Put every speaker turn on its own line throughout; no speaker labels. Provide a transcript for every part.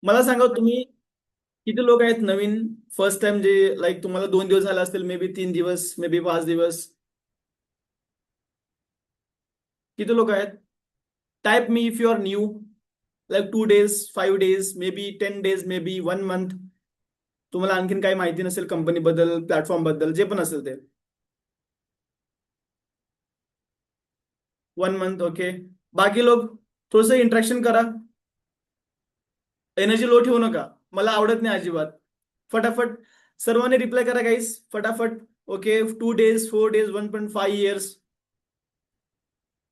मला सांगा तुम्ही किती लोक आहेत नवीन फर्स्ट टाइम जे लाईक तुम्हाला 2 दिवस झाले असतील, मे बी 3 दिवस, मे बी 5 दिवस. किती लोक आहेत? Type me if you are new, like 2 days, 5 days, maybe 10 days, maybe 1 month. तुम्हाला आणखीन काही माहिती नसेल कंपनी बद्दल, प्लॅटफॉर्म बद्दल, जे पण असेल ते. 1 month, ओके. बाकी लोक थोडस इंट्रॅक्शन करा. एनर्जी लो ठेवू नका. मला आवडत नाही अजिबात. फटाफट सर्वांनी रिप्लाय करा गाईस, फटाफट. Okay, 2 days, 4 days, 1.5 years.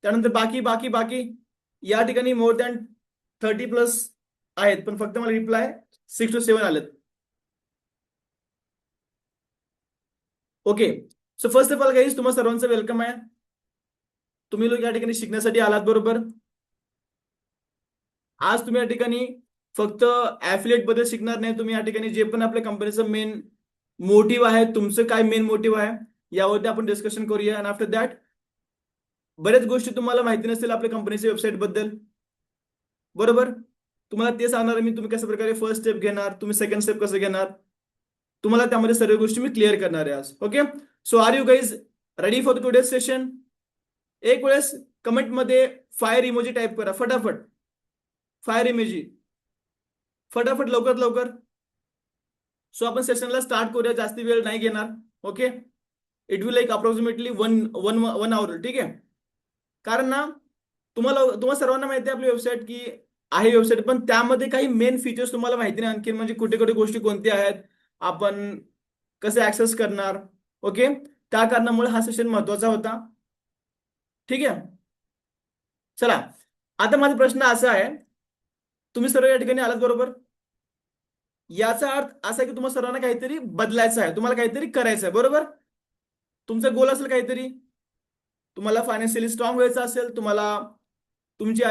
त्यानंतर बाकी बाकी बाकी या ठिकाणी मोर दॅन 30+ आहेत, पण फक्त मला रिप्लाय 6 to 7 आलेत. Okay. So first of all guys, तुम्हा सर्वांचं वेलकम आहे. तुम्ही लोक या ठिकाणी शिकण्यासाठी आलात, बरोबर. आज तुम्ही या ठिकाणी फक्त ऍफिलिएट बद्दल शिकणार नाही. तुम्ही या ठिकाणी जे पण आपल्या कंपनीचं मेन मोटिव्ह आहे, तुमचं काय मेन मोटिव्ह आहे, यावरती आपण डिस्कशन करूया. आणि आफ्टर दॅट बऱ्याच गोष्टी तुम्हाला माहिती नसतील आपल्या कंपनीच्या वेबसाईट बद्दल, बरोबर. तुम्हाला ते सांगणार मी, तुम्ही कशा प्रकारे फर्स्ट स्टेप घेणार, तुम्ही सेकंड स्टेप कसं घेणार. तुम्हाला त्यामध्ये सर्व गोष्टी मी क्लिअर करणार आहे आज. Okay. So are you guys ready for the today's session? एक वेळेस कमेंट मध्ये फायर इमोजी टाईप करा फटाफट. फायर इमोजी फटाफट, लवकर लवकर. सो आपण सेशनला स्टार्ट करूया, जास्ती वेळ नाही घेणार. Okay. It will like approximately one one one hour, ठीक आहे. कारण ना, तुम्हाला सर्वांना माहिती आहे आपली वेबसाईट की आहे वेबसाईट, पण त्यामध्ये काही मेन फीचर्स तुम्हाला माहिती नाही आणखी, म्हणजे कुठे कुठे गोष्टी कोणत्या आहेत, आपण कसे ऍक्सेस करणार. ओके. त्या कारणामुळे हा सेशन महत्वाचा होता, ठीक आहे. चला, आता माझा प्रश्न असा आहे, तुम्ही सर्व या ठिकाणी आलात, बरोबर. याचा अर्थ असा आहे की तुम्हाला सर्वांना काहीतरी बदलायचं आहे, तुम्हाला काहीतरी करायचं आहे, बरोबर. तुमचा गोल असेल काहीतरी. तुम्हाला फायनान्शियली स्ट्रॉंग व्हायचं असेल, तुम्हाला तुमची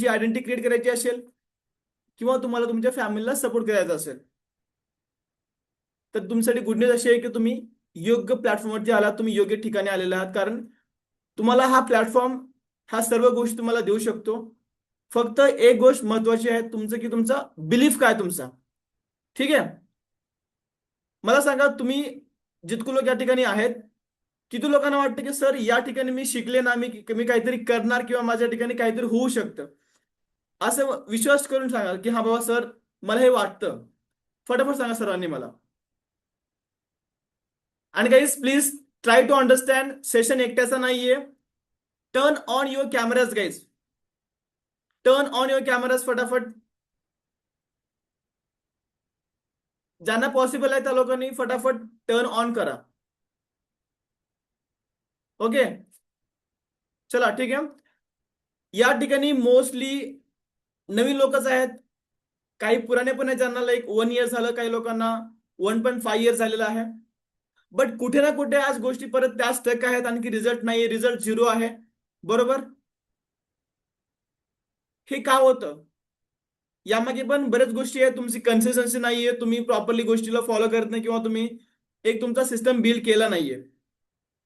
आयडेंटिटी क्रिएट करायची असेल, किंवा तुम्हाला तुमच्या फॅमिलीला सपोर्ट करायचा असेल, तर तुमच्यासाठी गुड न्यूज अशी आहे की तुम्ही योग्य प्लॅटफॉर्मवरती आलात, तुम्ही योग्य ठिकाणी आलेले आहात. कारण तुम्हाला हा प्लॅटफॉर्म ह्या सर्व गोष्टी तुम्हाला देऊ शकतो. फक्त एक गोष्ट महत्वाची आहे तुमचं, की तुमचा बिलीफ काय तुमचा, ठीक आहे. मला सांगा, तुम्ही जितके लोक या ठिकाणी आहेत, किती लोकांना वाटतं की सर या ठिकाणी मी शिकले ना, मी काहीतरी करणार किंवा माझ्या ठिकाणी काहीतरी होऊ शकतं, असं विश्वास करून सांगा की हा बाबा सर मला हे वाटतं. फटाफट सांगा सर्वांनी मला. आणि guys please try to understand, session एकट्याचा नाहीये. Turn on your cameras guys, turn on your cameras फटाफट. ज्यांना पॉसिबल आहे त्या लोकांनी फटाफट टर्न ऑन करा. ओके. चला, ठीक आहे. या ठिकाणी मोस्टली नवीन लोकच आहेत, काही पुराणे पण आहेत, ज्यांना लाईक 1 year झालं, काही लोकांना 1.5 years झालेलं आहे. बट कुठे ना कुठे आज गोष्टी परत त्या स्टक आहेत, आणखी रिझल्ट नाही, रिझल्ट 0 आहे, बरोबर. हे का होतं? यामागे पण बऱ्याच गोष्टी आहेत. तुमची कन्सिस्टन्सी नाहीये, तुम्ही प्रॉपरली गोष्टीला फॉलो करत नाही, किंवा तुम्ही एक तुमचा सिस्टम बिल्ड केला नाहीये.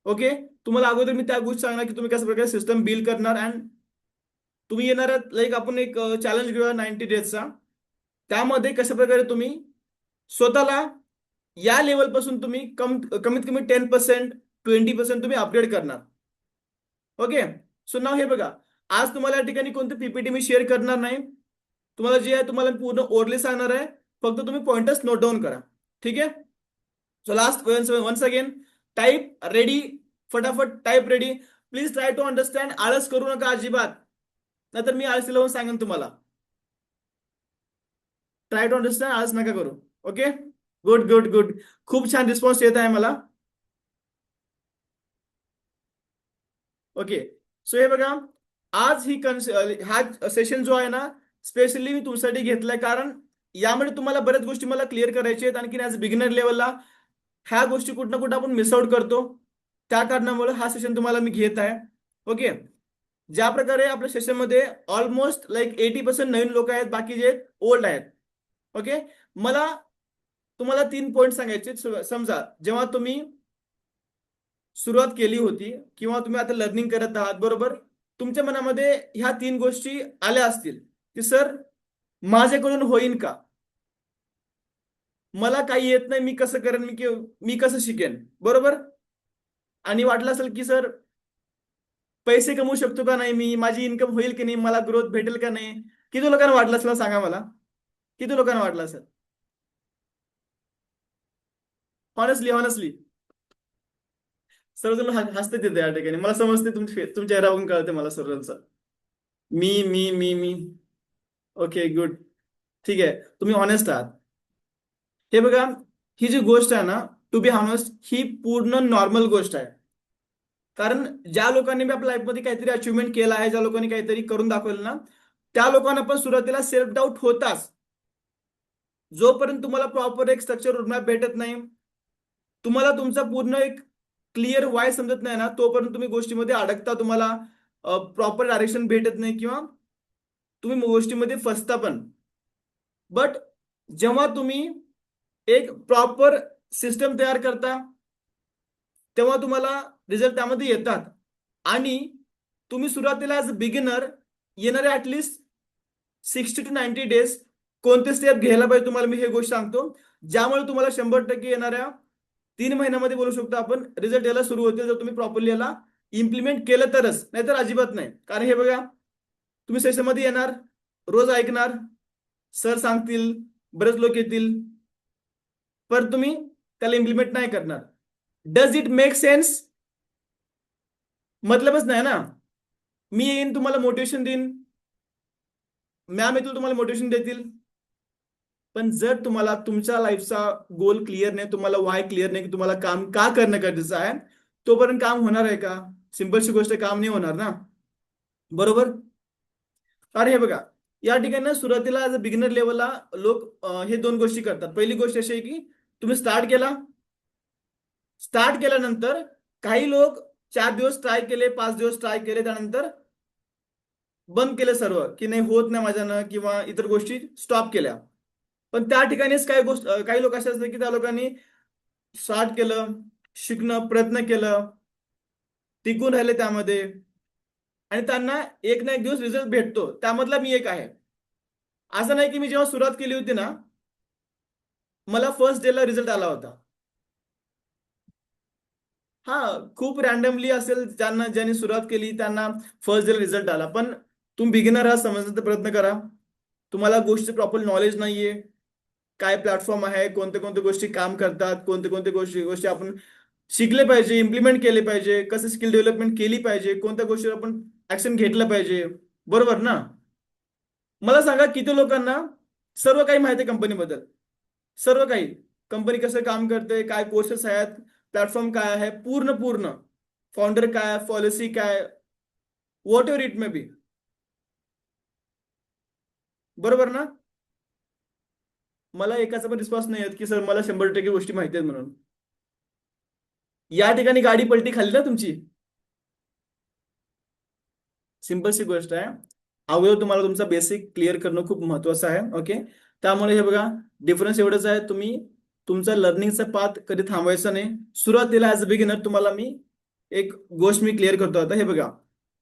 ओके. तुम्हाला अगोदर मी त्या गोष्टी सांगणार की तुम्ही कशा प्रकारे सिस्टम बिल्ड करणार. अँड तुम्ही येणार लाईक आपण एक चॅलेंज घेऊया 90 days. त्यामध्ये कशा प्रकारे तुम्ही स्वतःला या लेवल पासून तुम्ही कमीत कमी 10%, 20% तुम्ही अपग्रेड करणार. ओके. सो नाव हे बघा, आज तुम्हाला या ठिकाणी कोणती पीपीटी मी शेअर करणार नाही. तुम्हाला जे आहे तुम्हाला पूर्ण ओरली सांगणार आहे, फक्त तुम्ही पॉइंटर्स नोट डाऊन करा, ठीक आहे. So last once again, type ready, फटाफट type ready. Please try to understand, आळस करू नका अजिबात, नाहीतर मी आळस लावून सांगेन तुम्हाला. ट्राय टू अंडरस्टँड, आळस नका करू. ओके. Good good good. खूप छान रिस्पॉन्स येत आहे मला. ओके. सो हे बघा, आज हा सेशन जो आहे ना, स्पेशली मी तुमच्यासाठी घेतलाय, कारण यामध्ये तुम्हाला बऱ्याच गोष्टी मला क्लिअर करायच्या आहेत. आणखी ऍज बिगिनर लेवलला ह्या गोष्टी कुठं ना कुठं आपण मिस आउट करतो, त्या कारणामुळे हा सेशन तुम्हाला मी घेत आहे. ओके. ज्या प्रकारे आपल्या सेशनमध्ये ऑलमोस्ट लाईक 80% नवीन लोक आहेत, बाकी जे ओल्ड आहेत. ओके. मला तुम्हाला 3 पॉईंट सांगायचे. समजा जेव्हा तुम्ही सुरुवात केली होती, किंवा तुम्ही आता लर्निंग करत आहात, बरोबर, तुमच्या मनामध्ये ह्या 3 गोष्टी आल्या असतील की सर माझ्याकडून होईन का. मला काही येत नाही, मी कसं करेन, मी कसं शिकेन, बरोबर. आणि वाटलं असेल की सर पैसे कमवू शकतो का नाही, मी माझी इन्कम होईल की नाही, मला ग्रोथ भेटेल का नाही. किती लोकांना वाटलं असेल सांगा मला, किती लोकांना वाटलं असेल? हॉनेस्टली हॉनेस्टली सर्वजण हसते तिथे या ठिकाणी, मला समजते, तुमच्या चेहरा बघून कळते मला सर्वांचं. मी ओके गुड. ठीक आहे, तुम्ही ऑनेस्ट आहात. हे बघा, ही जी गोष्ट आहे ना, टू बी ऑनेस्ट, ही पूर्ण नॉर्मल गोष्ट आहे. कारण ज्या लोकांनी बी आपल्या लाईफमध्ये काहीतरी अचिव्हमेंट केलं आहे, ज्या लोकांनी काहीतरी करून दाखवलं ना, त्या लोकांना पण सुरुवातीला सेल्फ डाऊट होताच. जोपर्यंत तुम्हाला प्रॉपर एक स्ट्रक्चर रोडमॅप भेटत नाही, तुम्हाला तुमचा पूर्ण एक क्लिअर वाय समजत नाही ना, तोपर्यंत तुम्ही गोष्टीमध्ये अडकता, तुम्हाला प्रॉपर डायरेक्शन भेटत नाही, किंवा तुम्ही गोष्टीमध्ये फसता पण. बट जेव्हा तुम्ही एक प्रॉपर सिस्टम तयार करता, तेव्हा तुम्हाला रिझल्ट त्यामध्ये येतात. आणि तुम्ही सुरुवातीला ॲज अ बिगिनर येणारे ऍटलिस्ट 60 to 90 days कोणते स्टेप घ्यायला पाहिजे तुम्हाला, मी हे गोष्ट सांगतो, ज्यामुळे तुम्हाला 100% येणाऱ्या 3 महिन्यामध्ये बोलू शकतो आपण रिझल्ट यायला सुरू होते, जर तुम्ही प्रॉपरली याला इम्प्लिमेंट केलं तरच, नाहीतर अजिबात नाही. कारण हे बघा, तुम्ही सेशनमध्ये येणार, रोज ऐकणार, सर सांगतील, बरेच लोक येतील, पण तुम्ही त्याला इम्प्लिमेंट नाही करणार. Does it make sense? मतलबच नाही ना. मी येईन, तुम्हाला मोटिवेशन देईन, मॅम येतील तुम्हाला मोटिवेशन देतील, पण जर तुम्हाला तुमच्या लाईफचा गोल क्लिअर नाही, तुम्हाला वाय क्लिअर नाही की तुम्हाला काम का करणं गरजेचं आहे, तोपर्यंत काम होणार आहे का? सिंपलशी गोष्ट, काम नाही होणार ना, बरोबर. अरे हे बघा, या ठिकाणी ना सुरुवातीला ऍज अ बिगिनर लेवलला लोक हे दोन गोष्टी करतात. पहिली गोष्ट अशी आहे की तुम्ही स्टार्ट केल्यानंतर काही लोक 4 दिवस ट्राय केले, 5 दिवस ट्राय केले, त्यानंतर बंद केलं सर्व, की नाही होत नाही माझ्यानं, किंवा इतर गोष्टी स्टॉप केल्या. पण त्या ठिकाणीच काही लोक असे असतात की त्या लोकांनी स्टार्ट केलं, शिकणं प्रयत्न केलं, टिकून राहिले त्यामध्ये, आणि त्यांना एक ना एक दिवस रिझल्ट भेटतो. त्यामधला मी एक आहे. असं नाही की मी जेव्हा सुरुवात केली होती ना, मला फर्स्ट डे ला रिझल्ट आला होता. हा, खूप रॅन्डमली असेल, ज्यांनी सुरुवात केली त्यांना फर्स्ट डे रिझल्ट आला. पण तुम्ही बिगिनर आहात, समजण्याचा प्रयत्न करा. तुम्हाला गोष्टी प्रॉपर नॉलेज नाहीये, काय प्लॅटफॉर्म आहे, कोणते कोणते गोष्टी काम करतात, कोणते कोणते गोष्टी गोष्टी आपण शिकले पाहिजे, इम्प्लिमेंट केले पाहिजे, कसं स्किल डेव्हलपमेंट केली पाहिजे, कोणत्या गोष्टीवर आपण ऍक्शन घेतलं पाहिजे, बरोबर ना. मला सांगा, किती लोकांना सर्व काही माहिती आहे कंपनीबद्दल, सर्व काही, कंपनी कसं काम करते, काय कोर्सेस आहेत, प्लॅटफॉर्म काय आहे, पूर्ण पूर्ण फाउंडर काय, पॉलिसी काय, what ever it may be, बरोबर ना. मला एकाचा पण रिस्पॉन्स नाही येत की सर मला 100% गोष्टी माहिती आहेत म्हणून. या ठिकाणी गाडी पलटी खाल्ली ना तुमची. सिंपलशी गोष्ट आहे, अगोदर तुम्हाला तुमचा बेसिक क्लिअर करणं खूप महत्वाचं आहे. ओके, त्यामुळे हे बघा, डिफरन्स एवढंच आहे, तुम्ही तुमचा लर्निंगचा पाथ कधी थांबवायचा नाही. सुरुवातीला ऍज अ बिगिनर तुम्हाला मी एक गोष्ट मी क्लिअर करतो. आता हे बघा,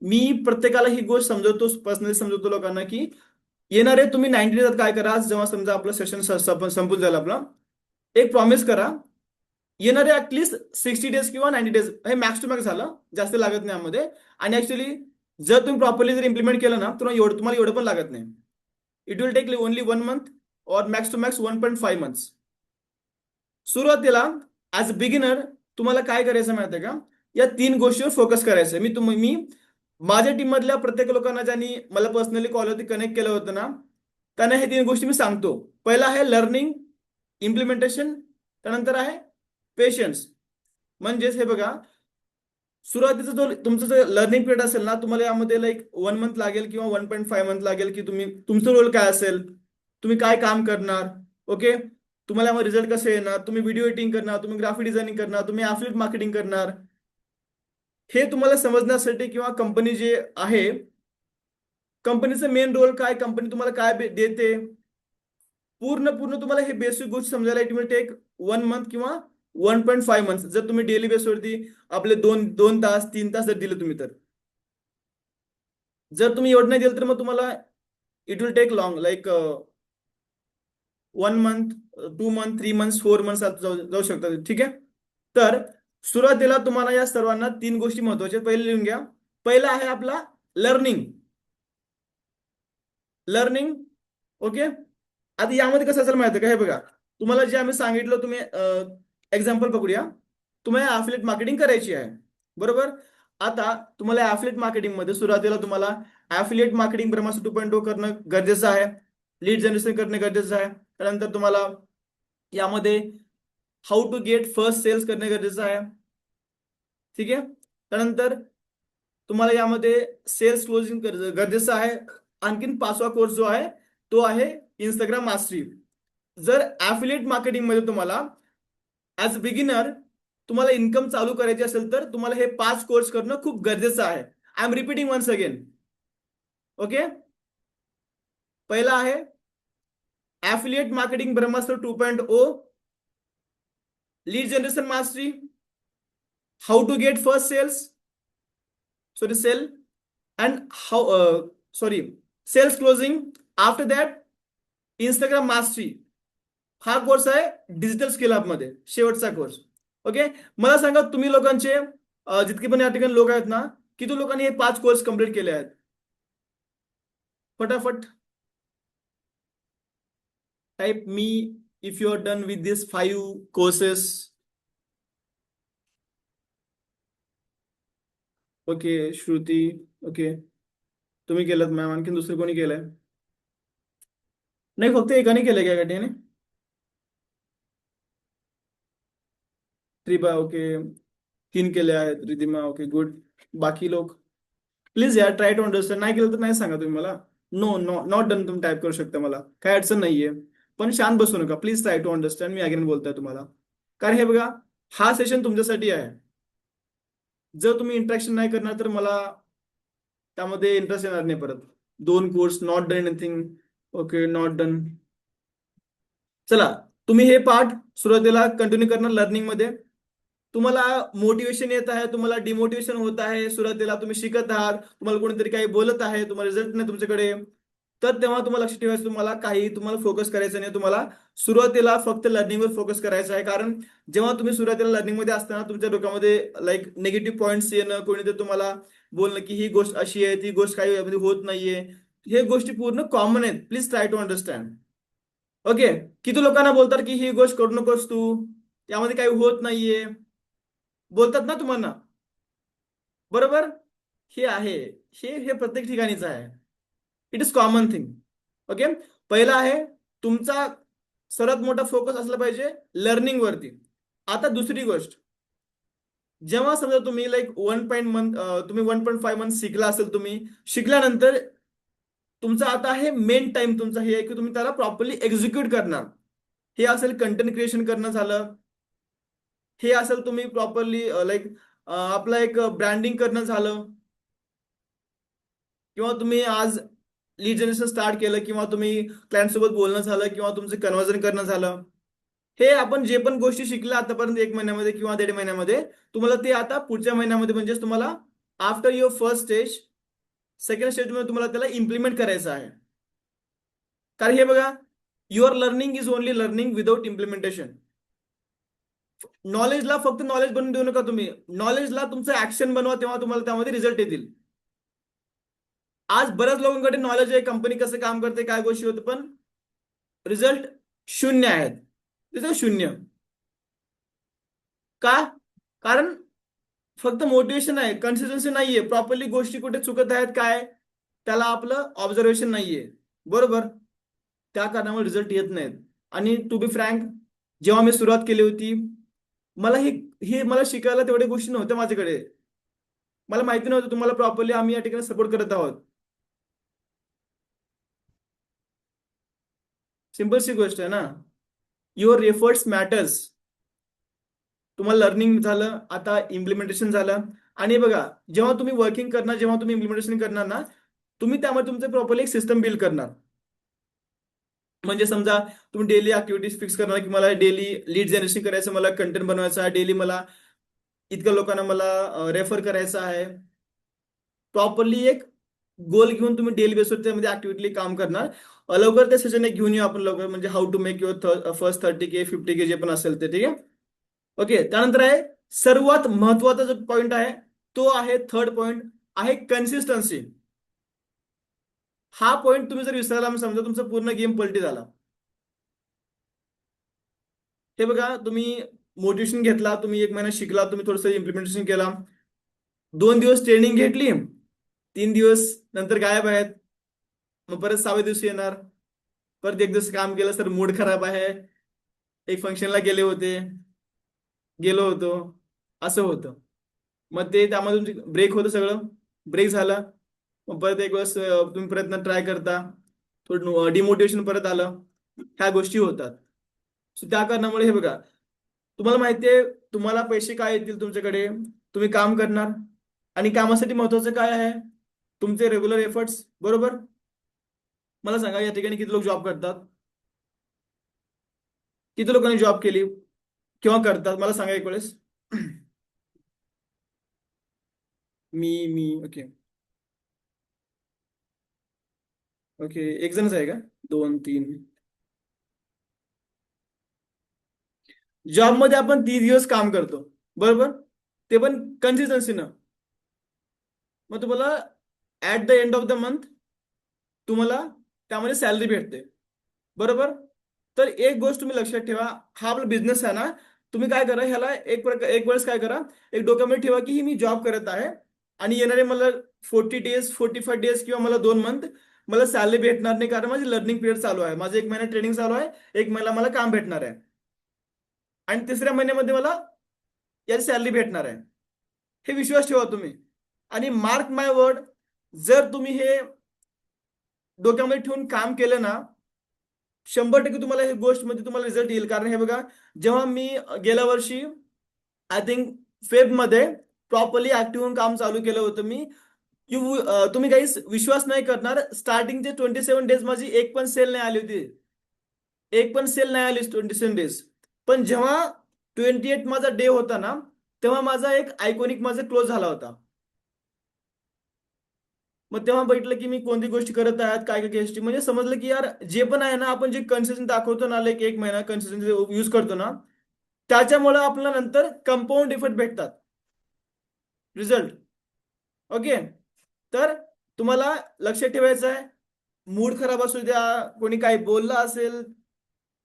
मी प्रत्येकाला ही गोष्ट समजवतो, पर्सनली समजवतो लोकांना, की येणारे तुम्ही 90 डेजात काय करा, जेव्हा समजा आपलं सेशन संपून जाईल आपलं, एक प्रॉमिस करा, येणारे ऍटलीस्ट 60 डेज किंवा 90 डेज, हे मॅक्स टू मॅक्स झालं, जास्त लागत नाही यामध्ये. आणि ऍक्च्युली जर तुम्ही प्रॉपरली जर इम्प्लिमेंट केलं ना, तर तुम्हाला एवढं पण लागत नाही. It will take only 1 month और मॅक्स टू मॅक्स 1.5 months. सुरुवातीला ऍज अ बिगिनर तुम्हाला काय करायचं माहिती आहे का, या 3 गोष्टीवर फोकस करायचं. मी माझ्या टीम मधल्या प्रत्येक लोकांना, ज्यांनी मला पर्सनली कॉलवरती कनेक्ट केलं होतं ना, त्यांना हे 3 गोष्टी मी सांगतो. पहिला आहे लर्निंग, इम्प्लिमेंटेशन, त्यानंतर आहे पेशन्स. म्हणजेच हे बघा, सुरुवातीचा जो तुमचं जे लर्निंग पिरियड असेल ना, तुम्हाला यामध्ये लाईक 1 month लागेल किंवा 1.5 month लागेल, की तुम्ही तुमचं रोल काय असेल, तुम्ही काय काम करणार. ओके, तुम्हाला यामध्ये रिझल्ट कसे येणार, तुम्ही व्हिडिओ एडिटिंग करणार, तुम्ही ग्राफिक डिझायनिंग करणार, तुम्ही ऍफिलिएट मार्केटिंग करणार, हे तुम्हाला समजण्यासाठी, किंवा कंपनी जे आहे, कंपनीचं मेन रोल काय, कंपनी तुम्हाला काय देते, पूर्ण पूर्ण तुम्हाला हे बेसिक गोष्ट समजायला इट विल टेक 1 month किंवा 1.5 months, जर तुम्ही डेली बेसवरती आपले 2 तास 3 तास जर दिले तुम्ही तर. जर तुम्ही एवढं नाही दिलं तर मग तुम्हाला it will take long, like 1 month, 2 month, 3 month, 4 month जाऊ शकतात. ठीक आहे. तर सुरुवातीला तुम्हाला या सर्वांना 3 गोष्टी महत्वाच्या आहेत. पहिले लिहून घ्या. पहिला आहे आपला लर्निंग. लर्निंग. ओके. आता यामध्ये कसं असेल माहिती का, हे बघा, तुम्हाला जे आम्ही सांगितलं, तुम्ही एक्झाम्पल पकडूया. तुम्हाला ॲफिलिएट मार्केटिंग करायची आहे, बरोबर. आता तुम्हाला ॲफिलिएट मार्केटिंग मध्ये सुरुवातीला तुम्हाला ॲफिलिएट मार्केटिंग ब्रह्मास्त्र 2.0 करणं गरजेचं आहे. लीड जनरेशन करणं गरजेचं आहे. त्यानंतर तुम्हाला यामध्ये how to get first sales करणे गरजेचं आहे. ठीक आहे. त्यानंतर तुम्हाला यामध्ये सेल्स क्लोजिंग गरजेचं आहे. आणखीन 5वा कोर्स जो आहे तो आहे इंस्टाग्राम मास्टरी. जर ॲफिलिएट मार्केटिंग मध्ये तुम्हाला ॲज बिगिनर तुम्हाला इन्कम चालू करायची असेल तर तुम्हाला हे 5 कोर्स करणं खूप गरजेचं आहे. I am repeating once again. Okay. पहिला आहे affiliate marketing Brahmastra 2.0, lead generation mastery, how to get first sale, and how sales closing. After that Instagram mastery. हा कोर्स आहे डिजिटल स्किल अप मध्ये शेवटचा कोर्स. ओके. मला सांगा, तुम्ही लोकांचे जितके पण या ठिकाणी लोक आहेत ना, किती लोकांनी हे 5 कोर्स कंप्लीट केले आहेत? फटाफट type me if you are done with this 5 courses. Okay Shruti. Okay, तुम्ही केलं मॅम. आणखीन दुसरे कोणी केलंय? नाही, फक्त एकाने केलंय का गाठीने? त्रिबा. ओके, 3 केले आहेत. रिधिमा. Okay good. बाकी लोक प्लीज यार ट्राय टू अंडरस्टँड. नाही केलं तर नाही सांगा तुम्ही मला. नो नो नॉट डन तुम्ही टाईप करू शकता, मला काय अडचण नाहीये. पण शांत बसू नका प्लीज. Try to understand. मी अगेन बोलतोय तुम्हाला, कारण हे बघा, हा सेशन तुमच्यासाठी आहे. जर तुम्ही इंटरॅक्शन नाही करणार तर मला त्यामध्ये इंटरेस्ट येणार नाही परत. 2 course not done anything. Okay not done. चला, तुम्ही हे पार्ट सुरुवातीला कंटिन्यू करणार लर्निंग मध्ये. तुम्हाला मोटिवेशन येत आहे, तुम्हाला डिमोटिवेशन होत आहे, सुरुवातीला तुम्ही शिकत आहात, तुम्हाला कोणीतरी काही बोलत आहे, तुम्हाला रिझल्ट नाही तुमच्याकडे, तर तेव्हा तुम्हाला लक्ष ठेवायचं, तुम्हाला फोकस करायचं नाही. तुम्हाला सुरुवातीला फक्त लर्निंगवर फोकस करायचं आहे. कारण जेव्हा तुम्ही सुरुवातीला लर्निंग मध्ये असताना तुमच्या डोक्यामध्ये लाईक निगेटिव्ह पॉईंट्स येणं, कोणीतरी तुम्हाला बोलणं की ही गोष्ट अशी आहे, ती गोष्ट काही होत नाहीये, हे गोष्टी पूर्ण कॉमन आहेत. Please try to understand. Okay. किती लोकांना बोलतात की ही गोष्ट करू नकोस तू, यामध्ये काही होत नाहीये, बोलतात ना तुम्हाला, बरोबर. हे आहे, हे प्रत्येक ठिकाणीच आहे. It is common thing. Okay. पहिला आहे तुमचा सर्वात मोठा फोकस असला पाहिजे लर्निंग वरती. आता दुसरी गोष्ट, जेव्हा समजा तुम्ही लाईक 1.5 मंथ शिकला असेल, तुम्ही शिकल्यानंतर तुमचा आता आहे मेन टाइम तुमचा हे आहे की तुम्ही त्याला प्रॉपरली एक्झिक्यूट करणार. हे असेल कंटेंट क्रिएशन करणं झालं, हे असेल तुम्ही प्रॉपरली लाईक आपलं एक ब्रँडिंग करणं झालं, किंवा तुम्ही आज लीड जनरेशन स्टार्ट केलं, किंवा तुम्ही क्लायंट सोबत बोलणं झालं, किंवा तुमचं कन्व्हर्जन करणं झालं. हे आपण जे पण गोष्टी शिकल्या आतापर्यंत 1 महिन्यामध्ये किंवा 1.5 महिन्यामध्ये, तुम्हाला ते आता पुढच्या महिन्यामध्ये म्हणजेच तुम्हाला after your first stage, second स्टेजमध्ये तुम्हाला त्याला इम्प्लिमेंट करायचं आहे. कारण हे बघा, your learning is only learning without implementation. नॉलेजला फक्त नॉलेज बनवून देऊ नका तुम्ही, नॉलेजला तुमचं ऍक्शन बनवा, तेव्हा तुम्हाला त्यामध्ये रिझल्ट येतील. आज बऱ्याच लोकांकडे नॉलेज आहे, कंपनी कसं काम करते, काय गोष्टी होतं, पण रिझल्ट शून्य आहेत. तिथं शून्य. का? कारण फक्त मोटिवेशन आहे, कन्सिस्टन्सी नाहीये, प्रॉपरली गोष्टी कुठे चुकत आहेत, काय त्याला आपलं ऑब्झर्वेशन नाहीये, बरोबर. त्या कारणामुळे रिझल्ट येत नाहीत. आणि टू बी फ्रँक, जेव्हा मी सुरुवात केली होती, मला मला शिकायला तेवढ्या गोष्टी नव्हत्या माझ्याकडे. मला माहिती नव्हतं तुम्हाला प्रॉपरली आम्ही या ठिकाणी सपोर्ट करत आहोत. सिंपलशी गोष्ट आहे ना. Your efforts matters. तुम्हाला लर्निंग झालं, आता इम्प्लिमेंटेशन झालं. आणि बघा, जेव्हा तुम्ही वर्किंग करणार, जेव्हा तुम्ही इम्प्लिमेंटेशन करणार ना, तुम्ही त्यामध्ये तुमचं प्रॉपरली एक सिस्टम बिल्ड करणार. म्हणजे समजा तुम्ही डेली ऍक्टिव्हिटीज फिक्स करणार की मला डेली लीड जनरेशन करायचं, मला कंटेंट बनवायचा आहे, डेली मला इतक्या लोकांना मला रेफर करायचं आहे. प्रॉपरली एक गोल घेऊन तुम्ही डेली बेसवर त्यामध्ये ऍक्टिव्हिटली काम करणार. लवकर त्या सेशन घेऊन येऊ आपण लवकर, म्हणजे how to make your first 30K 50K जे पण असेल ते, ठीक आहे. ओके, त्यानंतर आहे सर्वात महत्वाचा जो पॉइंट आहे तो आहे थर्ड पॉइंट, आहे कन्सिस्टन्सी. हा पॉइंट तुम्ही जर विसरला, मग समजा तुमचा पूर्ण गेम पलटी झाला. हे बघा, तुम्ही मोटिवेशन घेतला, तुम्ही 1 महिना शिकला, तुम्ही थोडंसं इम्प्लिमेंटेशन केला, 2 दिवस ट्रेनिंग घेतली, 3 दिवस नंतर गायब आहेत, मग परत 6व्या दिवशी येणार, परत एक दिवस काम केलं सर मूड खराब आहे, एक फंक्शनला गेलो होतो, असं होतं. मग ते त्यामध्ये ब्रेक होतं सगळं, ब्रेक झाला, मग परत एक वेळेस तुम्ही प्रयत्न ट्राय करता, थोडं डिमोटिवेशन परत आलं, ह्या गोष्टी होतात. So त्या कारणामुळे हे बघा, तुम्हाला माहितीये तुम्हाला पैसे काय येतील तुमच्याकडे, तुम्ही काम करणार, आणि कामासाठी महत्वाचं काय आहे, तुमचे रेग्युलर एफर्ट्स, बरोबर. मला सांगा या ठिकाणी किती लोक जॉब करतात, किती लोकांनी जॉब केली किंवा करतात, मला सांगा एक वेळेस. मी ओके. ओके, एक जणच आहे का, 2 3? जॉब मध्ये आपण 30 दिवस काम करतो, बरोबर, ते पण कन्सिस्टन्सीनं. मग तुम्हाला at the end of the month तुम्हाला त्यामध्ये सॅलरी भेटते, बरोबर. तर एक गोष्ट तुम्ही लक्षात ठेवा, हा आपला बिझनेस आहे ना, तुम्ही काय करा, ह्याला एक वेळेस काय करा, एक डोक्यामध्ये ठेवा की ही मी जॉब करत आहे, आणि येणारे मला 40 डेज 45 डेज किंवा मला 2 मंथ मला सॅलरी भेटणार नाही, कारण माझी लर्निंग पिरियड चालू आहे, माझं 1 महिना ट्रेनिंग चालू आहे, 1 महिना मला काम भेटणार आहे, आणि तिसऱ्या महिन्यामध्ये मला याची सॅलरी भेटणार आहे. हे विश्वास ठेवा तुम्ही, आणि मार्क माय वर्ड, जर तुम्ही हे डोक्यामध्ये ठेवून काम केलं ना, 100% तुम्हाला ही गोष्ट म्हणजे तुम्हाला रिझल्ट येईल. कारण हे बघा, जेव्हा मी गेल्या वर्षी आय थिंक फेबमध्ये प्रॉपरली ऍक्टिव्ह होऊन काम चालू केलं होतं मी, तुम्ही काही विश्वास नाही करणार, स्टार्टिंगचे 27 डेज माझी एक पण सेल नाही आली होती, एक पण सेल नाही आली 27 डेज. पण जेव्हा 28 माझा डे होता ना, तेव्हा माझा एक आयकॉनिक माझा क्लोज झाला होता. मग तेव्हा बघितलं की मी कोणती गोष्टी करत आहात, काय काय गोष्टी, म्हणजे समजलं की यार जे पण आहे ना, आपण जे कन्सिस्टन्सी दाखवतो ना, लाईक 1 महिना कन्सिस्टन्सी यूज करतो ना, त्याच्यामुळे आपल्याला नंतर कंपाऊंड इफेक्ट भेटतात, रिझल्ट. ओके, तर तुम्हाला लक्षात ठेवायचं आहे, मूड खराब असू द्या, कोणी काही बोललं असेल,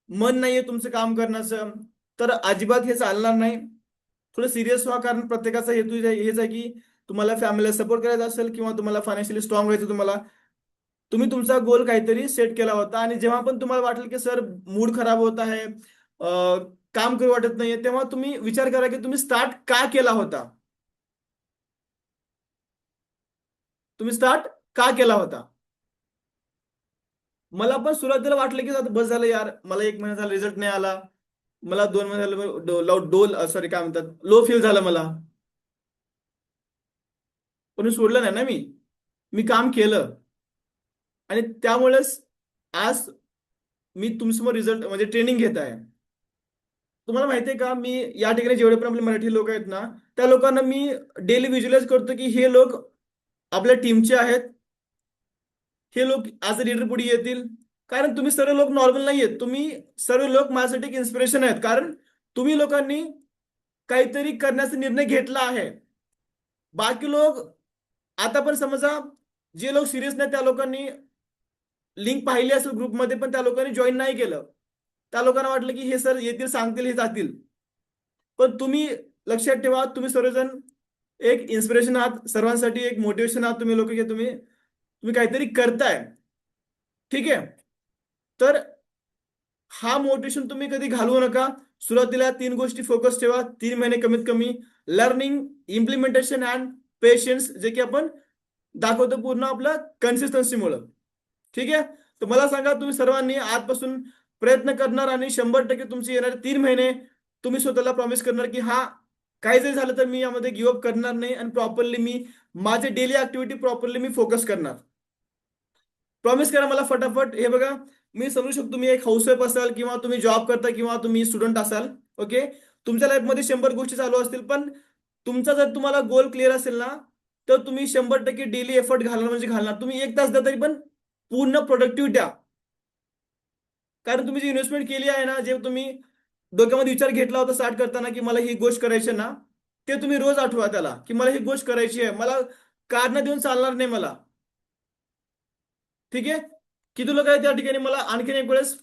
मन नाहीये तुमचं काम करण्याचं, तर अजिबात हे चालणार नाही. थोडं सिरियस व्हा, कारण प्रत्येकाचा हेतू हेच आहे की तुम्हाला फॅमिलीला सपोर्ट करायचा असेल किंवा तुम्हाला फायनान्शियली स्ट्रॉंग व्हायचं, तुम्ही तुमचा गोल काहीतरी सेट केला होता, आणि जेव्हा पण तुम्हाला वाटेल की सर मूड खराब होत आहे, काम करू वाटत नाहीये, तेव्हा तुम्ही विचार करा की तुम्ही स्टार्ट का केला होता, तुम्ही स्टार्ट का केला होता. मला पण सुरुवातीला वाटलं की आता बस झालं यार, मला 1 महिना झाला रिझल्ट नाही आला, मला 2 महिने झालं सॉरी काय म्हणतात, लो फील झालं मला, पण मी सोडलं नाही ना, मी काम केलं, आणि त्यामुळेच आज मी तुमच्यासमोर रिझल्ट म्हणजे ट्रेनिंग घेत आहे. तुम्हाला माहितीये का, मी या ठिकाणी जेवढे पण आपले मराठी लोक आहेत ना, त्या लोकांना मी डेली व्हिज्युअलाइज करतो की हे लोक आपल्या टीमचे आहेत, हे लोक ऍज अ लीडर पुढे येतील. कारण तुम्ही सर्व लोक नॉर्मल नाही आहेत, तुम्ही सर्व लोक माझ्यासाठी एक इन्स्पिरेशन आहेत, कारण तुम्ही लोकांनी काहीतरी करण्याचा निर्णय घेतला आहे. बाकी लोक आता पण समजा, जे लोक सिरियस नाही त्या लोकांनी लिंक पाहिली असेल ग्रुपमध्ये, पण त्या लोकांनी जॉईन नाही केलं, त्या लोकांना वाटलं की हे सर येतील सांगतील हे जातील. पण तुम्ही लक्षात ठेवा, तुम्ही सर्वजण एक इन्स्पिरेशन आहात सर्वांसाठी, एक मोटिवेशन आहात तुम्ही लोक, की तुम्ही तुम्ही काहीतरी करताय, ठीक आहे. तर हा मोटिवेशन तुम्ही कधी घालवू नका. सुरुवातीला 3 गोष्टी फोकस ठेवा, 3 महिने कमीत कमी, लर्निंग, इम्प्लिमेंटेशन अँड पेशन्स, जे की आपण दाखवतो पूर्ण आपलं कन्सिस्टन्सीमुळे, ठीक आहे. तर मला सांगा, तुम्ही सर्वांनी आजपासून प्रयत्न करणार, आणि 100% तुमचे येणारे 3 महिने तुम्ही स्वतःला प्रॉमिस करणार की हा, काही जरी झालं तर मी यामध्ये गिव्हअप करणार नाही, आणि प्रॉपरली मी माझे डेली ऍक्टिव्हिटी प्रॉपरली मी फोकस करणार. प्रॉमिस करा मला फटाफट. हे बघा, मी समजू शकतो तुम्ही एक हाऊसवाईफ असाल, किंवा तुम्ही जॉब करता, किंवा तुम्ही स्टुडंट असाल, ओके. तुमच्या लाईफमध्ये 100 गोष्टी चालू असतील, पण तुमचा जर तुम्हाला गोल क्लिअर असेल ना, तर तुम्ही 100% डेली एफर्ट घालणार म्हणजे घालणार. तुम्ही 1 तास द्या तरी पण पूर्ण प्रोडक्टिव्ह द्या. कारण तुम्ही जी इन्व्हेस्टमेंट केली आहे ना, जे तुम्ही डोक्यामध्ये विचार घेतला होता स्टार्ट करताना की मला ही गोष्ट करायची आहे ना, ते तुम्ही रोज आठवा त्याला की मला ही गोष्ट करायची आहे. मला कारण देऊन चालणार नाही मला. ठीक आहे. किती लोक आहेत त्या ठिकाणी? मला आणखीन एक वेळेस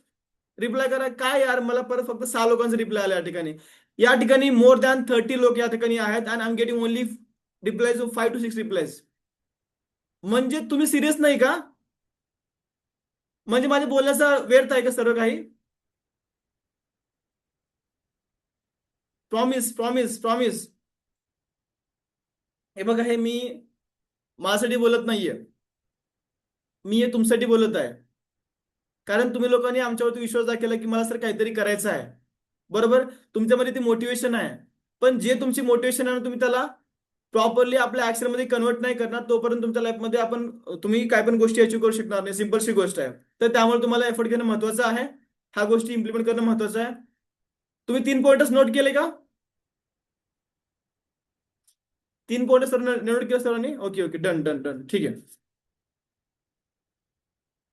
रिप्लाय करा. काय यार, मला परत फक्त 6 लोकांचा रिप्लाय आला या ठिकाणी. या ठिकाणी मोर दॅन 30 लोक या ठिकाणी आहेत आणि I am getting only replies of 5 to 6 replies. म्हणजे तुम्ही सिरियस नाही का? म्हणजे माझ्या बोलण्याचा व्यर्थ आहे का सर्व काही? Promise promise promise. हे बघा, हे मी माझ्यासाठी बोलत नाहीये, मी हे तुमच्यासाठी बोलत आहे. कारण तुम्ही लोकांनी आमच्यावरती विश्वास दाखवला की मला सर काहीतरी करायचं आहे. बरोबर. तुमच्यामध्ये ती मोटिवेशन आहे. पण जे तुमची मोटिवेशन आहे ना, तुम्ही त्याला प्रॉपरली आपल्या ऍक्शन मध्ये कन्वर्ट नाही करणार तोपर्यंत तुमच्या लाईफमध्ये तुम्ही काय पण गोष्टी अचीव्ह करू शकणार नाही. सिंपलशी गोष्ट आहे. तर त्यामुळे तुम्हाला एफर्ट घेणं महत्वाचं आहे. ह्या गोष्टी इम्प्लिमेंट करणं महत्वाचं आहे. तुम्ही 3 पॉइंटच नोट केले का? 3 पॉइंट सर नोट केलं सरांनी? Okay okay, done done done, ठीक आहे.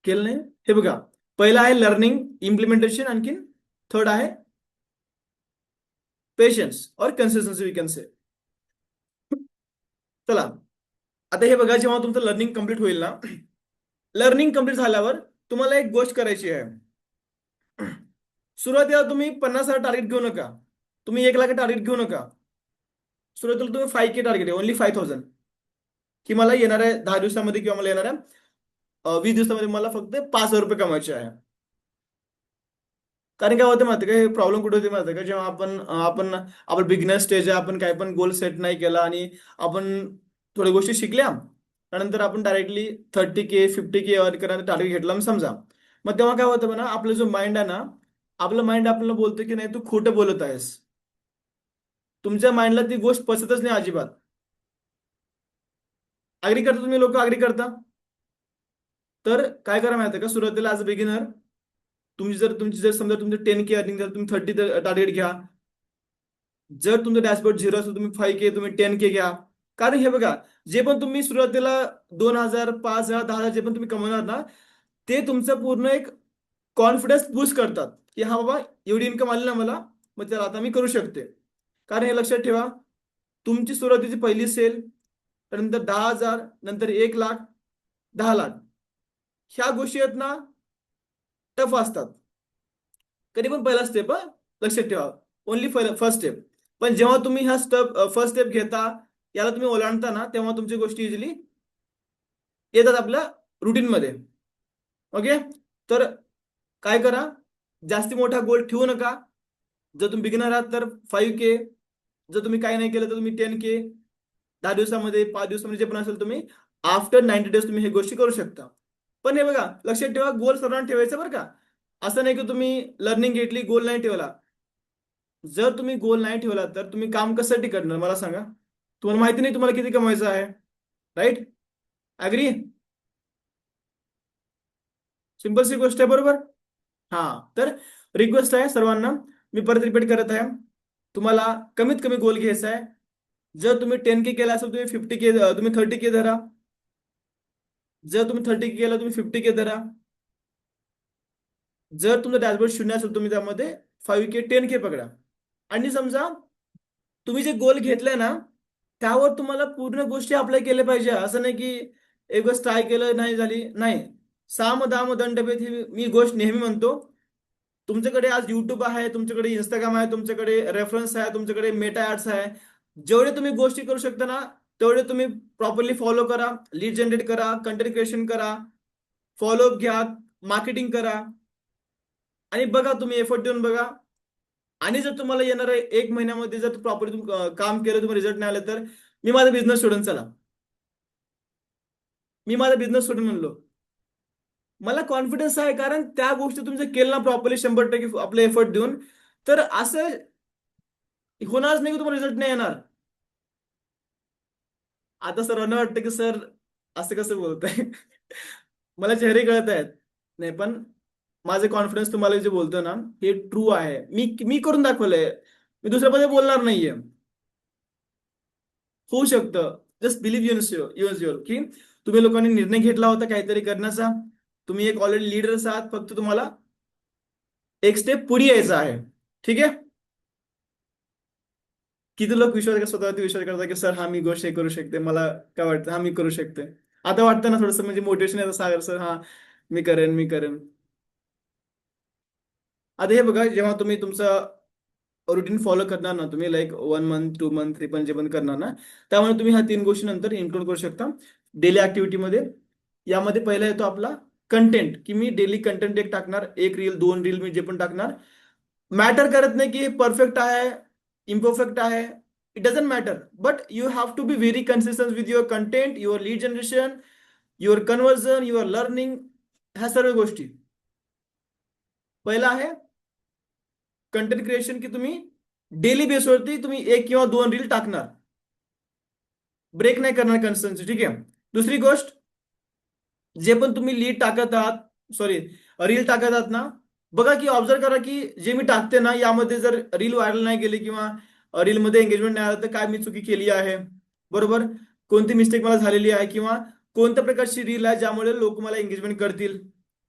केलं नाही? हे बघा, पहिला आहे लर्निंग इम्प्लिमेंटेशन, आणखीन थर्ड आहे पेशन्स और कन्सिस्टन्सी वी कॅन से. चला, आता हे बघा, जेव्हा तुमचं लर्निंग कम्प्लीट होईल ना, लर्निंग कम्प्लीट झाल्यावर तुम्हाला एक गोष्ट करायची आहे. सुरुवातीला तुम्ही 50,000 टार्गेट घेऊ नका. तुम्ही 1 लाख टार्गेट घेऊ नका. सुरुवातीला तुम्ही 5K टार्गेट आहे, ओनली 5,000. की मला येणाऱ्या 10 दिवसामध्ये किंवा मला येणाऱ्या 20 दिवसामध्ये मला फक्त 5,000 रुपये कमायचे आहे. कारण काय होतं माहिती का, हे प्रॉब्लेम कुठे होते माहिती का, जेव्हा आपण बिगिनर स्टेज आहे, आपण काय पण गोल सेट नाही केला आणि आपण थोड्या गोष्टी शिकल्या, त्यानंतर आपण डायरेक्टली 30K 50K अर्न करण्याचा टार्गेट घेतला मग समजा. मग तेव्हा काय होतं म्हणा, आपलं जो माइंड आहे ना, आपलं माइंड आपल्याला बोलतं की नाही तू खोटं बोलत आहेस. तुमच्या माइंडला ती गोष्ट पचतच नाही अजिबात. अग्री करता तुम्ही लोक? अग्री करता? तर काय करा माहिती का, सुरुवातीला ॲज अ बिगिनर तुमची जर समजा तुमचं 10K अर्निंग झालं, तुम्ही 30 टार्गेट घ्या. जर तुमचं डॅशबोर्ड 0 असेल, तुम्ही 5K, तुम्ही 10K घ्या. कारण हे बघा, जे पण तुम्ही सुरुवातीला 2,000 5,000 10,000 जे पण तुम्ही कमवणार ना, ते तुमचं पूर्ण एक कॉन्फिडन्स बूस्ट करतात की हा बाबा, एवढी इन्कम आली ना मला, मग त्याला आता मी करू शकते. कारण हे लक्षात ठेवा, तुमची सुरुवातीची पहिली सेल, त्यानंतर 10,000, नंतर 1 लाख, 10 लाख, ह्या गोष्टी आहेत ना, टफ असतात. कधी पण पहिला स्टेप, लक्षात ठेवा, ओनली फर्स्ट स्टेप. पण जेव्हा तुम्ही ह्या फर्स्ट स्टेप घेता, याला तुम्ही ओलांडता ना, तेव्हा तुमची गोष्टी इझिली येतात आपल्या रुटीन मध्ये. ओके. तर काय करा, जास्ती मोठा गोल ठेवू नका. जर तुम्ही बिगिनर आहात तर 5K, जर तुम्ही काही नाही केलं तर तुम्ही 10K, 10 दिवसामध्ये 5 दिवसामध्ये जे पण असेल तुम्ही आफ्टर 90 डेज तुम्ही हे गोष्टी करू शकता. पण हे बघा, लक्षात ठेवा, गोल सर्वांना ठेवायचं बरं का. असं नाही की तुम्ही लर्निंग घेतली, गोल नाही ठेवला. जर तुम्ही गोल नाही ठेवला तर तुम्ही काम कशासाठी करणार मला सांगा? तुम्हाला माहिती नाही तुम्हाला किती कमवायचं आहे. राईट? अग्री? सिंपल सी गोष्ट आहे, बरोबर. हा. तर रिक्वेस्ट आहे सर्वांना, मी परत रिपीट करत आहे, तुम्हाला कमीत कमी गोल घ्यायचा आहे. जर तुम्ही 10K केला असेल, तुम्ही 50K, तुम्ही 30K धरा. जर तुम्ही 30K केला, तुम्ही 50K धरा. जर तुमचं डॅशबोर्ड 0 असेल, तुम्ही त्यामध्ये 5K 10K पकडा. आणि समजा तुम्ही जे गोल घेतलंय ना, त्यावर तुम्हाला पूर्ण गोष्टी अप्लाय केल्या पाहिजे. असं नाही की एक वेळेस ट्राय केलं नाही झाली, नाही. साम दाम दंडभेद ही मी गोष्ट नेहमी म्हणतो. तुमच्याकडे आज युट्यूब आहे, तुमच्याकडे इंस्टाग्राम आहे, तुमच्याकडे रेफरन्स आहे, तुमच्याकडे मेटा ऍड्स आहे. जेवढे तुम्ही गोष्टी करू शकता ना, तेवढे तुम्ही प्रॉपरली फॉलो करा. लीड जनरेट करा, कंटेंट क्रिएशन करा, फॉलोअप घ्या, मार्केटिंग करा आणि बघा, तुम्ही एफर्ट देऊन बघा. आणि जर तुम्हाला येणार आहे 1 महिन्यामध्ये जर प्रॉपरली तुम्ही काम केलं, तुम्ही रिझल्ट नाही आले, तर मी माझा बिझनेस सोडून चला. मी माझा बिझनेस सोडून म्हणलो. मला कॉन्फिडन्स आहे, कारण त्या गोष्टी तुम्ही जर केलं ना प्रॉपरली 100% आपले एफर्ट देऊन, तर असं होणारच नाही की तुम्हाला रिझल्ट नाही येणार. आता सर्वांना वाटतं की सर असं कसं बोलत आहे. मला चेहरे कळत आहेत. नाही, पण माझे कॉन्फिडन्स तुम्हाला जे बोलतो ना, हे ट्रू आहे. मी मी करून दाखवलंय. मी दुसऱ्याबद्दल बोलणार नाहीये. होऊ शकतं. जस्ट बिलीव्ह युअर की तुम्ही लोकांनी निर्णय घेतला होता काहीतरी करण्याचा. तुम्ही एक ऑलरेडी लीडर्स आहात, फक्त तुम्हाला एक स्टेप पुढे यायचं आहे. ठीक आहे. किती लोक स्वतःवरती विश्वास करतात की सर हा मी गोष्ट हे करू शकते, मला काय वाटतं हा मी करू शकते. आता वाटतं ना थोडंसं म्हणजे मोटिवेशन येतं, सागर सर हा मी करेन. आता हे बघा, जेव्हा तुम्ही तुमचं रुटीन फॉलो करणार ना, तुम्ही लाईक 1 मंथ 2 मंथ 3 मंथ जे पण करणार ना, त्यामुळे तुम्ही ह्या 3 गोष्टी नंतर इन्क्लूड करू शकता डेली ऍक्टिव्हिटीमध्ये. यामध्ये पहिला येतो आपला कंटेंट, की मी डेली कंटेंट एक टाकणार, 1 रील 2 रील मी जे पण टाकणार. मॅटर करत नाही की परफेक्ट आहे इम्परफेक्ट आहे, it doesn't matter, but you have to be very consistent with your content, your lead generation, your conversion, your learning, ह्या सर्व गोष्टी. पहिला आहे कंटेंट क्रिएशन, की तुम्ही डेली बेसवरती तुम्ही 1 किंवा 2 रील टाकणार, ब्रेक नाही करणार कन्सिस्टन्सी. ठीक आहे. दुसरी गोष्ट, जे पण तुम्ही लीड टाकत आहात, सॉरी रील टाकत आहात ना, बघा की ऑब्झर्व करा की जे मी टाकते ना यामध्ये जर रील व्हायरल नाही गेली किंवा रीलमध्ये एंगेजमेंट नाही आलं तर काय मी चुकी केली आहे, बरोबर, कोणती मिस्टेक मला झालेली आहे, किंवा कोणत्या प्रकारची रील आहे ज्यामुळे लोक मला एंगेजमेंट करतील,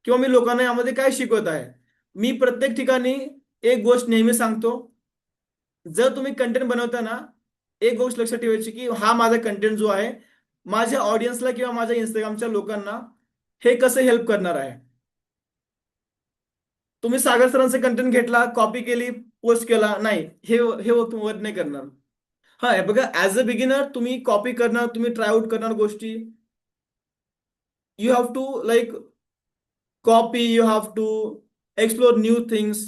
किंवा मी लोकांना यामध्ये काय शिकवत आहे. मी प्रत्येक ठिकाणी एक गोष्ट नेहमी सांगतो, जर तुम्ही कंटेंट बनवता ना, एक गोष्ट लक्षात ठेवायची की हा माझा कंटेंट जो आहे माझ्या ऑडियन्सला किंवा माझ्या इंस्टाग्रामच्या लोकांना हे कसं हेल्प करणार आहे. तुम्ही सागर सरांचे कंटेंट घेतला, कॉपी केली, पोस्ट केला, नाही, हे हे वर्क नाही करणार. हा हे बघा, ऍज अ बिगिनर तुम्ही कॉपी करणार, तुम्ही ट्राय आउट करणार गोष्टी. You have to like copy, you have to explore new things.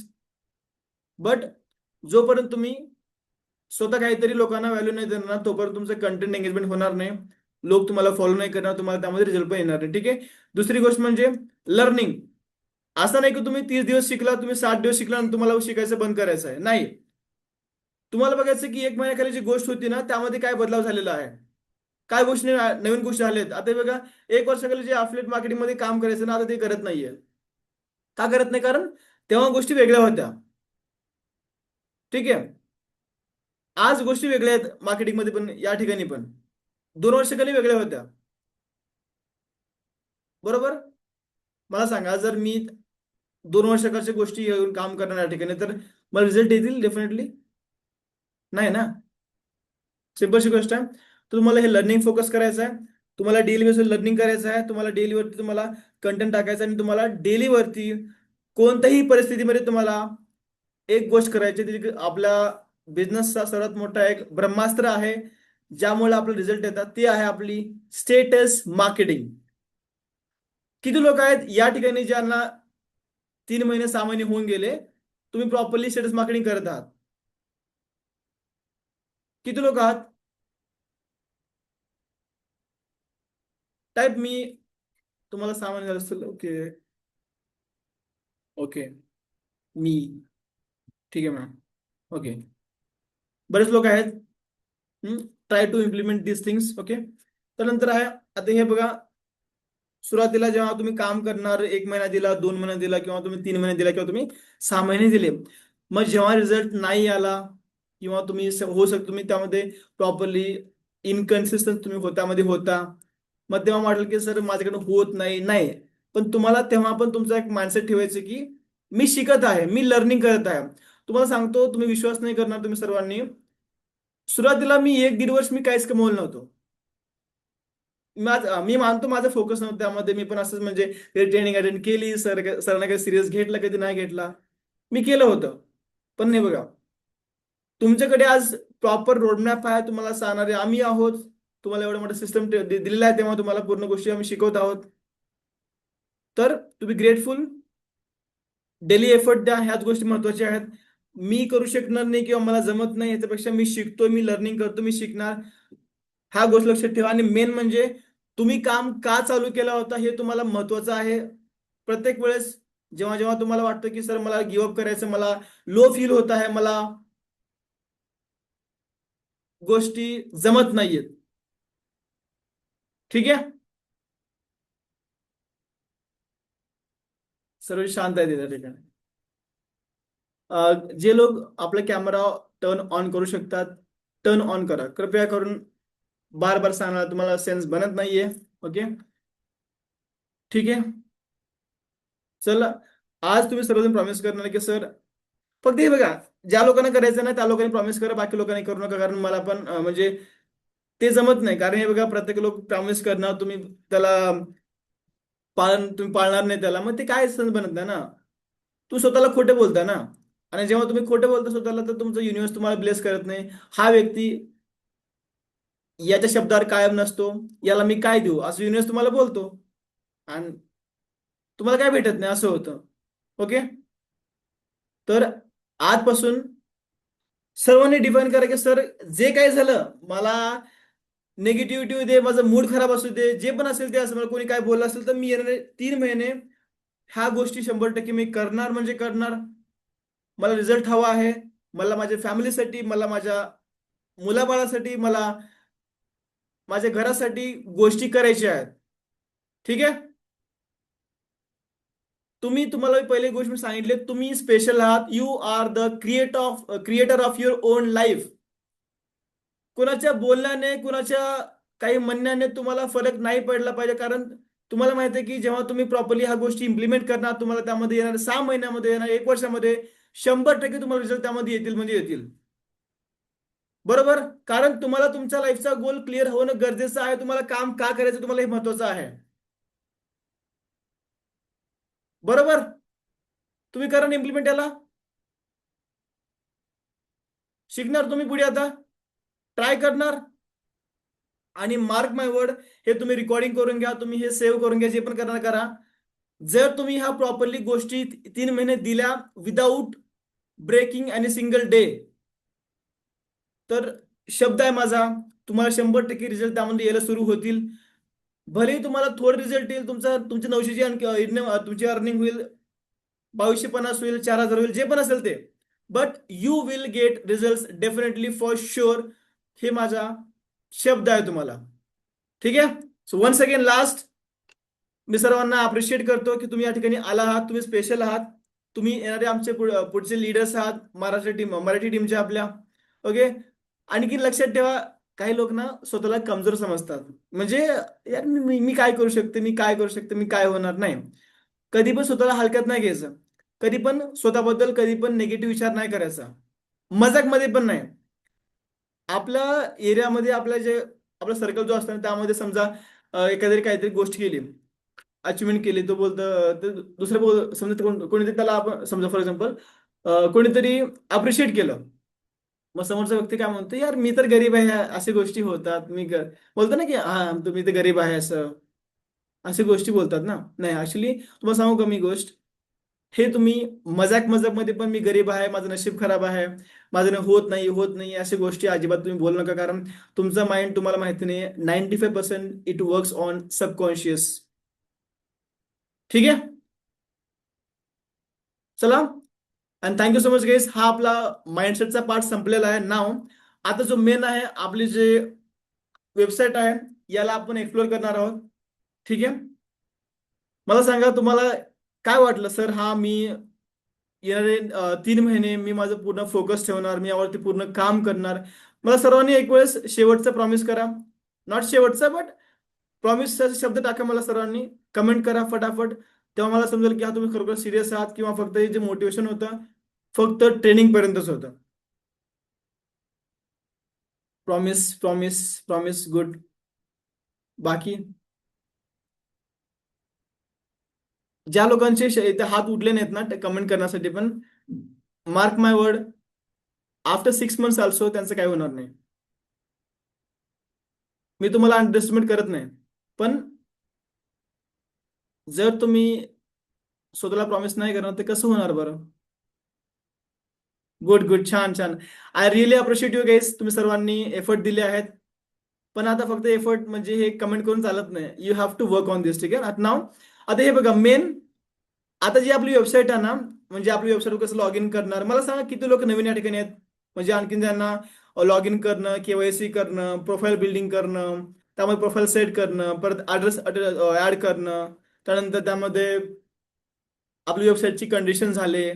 But जोपर्यंत तुम्ही स्वतः काहीतरी लोकांना व्हॅल्यू नाही देणार तोपर्यंत तुमचं कंटेंट एंगेजमेंट होणार नाही, लोक तुम्हाला फॉलो नाही करणार, तुम्हाला त्यामध्ये रिझल्ट पण येणार नाही. ठीक आहे. दुसरी गोष्ट म्हणजे लर्निंग. असं नाही की तुम्ही 30 दिवस शिकला, तुम्ही 60 दिवस शिकला आणि तुम्हाला शिकायचं बंद करायचं आहे, नाही. तुम्हाला बघायचं की 1 महिन्याखाली जी गोष्ट होती ना त्यामध्ये काय बदलाव झालेला आहे, काय गोष्टी नवीन गोष्टी झाल्यात. आता हे बघा, 1 वर्षाखाली जे अफिलिएट मार्केटिंग मध्ये काम करायचं ना आता ते करत नाहीये. का करत नाही? कारण तेव्हा गोष्टी वेगळ्या होत्या. ठीक आहे. आज गोष्टी वेगळ्या आहेत मार्केटिंगमध्ये पण, या ठिकाणी पण 2 वर्षाखाली वेगळ्या होत्या, बरोबर. मला सांगा, जर मी 2 वर्षाखालच्या गोष्टी घेऊन काम करणार या ठिकाणी तर मला रिझल्ट येतील डेफिनेटली? नाही ना. सिंपलशी गोष्ट आहे. तर तुम्हाला हे लर्निंग फोकस करायचं आहे, तुम्हाला डेली बेसवर लर्निंग करायचं आहे, तुम्हाला डेलीवरती तुम्हाला कंटेंट टाकायचं आहे, आणि तुम्हाला डेलीवरती कोणत्याही परिस्थितीमध्ये तुम्हाला एक गोष्ट करायची आहे, ती आपल्या बिझनेसचा सर्वात मोठा एक ब्रह्मास्त्र आहे ज्यामुळे आपले रिझल्ट येतात, ते आहे आपली स्टेटस मार्केटिंग. किती लोक आहेत या ठिकाणी ज्यांना 3 महिने 6 महिने होऊन गेले, तुम्ही प्रॉपरली स्टेटस मार्केटिंग करत आहात? किती लोक आहात? Type me. तुम्हाला 6 महिने झाले असतील. ओके. ओके. मी. ठीक आहे मॅम. ओके. बरेच लोक आहेत. Try to implement this things. Okay. त्यानंतर आहे, आता हे बघा, सुरुवातीला जेव्हा तुम्ही काम करणार, 1 महिना दिला, 2 महिने दिला, किंवा तुम्ही 3 महिने दिला, किंवा तुम्ही 6 महिने दिले, मग जेव्हा रिझल्ट नाही आला, किंवा तुम्ही होऊ शकतो तुम्ही त्यामध्ये प्रॉपरली इनकन्सिस्टन्स तुम्ही त्यामध्ये होता, मग तेव्हा वाटलं की सर माझ्याकडून होत नाही, नाही. पण तुम्हाला तेव्हा पण तुमचा एक माइंडसेट ठेवायचं की मी शिकत आहे, मी लर्निंग करत आहे. तुम्हाला सांगतो, तुम्ही विश्वास नाही करणार तुम्ही सर्वांनी, सुरुवातीला मी 1 दीड वर्ष मी काहीच कमवलं नव्हतं. मी मानतो माझा फोकस नव्हता त्यामध्ये, मी पण असंच म्हणजे ट्रेनिंग अटेंड केली, सरांना काही सिरियस घेतला, कधी नाही घेतला, मी केलं होतं. पण नाही बघा, तुमच्याकडे आज प्रॉपर रोडमॅप आहे, तुम्हाला सांगणारे आम्ही आहोत, तुम्हाला एवढं मोठं सिस्टम दिलेलं आहे, तेव्हा तुम्हाला पूर्ण गोष्टी आम्ही शिकवत आहोत. तर to be grateful, daily effort द्या, ह्याच गोष्टी महत्वाच्या आहेत. मी करू शकणार नाही किंवा मला जमत नाही याच्यापेक्षा मी शिकतोय, मी लर्निंग करतो, मी शिकणार, ह्या गोष्ट लक्षात ठेवा. आणि मेन म्हणजे तुम्ही काम का चालू केला होता हे तुम्हाला महत्वाचं आहे. प्रत्येक वेळेस जेव्हा जेव्हा तुम्हाला वाटतं की सर मला गिव्हअप करायचं, मला लो फील होत आहे, मला गोष्टी जमत नाहीयेत, ठीक आहे, सर्व शांत आहे त्या ठिकाणी. जे लोक आपला कॅमेरा टर्न ऑन करू शकतात, टर्न ऑन करा कृपया करून. बार बार सांगणार तुम्हाला सेन्स बनत नाहीये. ओके, ठीक आहे. चला, आज तुम्ही सर्वजण प्रॉमिस करणार की सर, फक्त हे बघा, ज्या लोकांना करायचं ना त्या लोकांनी प्रॉमिस करा, बाकी लोकांनी करू नका. कारण मला पण म्हणजे ते जमत नाही. कारण हे बघा, प्रत्येक लोक प्रॉमिस करणार, तुम्ही त्याला पालन तुम्ही पाळणार नाही त्याला, मग ते काय सण बनत नाही ना. तू स्वतःला खोटे बोलता ना. आणि जेव्हा तुम्ही खोटे बोलता स्वतःला, तर तुमचं युनिव्हर्स तुम्हाला ब्लेस करत नाही. हा व्यक्ती याच्या शब्दावर कायम नसतो, याला मी काय देऊ असं युनिव्हर्स तुम्हाला बोलतो. आणि तुम्हाला काय भेटत नाही असं होतं. ओके, तर आजपासून सर्वांनी डिफाईन करा की सर, जे काही झालं मला, निगेटिव्हिटी दे, माझा मूड खराब असू दे, जे पण असेल ते असं, मला कोणी काय बोललं असेल तर मी येणारे 3 महिने ह्या गोष्टी 100% मी करणार म्हणजे करणार. मला रिझल्ट हवा आहे. मला माझ्या फॅमिलीसाठी, मला माझ्या मुलाबाळासाठी, मला माझ्या घरासाठी गोष्टी करायच्या आहेत. ठीक आहे. तुम्हाला पहिली गोष्ट मी सांगितली, तुम्ही स्पेशल आहात. You are the creator of your own life. कुणाच्या बोलण्याने, कुणाच्या काही म्हणण्याने तुम्हाला फरक नाही पडला पाहिजे. कारण तुम्हाला माहिती आहे की जेव्हा तुम्ही प्रॉपरली ह्या गोष्टी इम्प्लिमेंट करणार, तुम्हाला त्यामध्ये येणार 6 महिन्यामध्ये, येणार 1 वर्षामध्ये 100% तुम्हाला रिझल्ट त्यामध्ये येतील म्हणजे येतील. बरोबर. कारण तुम्हाला तुमच्या लाईफचा गोल क्लिअर होणं गरजेचं आहे. तुम्हाला काम का करायचं, तुम्हाला हे महत्वाचं आहे. बरोबर. तुम्ही करा इम्प्लिमेंट याला. शिकणार तुम्ही पुढे आता, ट्राय करणार. आणि मार्क माय वर्ड, हे तुम्ही रेकॉर्डिंग करून घ्या, तुम्ही हे सेव्ह करून घ्या, जे पण करणार करा. जर तुम्ही ह्या प्रॉपरली गोष्टी 3 महिने दिल्या विदाऊट ब्रेकिंग आणि सिंगल डे, तर शब्द आहे माझा, तुम्हाला 100% रिझल्ट त्यामध्ये यायला सुरू होतील. भलेही तुम्हाला थोडं रिझल्ट येईल, तुमची 900ची तुमची अर्निंग होईल, 2250 होईल, 4000 होईल, जे पण असेल ते. But you will get result definitely for sure. हे माझा शब्द आहे तुम्हाला. ठीक आहे. सो वन्स अगेन लास्ट, मी सर्वांना अप्रिशिएट करतो की तुम्ही या ठिकाणी आला आहात. तुम्ही स्पेशल आहात. तुम्ही येणारे आमचे पुढचे लीडर्स आहात, मराठी टीमचे आपल्या. ओके. आणखी लक्षात ठेवा, काही लोक ना स्वतःला कमजोर समजतात. म्हणजे यार, मी काय करू शकते, मी काय करू शकते, मी काय होणार नाही. कधी पण स्वतःला हलक्यात नाही घ्यायचं. कधी पण स्वतःबद्दल कधी पण निगेटिव्ह विचार नाही करायचा. मजाक मध्ये पण नाही. आपल्या एरियामध्ये, आपल्या जे आपला सर्कल जो असतो ना, त्यामध्ये समजा एखादी काहीतरी गोष्ट केली, अचिव्हमेंट केली, तो बोलतं ते दुसरं बोल, समजा कोणीतरी त्याला आपण समजा फॉर एक्झाम्पल कोणीतरी अप्रिशिएट केलं. मग समोरचा व्यक्ती काय म्हणतो, यार मी तर गरीब आहे, अशी गोष्टी होतात, बोलतो ना की हा तुम्ही तर गरीब आहे, असं अशी गोष्टी बोलतात ना. नाही, ऍक्च्युली तुम्हाला सांगू का मी गोष्ट, हे तुम्ही मजाक मजाक मध्ये पण मी गरीब आहे, माझं नशीब खराब आहे, माझं होत नाही होत नाही, अशा गोष्टी अजिबात तुम्ही बोलू नका. कारण तुमचा माइंड, तुम्हाला माहिती नाही, 95% इट वर्क्स ऑन सबकॉन्शियस. ठीक आहे. चला, आणि थँक्यू सो मच गेस. हा आपला माइंडसेटचा पार्ट संपलेला आहे नाव. आता जो मेन आहे, आपली जे वेबसाईट आहे, याला आपण एक्सप्लोर करणार आहोत. ठीक आहे. मला सांगा, तुम्हाला काय वाटलं सर, हा मी येणारे 3 महिने मी माझं पूर्ण फोकस ठेवणार, मी यावरती पूर्ण काम करणार. मला सर्वांनी एक वेळेस शेवटचा प्रॉमिस करा. नॉट शेवटचा, बट प्रॉमिसचा शब्द टाका मला सर्वांनी. कमेंट करा फटाफट. तेव्हा मला समजेल की हा तुम्ही खरोखर सिरियस आहात, किंवा फक्त हे जे मोटिवेशन होतं फक्त ट्रेनिंग पर्यंतच होतं. Promise promise promise, good. बाकी ज्या लोकांचे इथे हात उठले नाहीत ना कमेंट करण्यासाठी पण, मार्क माय वर्ड, आफ्टर 6 मंथ्स ऑल्सो त्यांचं काय होणार नाही. मी तुम्हाला अंडरस्टिमेट करत नाही. पण जर तुम्ही स्वतःला प्रॉमिस नाही करणार, तर कसं होणार बरं. गुड गुड, छान छान. आय रिअली अप्रिशिएट यू गाईस. तुम्ही सर्वांनी एफर्ट दिले आहेत. पण आता फक्त एफर्ट म्हणजे हे कमेंट करून चालत नाही. You have to work on this. ठीक आहे. आता नाव, आता हे बघा मेन, आता जी आपली वेबसाईट आहे ना, म्हणजे आपली वेबसाईट कसं लॉग इन करणार, मला सांगा किती लोक नवीन या ठिकाणी आहेत. म्हणजे आणखीन त्यांना लॉग इन करणं, केवायसी करणं, प्रोफाईल बिल्डिंग करणं, त्यामध्ये प्रोफाईल सेट करणं, परत ऍड्रेस ऍड करणं, त्यानंतर त्यामध्ये आपली वेबसाईटची कंडिशन झाले,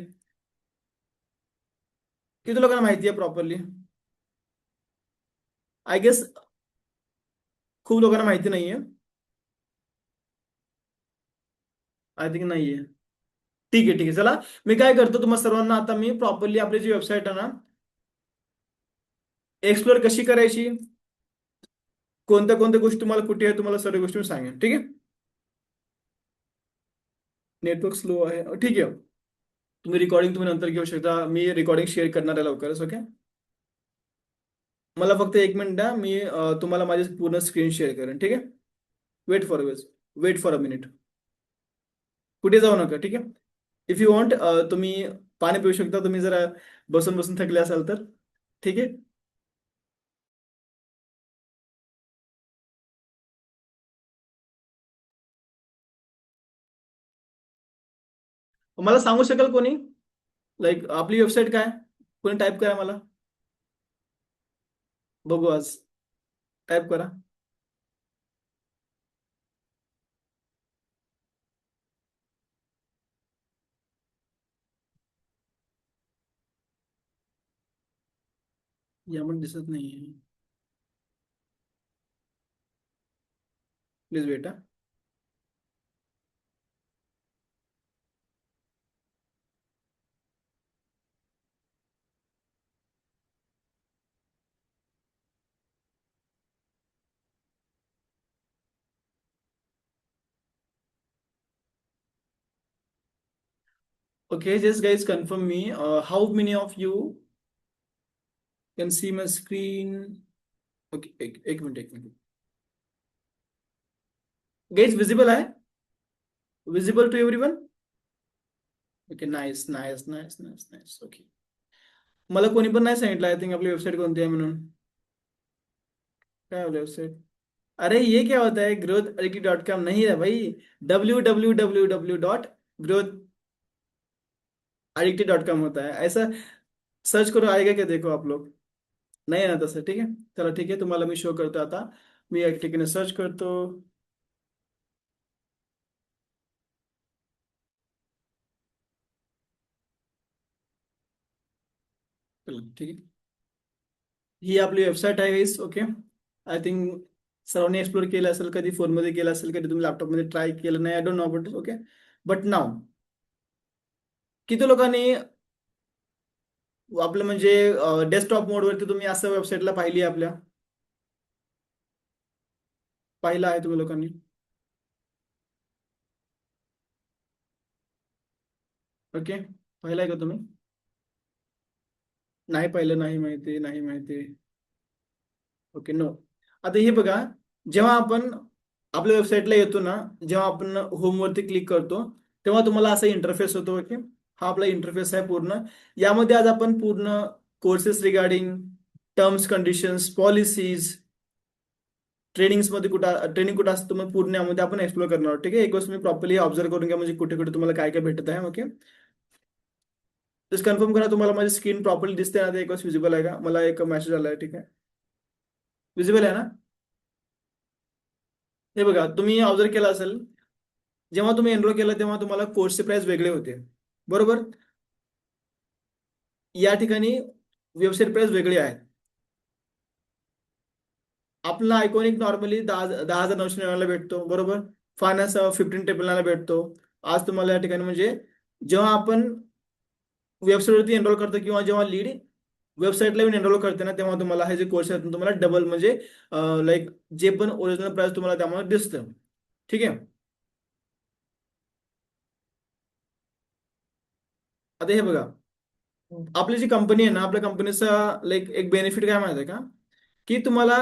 किती लोकांना माहिती आहे प्रॉपरली. आय गेस खूप लोकांना माहिती नाहीये. आय थिंक नाहीये. ठीक आहे, ठीक आहे. चला, मी काय करतो, तुम्हाला सर्वांना आता मी प्रॉपरली आपली जी वेबसाईट आहे ना, एक्सप्लोर कशी करायची, कोणत्या कोणत्या गोष्टी तुम्हाला कुठे आहे, तुम्हाला सर्व गोष्टी मी सांगेन. ठीक आहे. नेटवर्क स्लो आहे, ठीक आहे. तुम्ही रिकॉर्डिंग तुम्ही नंतर घेऊ शकता, मी रिकॉर्डिंग शेअर करणार आहे लवकरच. ओके. मला फक्त 1 मिनिट द्या, मी तुम्हाला माझी पूर्ण स्क्रीन शेअर करेन. ठीक आहे. Wait for wait for a minute. कुठे जाऊ नका. ठीक आहे. इफ यू वॉन्ट, तुम्ही पाणी पिऊ शकता, तुम्ही जरा बसून बसून थकले असाल तर. ठीक आहे. मला सांगू शकाल कोणी, लाईक आपली वेबसाईट काय, कोणी टाईप करा मला, बघू आज. टाईप करा. यामध्ये दिसत नाहीये. Please wait. Okay, just guys confirm me. How many of you can see my screen? Okay, एक मिनट, एक मिनट. Guys, visible आहे? Visible to everyone? Okay, nice, nice, nice, nice, nice. Okay. मला कोणी पण नाही सांगितलं आय थिंक आपली website कोणती आहे म्हणून. काय वेबसाईट? अरे ये क्या होता है, growth.com नहीं है भाई. www.growth.com होता है ऐसा. सर्च करो, आएगा क्या देखो आप लोग. नाही आहे ना तसं. ठीक आहे. चला, ठीक आहे, तुम्हाला मी शो करतो आता. मी एक ठिकाणी सर्च करतो. चला, ठीक आहे. ही आपली वेबसाईट आहे गाईस. ओके. आय थिंक सर्वांनी एक्सप्लोर केलं असेल, कधी फोनमध्ये केलं असेल, कधी तुम्ही लॅपटॉपमध्ये ट्राय केलं नाही, I don't no but okay. But now किती लोकांनी आपलं म्हणजे डेस्कटॉप मोडवरती तुम्ही असं वेबसाईटला पाहिली आहे आपल्या, पाहिलं आहे तुम्ही लोकांनी? ओके. पाहिलं आहे का तुम्ही? नाही पाहिलं, नाही माहिती, नाही माहिती. Okay, no. आता हे बघा, जेव्हा आपण आपल्या वेबसाईटला येतो ना, जेव्हा आपण होमवरती क्लिक करतो, तेव्हा तुम्हाला असा इंटरफेस होतो. ओके. हा आपला इंटरफेस आहे पूर्ण. यामध्ये आज आपण पूर्ण courses regarding terms, conditions, policies, training कुठं असतं, मग पूर्ण यामध्ये आपण एक्सप्लोर करणार आहोत. ठीक आहे. एक गोष्ट मी प्रॉपरली ऑब्झर्व करून घ्या, म्हणजे कुठे कुठे तुम्हाला काय काय भेटत आहे. ओके. जस्ट कन्फर्म करा तुम्हाला माझी स्क्रीन प्रॉपरली दिसते ना, ते एक गोष्ट विजिबल आहे का, मला एक मेसेज आला आहे. ठीक आहे. विजिबल आहे ना? हे बघा, तुम्ही ऑब्झर्व केलं असेल, जेव्हा तुम्ही एनरोल केलं तेव्हा तुम्हाला कोर्सचे प्राइस वेगळे होते, बरोबर. या ठिकाणी वेबसाईट प्राइस वेगळे आहेत. आपला आयकॉनिक नॉर्मली 10,999 भेटतो, बरोबर. फायनान्स 15 भेटतो. आज तुम्हाला या ठिकाणी म्हणजे जेव्हा आपण वेबसाईटवरती एनरोल करतो किंवा जेव्हा लीड वेबसाईटला येऊन एनरोल करते ना, तेव्हा तुम्हाला हे जे कोर्स आहेत तुम्हाला डबल म्हणजे लाईक जे पण ओरिजिनल प्राइस तुम्हाला त्यामध्ये दिसतं. ठीक आहे. आता हे बघा, आपली जी कंपनी आहे ना, आपल्या कंपनीचा लाईक एक बेनिफिट काय माहिती आहे का, की तुम्हाला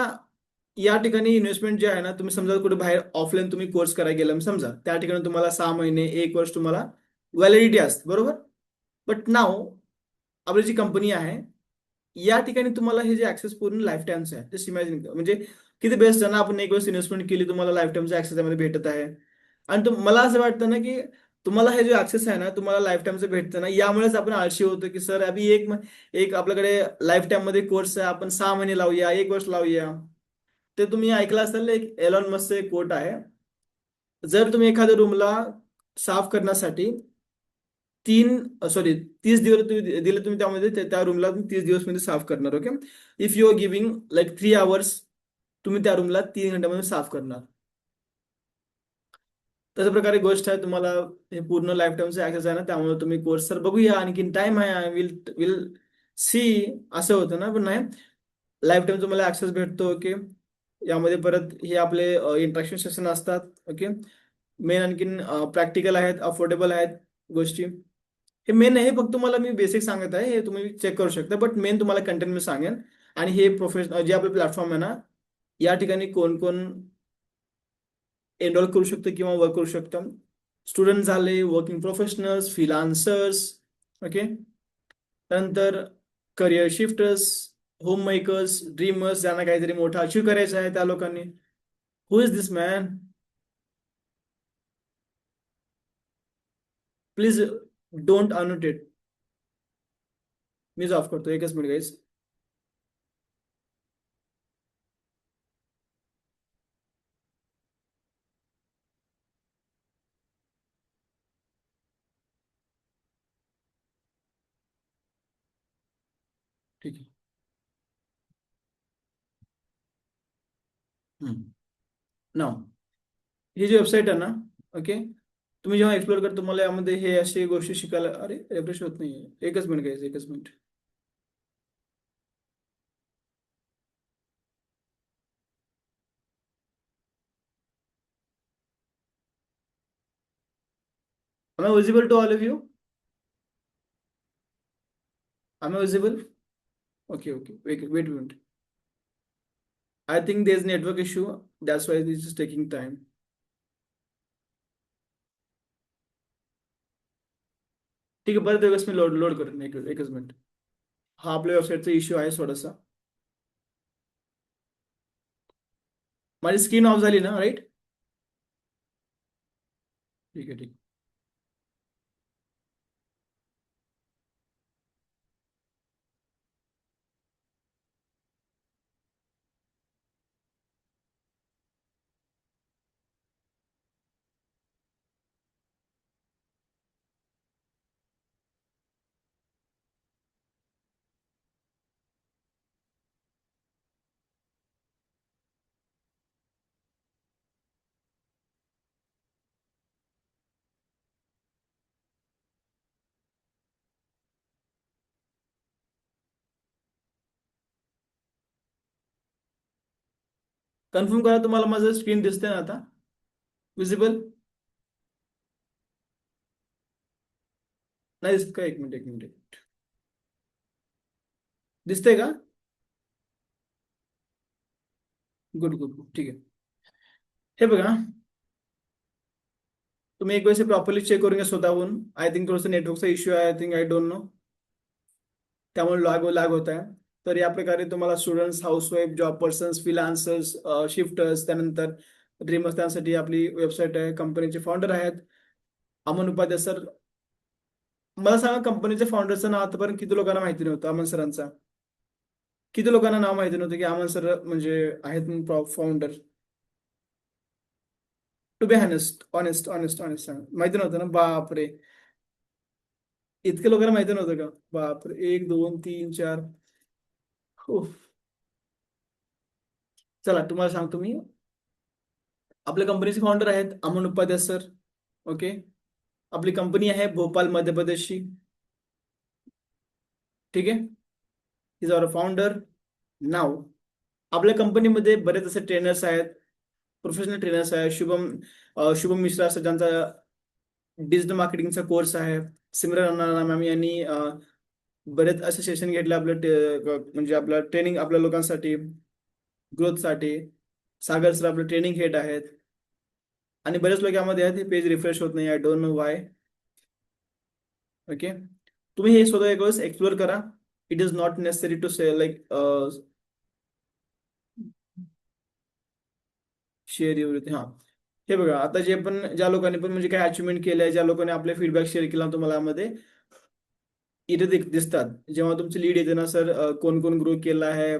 या ठिकाणी इन्व्हेस्टमेंट जे आहे ना, तुम्ही समजा कुठे बाहेर ऑफलाईन तुम्ही कोर्स करायला गेला समजा, त्या ठिकाणी तुम्हाला 6 महिने 1 वर्ष तुम्हाला व्हॅलिडिटी असते, बरोबर. बट नाव आपली जी कंपनी आहे, या ठिकाणी तुम्हाला हे जे ऍक्सेस पूर्ण लाईफ टाईमचं आहे. जस्ट इमॅजिन, म्हणजे किती बेस्ट आहे ना, आपण 1 वर्ष इन्व्हेस्टमेंट केली, तुम्हाला लाईफ टाईमचा ऍक्सेस त्यामध्ये भेटत आहे. आणि मला असं वाटतं ना, की तुम्हाला हे जे ऍक्सेस आहे ना, तुम्हाला लाईफ टाईमचं भेटतं ना, यामुळेच आपण आळशी होतो, की सर अभि एक आपल्याकडे लाईफ टाईम मध्ये कोर्स आहे, आपण 6 महिने लावूया, 1 वर्ष लावूया. ते तुम्ही ऐकलं असेल, एक एलॉन मस्कचं एक कोट आहे, जर तुम्ही एखाद्या रूमला साफ करण्यासाठी 30 दिवस तुम्ही दिले, तुम्ही त्यामध्ये त्या रूमला 30 दिवस मध्ये साफ करणार. Okay. If you are giving like 3 hours तुम्ही त्या रूमला 3 घंट्यामध्ये साफ करणार. तशा प्रकारे गोष्ट आहे. तुम्हाला हे पूर्ण लाईफ टाईमचा ऍक्सेस आहे ना, त्यामुळे तुम्ही कोर्स सर बघूया, आणखीन टाइम आहे, विल विल सी, असं होतं ना. पण नाही, लाईफ टाईम तुम्हाला ऍक्सेस भेटतो. ओके. यामध्ये परत हे आपले इंट्रॅक्शन सेशन असतात. ओके. मेन आणखीन प्रॅक्टिकल आहेत, अफोर्डेबल आहेत गोष्टी. हे मेन आहे, हे फक्त तुम्हाला मी बेसिक सांगत आहे, हे तुम्ही चेक करू शकता. बट मेन तुम्हाला कंटेंट मी सांगेन. आणि हे प्रोफेशनल जे आपले प्लॅटफॉर्म आहे ना, या ठिकाणी कोण कोण एनरोल करू शकतं किंवा वर्क करू शकतं. स्टुडंट झाले, वर्किंग प्रोफेशनल्स, फ्रीलान्सर्स. ओके. त्यानंतर career shifters, home makers, dreamers, ज्यांना काहीतरी मोठं अचीव करायचं आहे त्या लोकांनी. Who is this man? Please don't annotate. मीच ऑफ करतो, एकच मिनिट गाईज. ठीक आहे. नाव, ही जी वेबसाईट आहे ना, ओके, तुम्ही जेव्हा एक्सप्लोर करता तुम्हाला यामध्ये हे अशी गोष्टी शिकायला, अरे रिफ्रेश होत नाहीये, एकच मिनिट गाईज, एकच minute. Am I visible to all of you? Am I visible? Okay, okay. Wait a minute. I think there's network issue. That's why this is taking time. ठीक आहे, परत एकच मी लोड लोड करेन, एकच minute. हा आपल्या वेबसाईटचा issue आहे थोडासा. माझी स्क्रीन ऑफ झाली ना, राईट? ठीक आहे, ठीक. कन्फर्म करा, तुम्हाला माझं स्क्रीन दिसतंय ना आता, विजिबल? नाही दिसत का? एक मिनिट, एक मिनिट. दिसतंय का? गुड गुड गुड, ठीक आहे. हे बघा, तुम्ही एक वेळेस प्रॉपरली चेक करून घ्या स्वतःहून. आय थिंक थोडंसं नेटवर्कचा इश्यू आहे, I think, I don't no, त्यामुळे लाग होत आहे. तर या प्रकारे तुम्हाला students, housewife, job persons, freelancers, shifters, त्यानंतर ड्रीमर्स, त्यासाठी आपली वेबसाईट आहे. कंपनीचे फाउंडर आहेत अमन उपाध्याय सर. मला सांगा, कंपनीच्या फाउंडरचं नाव आतापर्यंत किती लोकांना माहिती नव्हतं? अमन सरांचा किती लोकांना नाव माहिती नव्हतं की अमन सर म्हणजे आहेत founder? To be honest, honest honest honest सांग, माहिती नव्हतं ना? बापरे, इतक्या लोकांना माहिती नव्हतं का? बापरे, 1 2 3 4. उफ. चला तुम्हाला सांगतो मी. आपल्या कंपनीचे फाउंडर आहेत अमन उपाध्याय सर. ओके. आपली कंपनी आहे भोपाल, मध्य प्रदेशची. ठीक आहे. Is our founder. नाव, आपल्या कंपनीमध्ये बरेच असे ट्रेनर्स आहेत, प्रोफेशनल ट्रेनर्स आहेत. शुभम मिश्रा असं, ज्यांचा डिजिटल मार्केटिंगचा कोर्स आहे. सिमरन राणा मॅम यांनी बरेच असे सेशन घेतले आपलं, म्हणजे आपलं ट्रेनिंग आपल्या लोकांसाठी, ग्रोथसाठी. सागर सर आपले ट्रेनिंग हेड आहेत. आणि बरेच लोक यामध्ये आहेत. हे पेज रिफ्रेश होत नाही, I don't know why. Okay. तुम्ही हे स्वतः एक वेळेस एक्सप्लोर करा. It is not necessary to say like share everything. हा, हे बघा, आता जे पण ज्या लोकांनी पण म्हणजे काही अचिव्हमेंट केलंय, ज्या लोकांनी आपले फीडबॅक शेअर केला तुम्हाला यामध्ये इथे दिसतात. जेव्हा तुमची लीड येते ना सर, कोण कोण ग्रो केला आहे,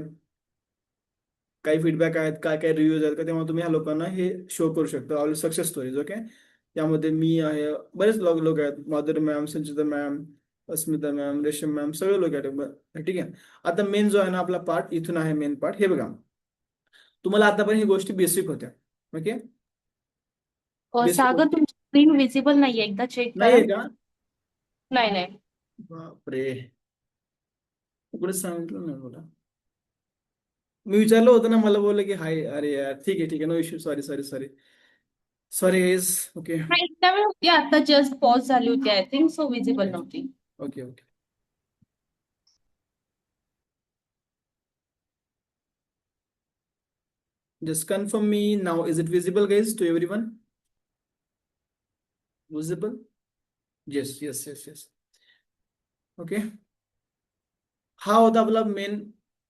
काही फीडबॅक आहेत, काय काय रिव्ह्यूज आहेत का, तेव्हा तुम्ही ह्या लोकांना हे शो करू शकता. All success stories. ओके. यामध्ये मी आहे, बरेच लोक आहेत, माधुरी मॅम, संचिता मॅम, अस्मिता मॅम, रेशम मॅम, सगळे लोक आहेत. ठीक आहे. आता मेन जो आहे ना आपला पार्ट, इथून आहे मेन पार्ट. हे बघा, तुम्हाला आतापर्यंत ही गोष्टी बेसिक होत्या. ओके, बेसिक
सागर तुमची स्क्रीन विजिबल नाहीये, एकदा चेक करा.
नाहीये का?
नाही नाही.
बापरे, कुठे सांगितलं नाही मला. मी विचारलं होतं ना, मला बोललं की हाय. अरे यार, ठीक आहे, no issue. Sorry sorry sorry sorry guys. Okay
नाही, इतक्या वेळ होती, आता जस्ट पॉज झाली होती I think, so visible
okay
नव्हती.
Okay okay. Just confirm me now. Is it visible, guys, to everyone? Visible? Yes, yes, yes, yes. Okay. हा होता आपला मेन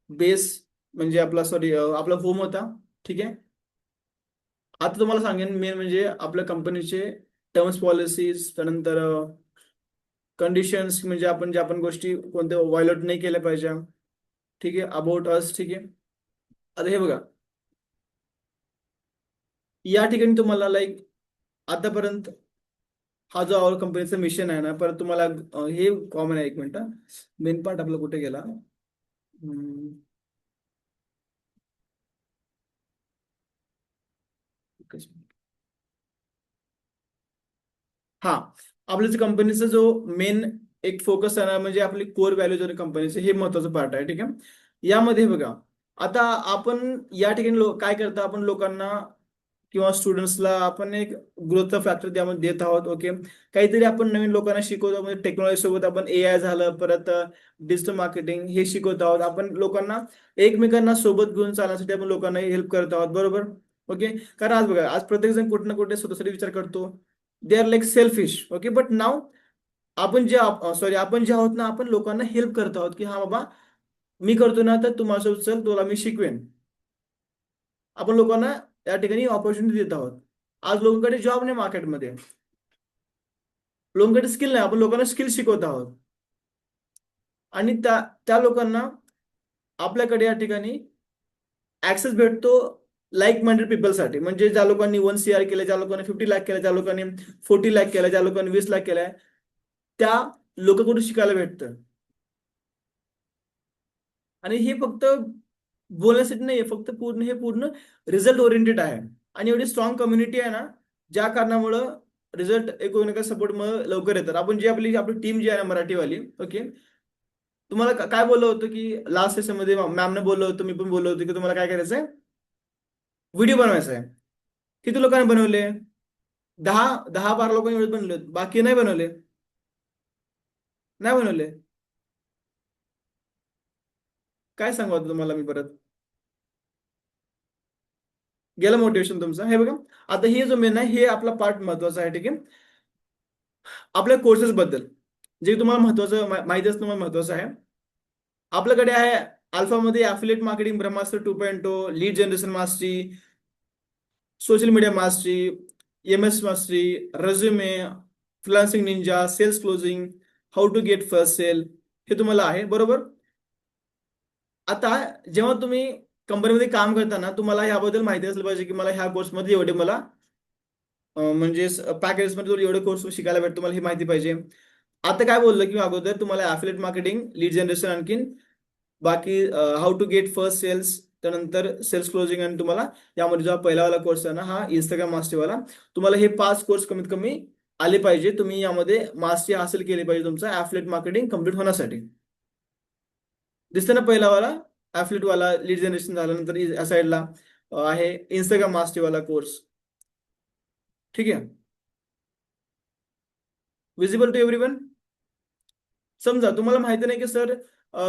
बेस, म्हणजे आपला, सॉरी, आपला होम होता. ठीक आहे. आता तुम्हाला सांगेन मेन म्हणजे आपल्या कंपनीचे टर्म्स पॉलिसीज, त्यानंतर कंडिशन्स, म्हणजे आपण गोष्टी कोणत्या व्हायोलेट नाही केल्या पाहिजे. ठीक आहे, अबाउट अस. ठीक आहे. आता हे बघा, या ठिकाणी तुम्हाला लाईक आतापर्यंत हा जो आवर कंपनीचा मिशन आहे ना, परत तुम्हाला हे कॉमन आहे. एक मिनिट, मेन पार्ट आपला कुठे गेला? हम्म, एकच मिनिट. हा, आपल्या कंपनीचा जो मेन एक फोकस आहे ना, म्हणजे आपली कोर व्हॅल्यूज आणि कंपनीचे हे महत्वाचं पार्ट आहे. ठीक आहे. यामध्ये बघा, आता आपण या ठिकाणी काय करता, आपण लोकांना किंवा स्टुडंट्सला आपण एक ग्रोथचा फॅक्टर त्यामध्ये देत आहोत. ओके, काहीतरी आपण नवीन लोकांना शिकवतो, म्हणजे टेक्नॉलॉजी सोबत आपण AI झालं, परत डिजिटल मार्केटिंग हे शिकवत आहोत. आपण लोकांना एकमेकांना सोबत घेऊन चालण्यासाठी आपण लोकांना हेल्प करत आहोत. बरोबर? ओके. कारण आज बघा, आज प्रत्येक जण कुठे ना कुठे स्वतःसाठी विचार करतो. They are like selfish. Okay, but now आपण जे आहोत ना, आपण लोकांना हेल्प करत आहोत, की हा बाबा, मी करतो ना, तर तू माझ्यासोबत चल, तुला मी शिकवेन. आपण लोकांना या ठिकाणी ऑपॉर्च्युनिटी देत आहोत. आज लोकांकडे जॉब नाही मार्केटमध्ये, लोकांकडे स्किल नाही, आपण लोकांना स्किल शिकवत आहोत. आणि त्या त्या लोकांना आपल्याकडे या ठिकाणी ऍक्सेस भेटतो लाईक माइंडेड पीपलसाठी. म्हणजे ज्या लोकांनी 1 CR केलं, ज्या लोकांनी 50 लाख केलं, ज्या लोकांनी 40 लाख केलं, ज्या लोकांनी 20 लाख केलाय, त्या लोकांकडून शिकायला भेटतं. आणि हे फक्त बोलण्यासाठी नाही, फक्त पूर्ण रिझल्ट ओरिएंटेड आहे. आणि एवढी स्ट्रॉंग कम्युनिटी आहे ना, ज्या कारणामुळं रिझल्ट एकमेका सपोर्ट मग लवकर येतात. आपण जी आपली टीम जी आहे ना, मराठीवाली. ओके, तुम्हाला काय बोललं होतं की लास्ट सेशनमध्ये मॅमने बोललं होतं, मी पण बोललो होतो की तुम्हाला काय करायचंय, व्हिडिओ बनवायचा आहे. किती लोकांनी बनवले? 10-12 लोकांनी एवढे बनवले, बाकी नाही बनवले. नाही बनवले. काय सांगू आता तुम्हाला मी परत? गेलं मोटिवेशन तुमचं. हे बघा, आता हे जो मेन आहे, हे आपला पार्ट महत्वाचा आहे. ठीक आहे. आपल्या कोर्सेस बद्दल जे तुम्हाला महत्वाचं माहिती असणं मला महत्वाचं आहे. आपल्याकडे आहे अल्फामध्ये affiliate marketing Brahmastra 2.0, lead generation mastery, social media mastery, MS mastery, resume, freelancing ninja, sales closing, how to get first sale, हे तुम्हाला आहे. बरोबर? आता जेव्हा तुम्ही कंपनीमध्ये काम करताना तुम्हाला याबद्दल माहिती असलं पाहिजे की मला ह्या कोर्समध्ये एवढे मला म्हणजे पॅकेजेसमध्ये एवढे कोर्स शिकायला भेटतो, मला ही माहिती पाहिजे. आता काय बोललं की मी अगोदर, तुम्हाला ॲफिलिएट मार्केटिंग, लीड जनरेशन, आणखीन बाकी how to get first sales, त्यानंतर सेल्स क्लोजिंग. आणि तुम्हाला यामध्ये जो पहिलावाला कोर्स आहे ना, हा इंस्टाग्राम मास्टरीवाला, तुम्हाला हे 5 कोर्स कमीत कमी आले पाहिजे. तुम्ही यामध्ये मास्टरी हासिल केली पाहिजे तुमचा ॲफिलिएट मार्केटिंग कम्प्लीट होण्यासाठी. दिसतं ना पहिलावाला ॲफिलिएटवाला, लीड जनरेशन झाल्यानंतर या साईडला आहे इंस्टाग्राम मास्टरीवाला कोर्स. ठीक आहे. Visible to everyone? समजा तुम्हाला माहिती नाही की सर,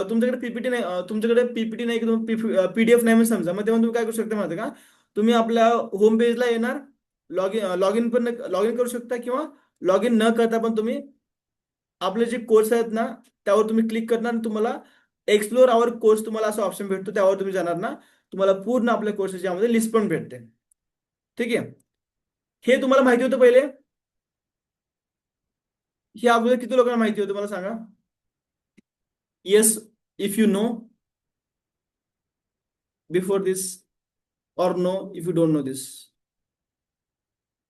तुमच्याकडे पीपीटी नाही, तुमच्याकडे पीपीटी नाही, की PDF नाही म्हणून समजा. मग तेव्हा तुम्ही काय करू शकता माहिती का? तुम्ही आपल्या होम पेजला येणार, लॉग इन करू शकता, किंवा लॉग इन न करता पण तुम्ही आपले जे कोर्स आहेत ना, त्यावर तुम्ही क्लिक करणार आणि तुम्हाला एक्सप्लोर आवर कोर्स, तुम्हाला असा ऑप्शन भेटतो. त्यावर तुम्ही जाणार ना, तुम्हाला पूर्ण आपल्या कोर्सेस यामध्ये लिस्ट पण भेटते. ठीक आहे. हे तुम्हाला माहिती होतं पहिले? हे अगोदर किती लोकांना माहिती होतं मला सांगा? Yes, if you know before this, or no if you don't know this.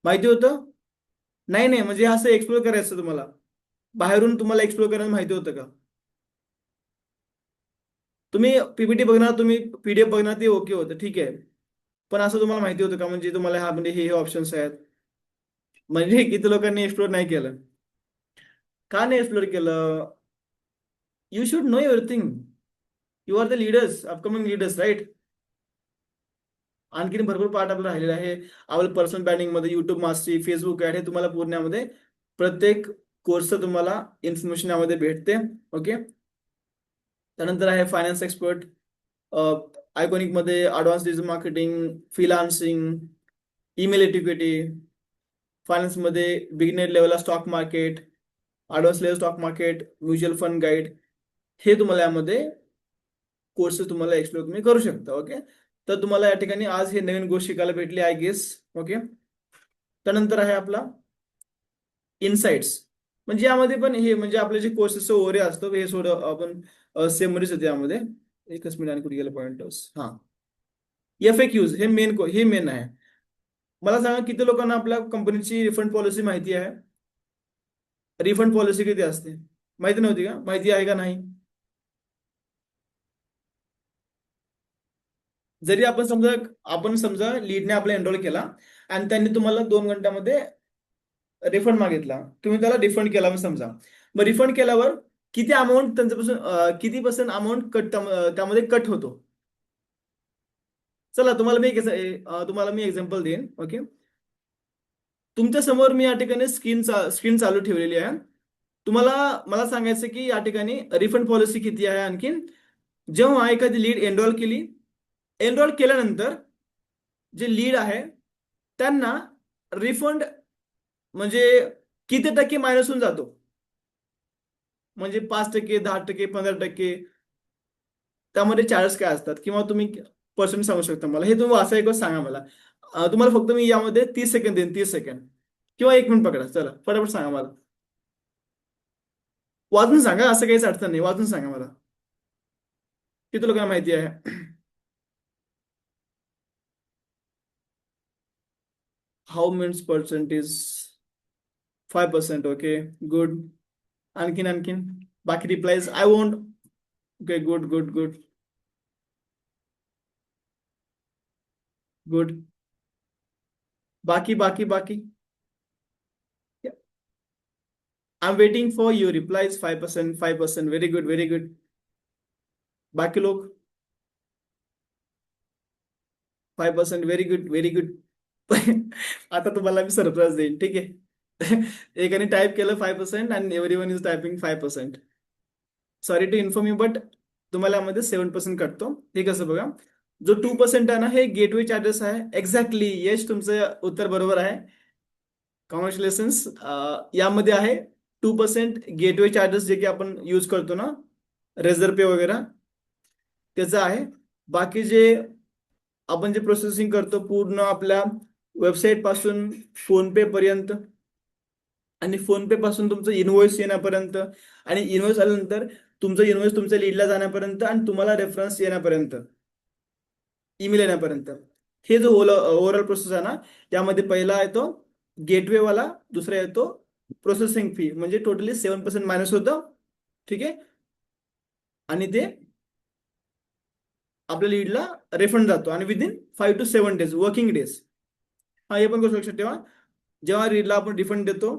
माहिती होतं? नाही नाही, म्हणजे असं एक्सप्लोर करायचं तुम्हाला, बाहेरून तुम्हाला एक्सप्लोर करायला माहिती होतं का? तुम्ही PPT बघणार, तुम्ही PDF बघणार, ते ओके होतं, ठीक आहे. पण असं तुम्हाला माहिती होतं का, म्हणजे तुम्हाला हा म्हणजे हे ऑप्शन्स आहेत, म्हणजे किती लोकांनी एक्सप्लोर नाही केलं? का नाही एक्सप्लोर केलं? You should know everything. You are the leaders, upcoming leaders, right? आणखीन भरपूर पार्ट आपला राहिलेला आहे आपलं पर्सनल ब्रँडिंग मध्ये. युट्यूब मास्टरी, फेसबुक ऍड, हे तुम्हाला पूर्णमध्ये प्रत्येक कोर्स तुम्हाला इन्फॉर्मेशन यामध्ये भेटते. ओके. त्यानंतर आहे फायनान्स एक्सपर्ट, आयकॉनिक मध्ये advance digital marketing, freelancing, email etiquette, finance मध्ये बिगिनर लेवलला stock market, advance level stock market, mutual fund guide, हे तुम्हाला यामध्ये कोर्सेस तुम्हाला एक्सप्लोर तुम्ही करू शकता. ओके. तर तुम्हाला या ठिकाणी आज हे नवीन गोष्ट शिकायला भेटली, आय गेस. ओके. त्यानंतर आहे आपला इनसाइट्स. म्हणजे यामध्ये पण हे म्हणजे आपले जे कोर्सेस ओरे असतो हे थोडं आपण सेमरीज होते यामध्ये. एकच मिनिट, आणि कुठे गेलं पॉइंटर्स. हा, FAQs हे मेन आहे. मला सांगा किती लोकांना आपल्या कंपनीची रिफंड पॉलिसी माहिती आहे? रिफंड पॉलिसी किती असते माहिती नव्हती का? माहिती आहे का नाही? जरी आपण समजा लीडने आपला एनरोल केला आणि त्यांनी तुम्हाला 2 घंट्यामध्ये रिफंड मागितला, तुम्ही त्याला रिफंड केला मग समजा. मग रिफंड केल्यावर किती अमाऊंट त्यांच्यापासून किती पर्सेंट अमाऊंट कट त्यामध्ये कट होतो? चला तुम्हाला मी एक्झाम्पल देईन. ओके. तुमच्या समोर मी या ठिकाणी स्क्रीन चालू ठेवलेली आहे. तुम्हाला मला सांगायचं की या ठिकाणी रिफंड पॉलिसी किती आहे. आणखीन जेव्हा एखादी लीड एनरोल केल्यानंतर जे लीड आहे त्यांना रिफंड म्हणजे किती टक्के मायनस होऊन जातो? म्हणजे 5%, 10%, 15%, त्यामध्ये चार्जेस काय असतात, किंवा तुम्ही पर्सेंट सांगू शकता मला? हे तुम्ही वाचा, एक वेळ सांगा मला. तुम्हाला फक्त मी यामध्ये 30 सेकंड देईन, 30 सेकंड किंवा 1 मिनिट पकडा. चला फटाफट सांगा मला. वाचून सांगा, असं काहीच अडचण नाही, वाचून सांगा मला किती लोकांना माहिती आहे. How many percentage? 5%. Okay, good. आणखीन बाकी replies I won't. Okay, good good good good. बाकी बाकी बाकी I am waiting for your replies. 5%, 5%, very good very good. बाकी लोक 5%, व्हेरी गुड व्हेरी गुड. आता तुम्हाला मी सरप्राईज देईन, ठीक आहे? एकाने टाईप केलं 5% आणि everyone is typing 5%. Sorry to inform you, but तुम्हाला यामध्ये 7% कटतो. हे कसं बघा, जो 2% आहे ना, हे गेटवे चार्जेस आहे. एक्झॅक्टली, यश, तुमचं उत्तर बरोबर आहे. कॉंग्रॅच्युलेशन्स. यामध्ये आहे 2% गेटवे चार्जेस, जे की आपण यूज करतो ना, रेझर पे वगैरे, त्याचं आहे. बाकी जे आपण जे प्रोसेसिंग करतो पूर्ण आपल्या वेबसाईट पासून फोन पे पर्यंत, आणि फोन पे पासून तुमचं इनव्हॉइस येण्यापर्यंत, आणि इनव्हॉइस आल्यानंतर तुमचं इनव्हॉइस तुमच्या लीडला जाण्यापर्यंत, आणि तुम्हाला रेफरन्स येण्यापर्यंत, ईमेल येण्यापर्यंत, हे जो ओव्हरऑल प्रोसेस आहे ना, यामध्ये पहिला येतो गेटवे वाला, दुसरा येतो प्रोसेसिंग फी, म्हणजे टोटली 7% मायनस होतं. ठीक आहे. आणि ते आपल्या लीडला रिफंड जातो, आणि within 5 to 7 days working days. हा, हे पण गोष्ट लक्षात ठेवा. जेव्हा लीडला आपण रिफंड देतो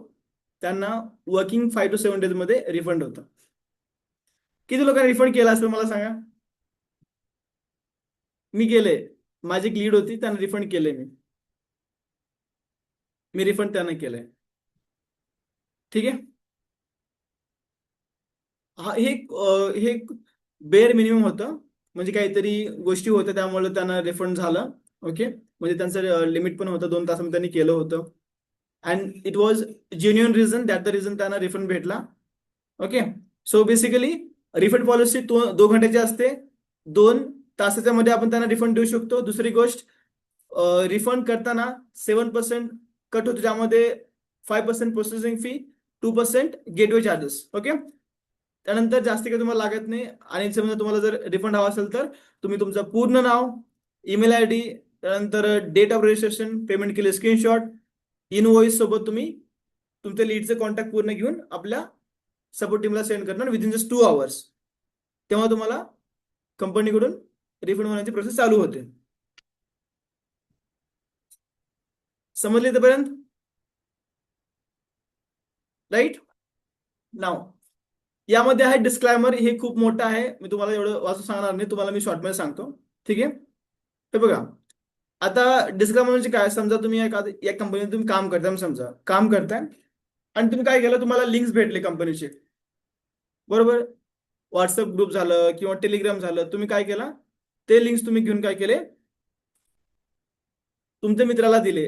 त्यांना वर्किंग 5 to 7 days मध्ये रिफंड होतं. किती लोकांनी रिफंड केला असेल मला सांगा? मी केले. माझी एक लीड होती, त्यांना रिफंड केले. मी रिफंड त्यांना केलंय. ठीक आहे. हा, हे बेअर मिनिमम होतं, म्हणजे काहीतरी गोष्टी होत्या त्यामुळे त्यांना रिफंड झालं. ओके. म्हणजे त्यांचं लिमिट पण होतं, 2 तासामध्ये त्यांनी केलं होतं. And it was genuine reason, that the reason त्यांना रिफंड भेटला. Okay. So basically refund policy 2 घंट्याची असते. 2 तासाच्या मध्ये आपण त्यांना रिफंड देऊ शकतो. दुसरी गोष्ट, रिफंड करताना 7% कट होतो, ज्यामध्ये 5% processing fee, 2% gateway charges. Okay. त्यानंतर जास्त काही तुम्हाला लागत नाही. आणि समजा तुम्हाला जर रिफंड हवा असेल तर तुम्ही तुमचं पूर्ण नाव, ईमेल ID, त्यानंतर डेट ऑफ रजिस्ट्रेशन, पेमेंट केले स्क्रीनशॉट, इनव्हॉइस सोबत तुम्ही तुमच्या लीडचे कॉन्टॅक्ट पूर्ण घेऊन आपल्या सपोर्ट टीमला सेंड करणार विदिन जस्ट 2 hours. तेव्हा तुम्हाला कंपनीकडून रिफंड होण्याची प्रोसेस चालू होते. समजले इथपर्यंत? राईट. नाव यामध्ये आहे डिस्क्लायमर, हे खूप मोठं आहे, मी तुम्हाला एवढं वाचून सांगणार नाही, तुम्हाला मी शॉर्टमध्ये सांगतो. ठीक आहे. हे बघा, आता डिस्क्लायमर म्हणजे काय, समजा तुम्ही एक कंपनीत तुम्ही काम करताय, समजा काम करताय आणि तुम्ही काय केलं, तुम्हाला लिंक्स भेटले कंपनीचे, बरोबर. व्हॉट्सअप ग्रुप झालं किंवा टेलिग्राम झालं, तुम्ही काय केला, ते लिंक्स तुम्ही घेऊन काय केले, तुमच्या मित्राला दिले.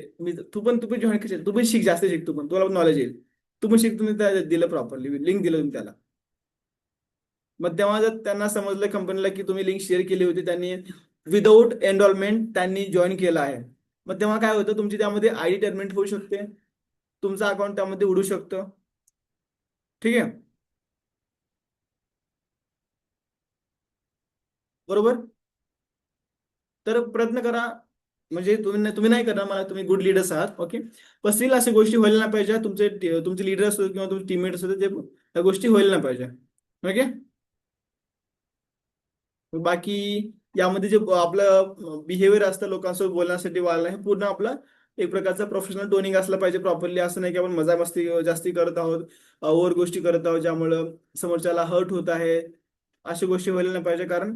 तू पण जॉईन तू पण शिक, जास्त शिक, तू पण, तुला पण नॉलेज येईल, तू पण शिक. तुम्ही दिलं प्रॉपरली, लिंक दिलं तुम्ही त्याला. मग तेव्हा जर त्यांना समजलं कंपनीला की तुम्ही लिंक शेअर केली होती, त्यांनी विदाऊट एनरोलमेंट त्यांनी जॉईन केलं आहे, मग तेव्हा काय होतं, तुमची त्यामध्ये आयडी टर्मिनेट होऊ शकते, तुमचं अकाउंट त्यामध्ये उडू शकतं. ठीक आहे, बरोबर. तर प्रयत्न करा, म्हणजे तुम्ही नाही करणार मला, तुम्ही गुड लीडर्स आहात, ओके. पण स्टील अशा गोष्टी व्हायला नाही पाहिजे, तुमचे लीडर असो किंवा तुमचे टीममेट असो, ते त्या गोष्टी व्हायला नाही पाहिजे. ओके. बाकी यामध्ये जे आपलं बिहेवियर असतं लोकांसोबत बोलण्यासाठी वाढलं, हे पूर्ण आपलं एक प्रकारचा प्रोफेशनल टोनिंग असलं पाहिजे प्रॉपरली. असं नाही की आपण मजा मस्ती जास्ती करत आहोत, ओव्हर गोष्टी करत आहोत, ज्यामुळं समोरच्याला हर्ट होत आहे. अशा गोष्टी व्हायला नाही पाहिजे, कारण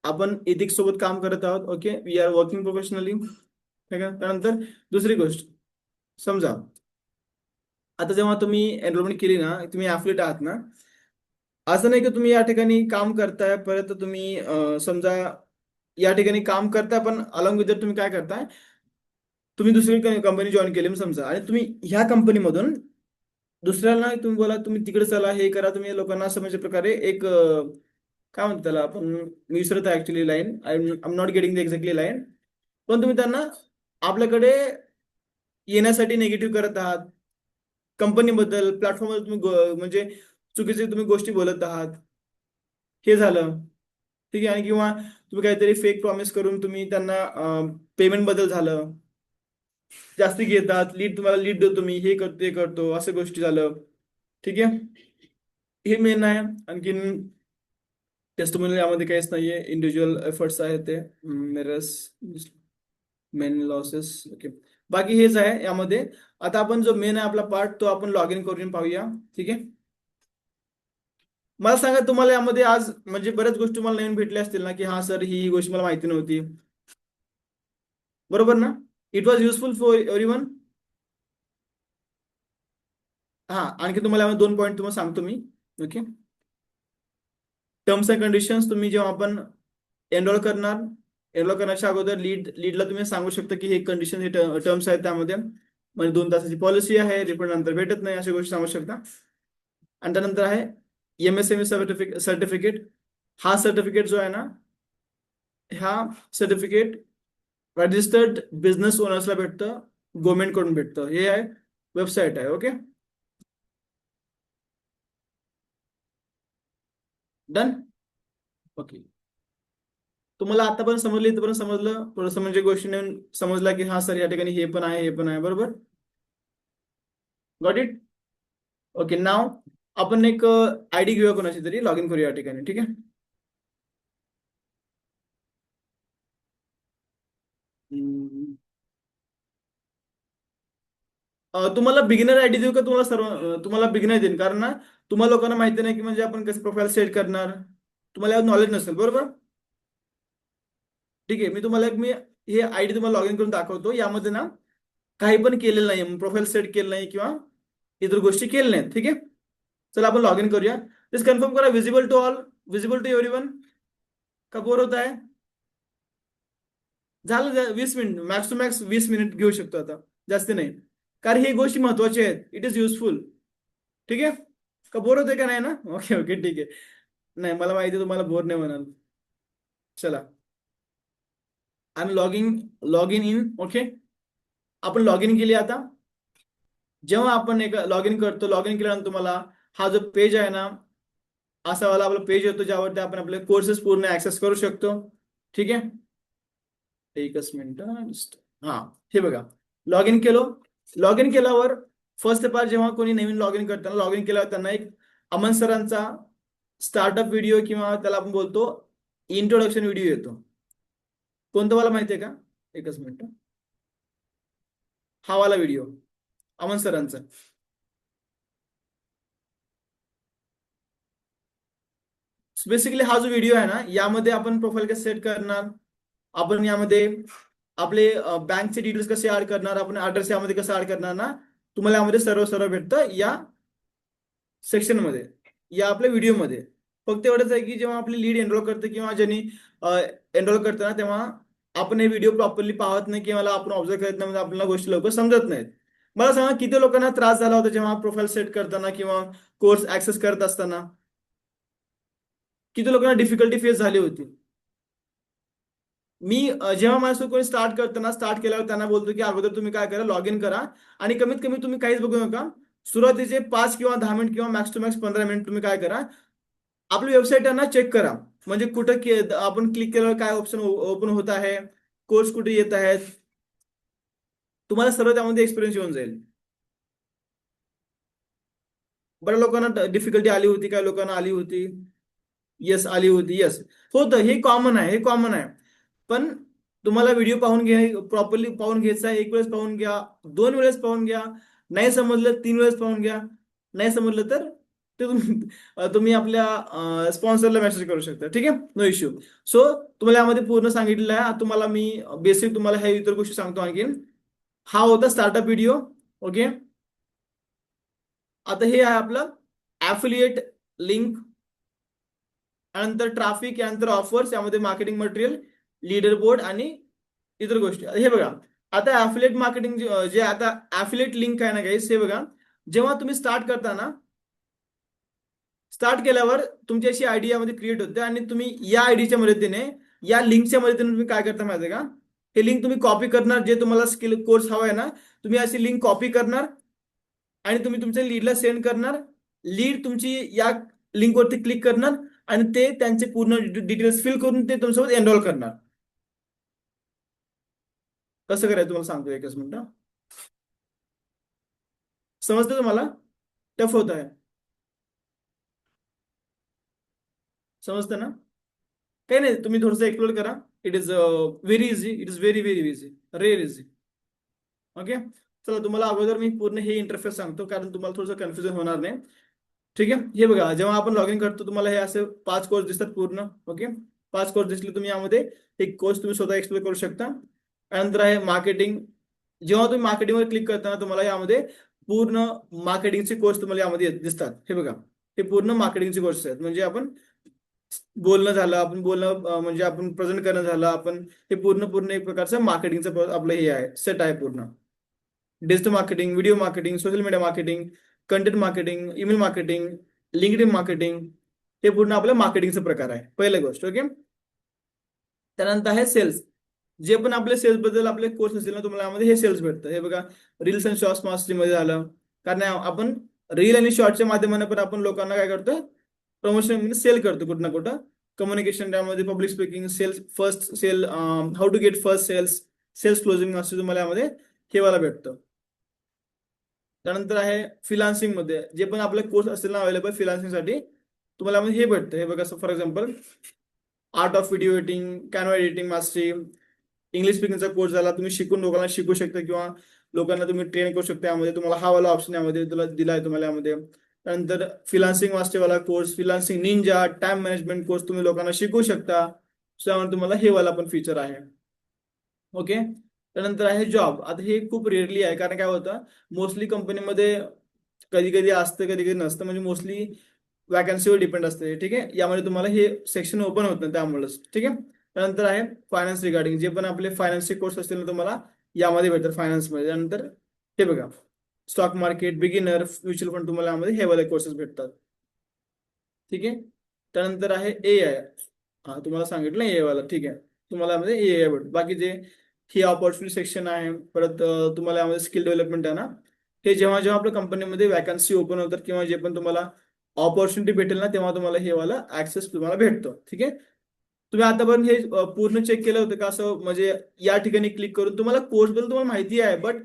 आपण एथिक्स सोबत काम करत आहोत. Okay, we are working professionally. ठीक आहे. त्यानंतर दुसरी गोष्ट, समजा आता जेव्हा तुम्ही एनरोलमेंट केली ना, तुम्ही ऍथलीट आहात ना, असं नाही की तुम्ही या ठिकाणी काम करताय, परत तुम्ही समजा या ठिकाणी काम करताय, पण अलॉंग विथ तुम्ही काय करताय, तुम्ही दुसरी कंपनी जॉईन केली म्हणून समजा, आणि तुम्ही ह्या कंपनीमधून दुसऱ्याला तुम्ही बोला, तुम्ही तिकडे चला, हे करा, तुम्ही लोकांना असं म्हणजे प्रकारे एक काय म्हणतो त्याला आपण, मी विसरत आहे actually line, I am not getting the exactly line, पण तुम्ही त्यांना आपल्याकडे येण्यासाठी निगेटिव्ह करत आहात, कंपनीबद्दल प्लॅटफॉर्मवर तुम्ही म्हणजे चुकीचे तुम्ही गोष्टी बोलत आहात, हे झालं. ठीक आहे. आणि किंवा तुम्ही काहीतरी फेक प्रॉमिस करून तुम्ही त्यांना पेमेंट बद्दल झालं, जास्ती घेतात, तुम्हाला लीड देतो मी, हे करतो ते करतो, असं गोष्टी झालं. ठीक आहे, हे मेन आहे. आणखीन टेस्टिमोनियल यामध्ये काहीच नाहीये, इंडिव्हिज्युअल एफर्ट्स आहेत ते, मिरर्स, मेन लॉसेस. ओके, बाकी हेच आहे यामध्ये. आता आपण जो मेन आहे आपला पार्ट, तो आपण लॉग इन करून पाहूया. ठीक आहे. मला सांगा, तुम्हाला यामध्ये आज म्हणजे बऱ्याच गोष्टी मला नवीन भेटल्या असतील ना, की हा सर, ही गोष्ट मला माहिती नव्हती, बरोबर ना. It was useful for everyone. हा, आणखी तुम्हाला यामध्ये 2 पॉईंट तुम्हाला सांगतो मी. ओके, टर्म्स अँड कंडिशन्स, तुम्ही जेव्हा आपण एनरोल करणार, एनरोल करण्याच्या अगोदर लीडला तुम्ही सांगू शकता की हे कंडिशन, हे टर्म्स आहेत त्यामध्ये, म्हणजे 2 तासाची पॉलिसी आहे, रिफंड नंतर भेटत नाही, अशा गोष्टी सांगू शकता. आणि त्यानंतर आहे MSME सर्टिफिकेट. हा सर्टिफिकेट जो आहे ना, ह्या सर्टिफिकेट रजिस्टर्ड बिझनेस ओनर्सला भेटतं, गव्हर्नमेंट कडून भेटतं, हे आहे, वेबसाईट आहे. Okay, done. ओके, तुम्हाला आतापर्यंत समजलं, इथपर्यंत समजलं थोडंसं, म्हणजे गोष्टी नवीन समजला की हा सर या ठिकाणी हे पण आहे, हे पण आहे, बरोबर. Got it. ओके, नाव आपण एक आयडी घेऊया कोणाची तरी, लॉग इन करूया या ठिकाणी. ठीक आहे. हम्म. तुम्हाला बिगिनर आयडी देऊ का, तुम्हाला तुम्हाला बिगिनर देईन, कारण ना तुम्हाला लोकांना माहिती नाही की म्हणजे आपण कसं प्रोफाईल सेट करणार, तुम्हाला नॉलेज नसेल, बरोबर. ठीक आहे, मी हे आयडी तुम्हाला लॉग इन करून दाखवतो. यामध्ये ना काही पण केलेलं नाही, प्रोफाईल सेट केलं नाही किंवा इतर गोष्टी केल्या नाहीत. ठीक आहे, चला आपण लॉग इन करूया. प्लीज कन्फर्म करा, visible to all, visible to everyone, का बोर होत आहे. झालं 20 minute, max to max 20 minute घेऊ शकतो आता, जास्त नाही, कारण ही गोष्टी महत्वाची आहेत, इट इज युजफुल. ठीक आहे, का बोर होते का नाही ना. ओके ओके, ठीक आहे. नाही, मला माहिती आहे तुम्हाला बोर नाही म्हणाल. चला, I am log in in. Okay, आपण लॉग इन केली. आता जेव्हा आपण एक लॉग इन करतो, लॉग इन केल्यानंतर तुम्हाला हा जो पेज आहे ना, असा वाला आपला पेज येतो, ज्यावरती आपण आपले कोर्सेस पूर्ण ऍक्सेस करू शकतो. ठीक आहे, एकच मिनिट. हा, हे बघा, लॉग इन केलो. लॉग इन केल्यावर फर्स्ट पार्ट, जेव्हा कोणी नवीन लॉग इन करताना, लॉग इन केल्यावर त्यांना एक अमन सरांचा स्टार्टअप व्हिडिओ, किंवा त्याला आपण बोलतो इंट्रोडक्शन व्हिडिओ येतो. कोणतं मला माहिती आहे का, एकच मिनिट. हा वाला व्हिडिओ अमन सरांचा. बेसिकली हा जो व्हिडिओ आहे ना, यामध्ये आपण प्रोफाईल कसे सेट करणार, आपण यामध्ये आपले बँकचे डिटेल्स कसे ऍड करणार, आपण ऍड्रेस यामध्ये कसं ऍड करणार ना, तुम्हाला यामध्ये सर्व सर्व भेटतं या सेक्शन मध्ये, या आपल्या व्हिडिओमध्ये. फक्त एवढंच आहे की जेव्हा आपली लीड एनरोल करते किंवा ज्यांनी एनरोल करते ना, तेव्हा आपण हे व्हिडिओ प्रॉपरली पाहत नाही किंवा आपण ऑब्झर्व करत नाही, म्हणजे आपल्याला गोष्टी लवकर समजत नाहीत. मला सांगा किती लोकांना त्रास झाला होता जेव्हा प्रोफाईल सेट करताना किंवा कोर्स ऍक्सेस करत असताना, किती लोकांना डिफिकल्टी फेस झाली होती. मी जेव्हा माझ्यासोबत कोणी स्टार्ट करताना, स्टार्ट केल्यावर त्यांना बोलतो की अगोदर तुम्ही काय करा, लॉग इन करा आणि कमीत कमी तुम्ही काहीच बघू नका. सुरुवातीचे 5 किंवा 10 मिनिट किंवा मॅक्स टू मॅक्स 15 मिनिट तुम्ही काय करा, आपली वेबसाईट आहे ना चेक करा. म्हणजे कुठं आपण क्लिक केल्यावर काय ऑप्शन ओपन होत आहे, कोर्स कुठे येत आहेत, तुम्हाला सर्व त्यामध्ये एक्सपिरियन्स येऊन जाईल. बऱ्या लोकांना डिफिकल्टी आली होती, काही लोकांना आली होती. येस, आली होती. येस, होतं, हे कॉमन आहे, हे कॉमन आहे. पण तुम्हाला व्हिडिओ पाहून घ्या, प्रॉपरली पाहून घ्यायचा आहे. एक वेळेस पाहून घ्या, 2 वेळेस पाहून घ्या, नाही समजलं 3 वेळेस पाहून घ्या, नाही समजलं तर ते तुम्ही आपल्या स्पॉन्सरला मेसेज करू शकता. ठीक आहे, नो इश्यू. सो तुम्हाला यामध्ये पूर्ण सांगितलेलं आहे. आता तुम्हाला मी बेसिक तुम्हाला ह्या इतर गोष्टी सांगतो आणखीन. हा होता स्टार्टअप व्हिडिओ. ओके, आता हे आहे आपलं ऍफिलिएट लिंक, त्यानंतर ट्रॅफिक, यानंतर ऑफर्स, यामध्ये मार्केटिंग मटेरियल, लीडर बोर्ड आणि इतर गोष्टी. हे बघा, आता ऍफिलेट मार्केटिंग जे आता ऍफिलेट लिंक आहे ना गाईस, हे बघा, जेव्हा तुम्ही स्टार्ट करता ना, स्टार्ट केल्यावर तुमची अशी आयडी यामध्ये क्रिएट होते आणि तुम्ही या आयडीच्या मदतीने, या लिंकच्या मदतीने तुम्ही काय करता माहिती आहे का, हे लिंक तुम्ही कॉपी करणार, जे तुम्हाला स्किल कोर्स हवा आहे ना, तुम्ही अशी लिंक कॉपी करणार आणि तुम्ही तुमच्या लीडला सेंड करणार. लीड तुमची या लिंकवरती क्लिक करणार आणि ते त्यांचे पूर्ण डिटेल्स फिल करून ते तुमच्यासोबत एनरोल करणार. कसं करायचं तुम्हाला सांगतो, एकच मिनिट. समजतं तुम्हाला? टफ होत आहे, समजतं ना? काही नाही, तुम्ही थोडंसं एक्सप्लोर करा. It is very easy, it is very very easy, rare easy. Okay, चला तुम्हाला अगोदर मी पूर्ण हे इंटरफेस सांगतो, कारण तुम्हाला थोडंसं कन्फ्युजन होणार नाही. ठीक आहे, हे बघा, जेव्हा आपण लॉग इन करतो तुम्हाला हे असे 5 कोर्स दिसतात पूर्ण. ओके, 5 कोर्स दिसले, तुम्ही यामध्ये एक कोर्स तुम्ही स्वतः एक्सप्लोर करू शकता. त्यानंतर आहे मार्केटिंग. जेव्हा तुम्ही मार्केटिंगवर क्लिक करताना तुम्हाला यामध्ये पूर्ण मार्केटिंगचे कोर्स तुम्हाला यामध्ये दिसतात. हे बघा, हे पूर्ण मार्केटिंगचे कोर्स आहेत. म्हणजे आपण बोलणं झालं, आपण बोलणं म्हणजे आपण प्रेझेंट करणं झालं, आपण हे पूर्ण पूर्ण एक प्रकारचं मार्केटिंगचं आपलं हे आहे, सेट आहे पूर्ण. Digital marketing, video marketing, social media marketing, content marketing, email marketing, LinkedIn marketing, हे पूर्ण आपल्या मार्केटिंगचा प्रकार आहे, पहिली गोष्ट. ओके, त्यानंतर आहे सेल्स. जे पण आपले सेल्स बद्दल आपले कोर्स असतील ना, तुम्हाला यामध्ये हे सेल्स भेटतं. हे बघा, रील्स अँड शॉर्ट्स मास्टरी मध्ये झालं, कारण आपण रील आणि शॉर्टच्या माध्यमाने पण आपण लोकांना काय करतो, प्रमोशन म्हणजे सेल करतो कुठं ना कुठं. कम्युनिकेशन, त्यामध्ये public speaking, sales first sale, how to get first sales, sales closing असं तुम्हाला यामध्ये हे वाला भेटतं. त्यानंतर आहे फिलान्सिंग मध्ये, जे पण आपले कोर्स असतील ना अवेलेबल फिलान्सिंगसाठी, तुम्हाला यामध्ये हे भेटतं. हे बघा, for example art of video editing, Canva editing mastery, English स्पीकिंगचा कोर्स झाला, तुम्ही शिकून लोकांना शिकू शकता किंवा लोकांना तुम्ही ट्रेन करू शकता. यामध्ये तुम्हाला हा वाला ऑप्शन यामध्ये तुला दिला आहे तुम्हाला यामध्ये. त्यानंतर फिलान्सिंग वाला course, freelancing ninja, time management course तुम्ही लोकांना शिकू शकता. त्यामुळे तुम्हाला हे वाला पण फीचर आहे. ओके, त्यानंतर आहे जॉब. आता हे खूप रेअरली आहे, कारण काय होतं, मोस्टली कंपनीमध्ये कधी कधी असतं, कधी कधी नसतं, म्हणजे मोस्टली वॅकन्सीवर डिपेंड असते. ठीक आहे, यामध्ये तुम्हाला हे सेक्शन ओपन होत नाही त्यामुळेच. ठीक आहे, त्यानंतर आहे फायनान्स रिगार्डिंग, जे पण आपले फायनान्सचे कोर्स असतील ना तुम्हाला यामध्ये भेटतात फायनान्समध्ये. त्यानंतर हे बघा, stock market, beginner, mutual fund, तुम्हाला यामध्ये हे वाले कोर्सेस भेटतात. ठीक आहे, त्यानंतर आहे ए आय. हा तुम्हाला सांगितलं ए वाला. ठीक आहे, तुम्हाला यामध्ये ए आय भेटतो. बाकी जे ही ऑपॉर्च्युनिटी सेक्शन आहे, परत तुम्हाला यामध्ये स्किल डेव्हलपमेंट आहे ना, हे जेव्हा जेव्हा आपल्या कंपनीमध्ये वॅकन्सी ओपन होतात किंवा जे पण तुम्हाला ऑपॉर्च्युनिटी भेटेल ना, तेव्हा तुम्हाला हे वाला ऍक्सेस तुम्हाला भेटतो. ठीक आहे, तुम्ही आतापर्यंत हे पूर्ण चेक केलं होतं का, असं म्हणजे या ठिकाणी क्लिक करून तुम्हाला कोर्स बद्दल तुम्हाला माहिती आहे, बट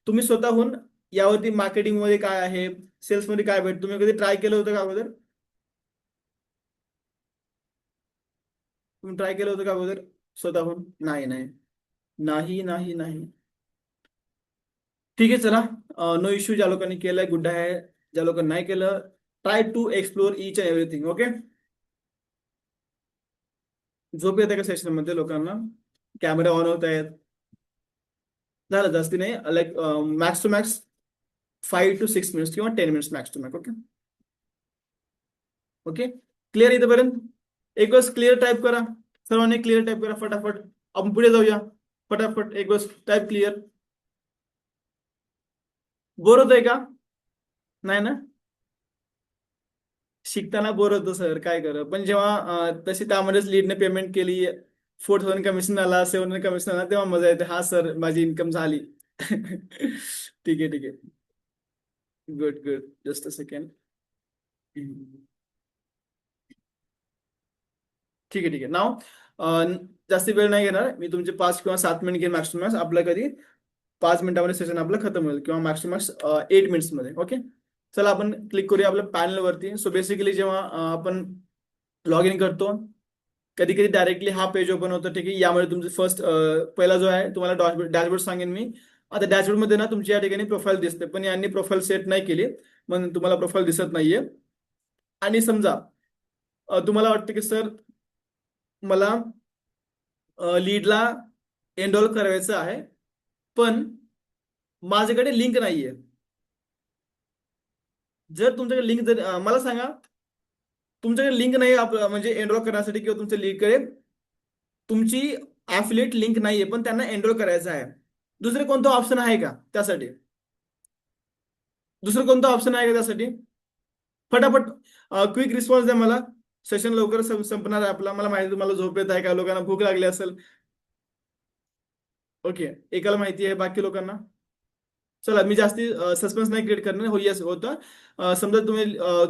तुम्ही स्वतःहून यावरती मार्केटिंग मध्ये काय आहे, सेल्स मध्ये काय भेट, तुम्ही कधी ट्राय केलं होतं का अगोदर? तुम्ही ट्राय केलं होतं का अगोदर स्वतःहून? नाही, नाही, नाही, नाही, नाही. ठीक आहे चला. No issue. ज्या लोकांनी केलंय गुड आहे, ज्या लोकांनी नाही केलं try to explore each and everything. Okay. झोप येते का सेशन मध्ये लोकांना? कॅमेरा ऑन होत आहेत? झालं जास्ती नाही, like max to max 5 to 6 minutes किंवा 10 minutes max to max. Okay. Okay. Clear इथेपर्यंत? एक वेळेस क्लिअर टाईप करा. सर्वांनी क्लिअर टाईप करा फटाफट. आपण पुढे जाऊया फटाफट. एक वेळेस टाईप क्लिअर. बोर होतंय का? नाही ना? शिकताना बोर होतं सर, काय करा. पण जेव्हा तशी त्यामध्येच लीडने पेमेंट केली, 4,000 कमिशन आला, 700 कमिशन आला, तेव्हा मजा येते. हा सर माझी इन्कम झाली. ठीक आहे ठीक आहे. Good good. Just a second. ठीक आहे ठीक आहे. नाव जास्ती वेळ नाही घेणार मी, तुमचे 5 किंवा 7 मिनिट घेईन मॅक्स टू मॅक्स. आपलं कधी 5 मिनिटामध्ये सेशन आपलं खतम होईल किंवा मॅक्स टू मॅक्स 8 मिनिट्स मध्ये. ओके. चला आपण क्लिक करूया आपल्या पॅनल वरती. सो बेसिकली जेव्हा आपण लॉग इन करतो, कधी कधी डायरेक्टली हा पेज ओपन होतो. ठीक आहे. यामध्ये तुमचं फर्स्ट पहिला जो आहे तुम्हाला डॅशबोर्ड सांगेन मी. आता डॅशबोर्ड मध्ये ना तुमची या ठिकाणी प्रोफाईल दिसते, पण यांनी प्रोफाईल सेट नाही केली म्हणून तुम्हाला प्रोफाईल दिसत नाहीये. आणि समजा तुम्हाला वाटतं की सर मला लीडला एनरोल करायचं आहे, पण माझ्याकडे लिंक नाहीये. जर तुमच्याकडे लिंक, जर मला सांगा तुमच्याकडे लिंक नाही म्हणजे एनरोल करण्यासाठी, किंवा तुमच्या लीडकडे तुमची ऍफिलिएट लिंक नाहीये पण त्यांना एनरोल करायचं आहे, दुसरे कोणतं ऑप्शन आहे का त्यासाठी? दुसरं कोणतं ऑप्शन आहे का त्यासाठी? फटाफट क्विक रिस्पॉन्स द्या मला. सेशन लवकर संपणार आहे आपला. मला माहिती तुम्हाला झोप येत आहे, काय लोकांना भूक लागली असेल. ओके. एकाला माहिती आहे, बाकी लोकांना? चला मी जास्ती सस्पेन्स नाही क्रिएट करणार. हो येस होतं. समजा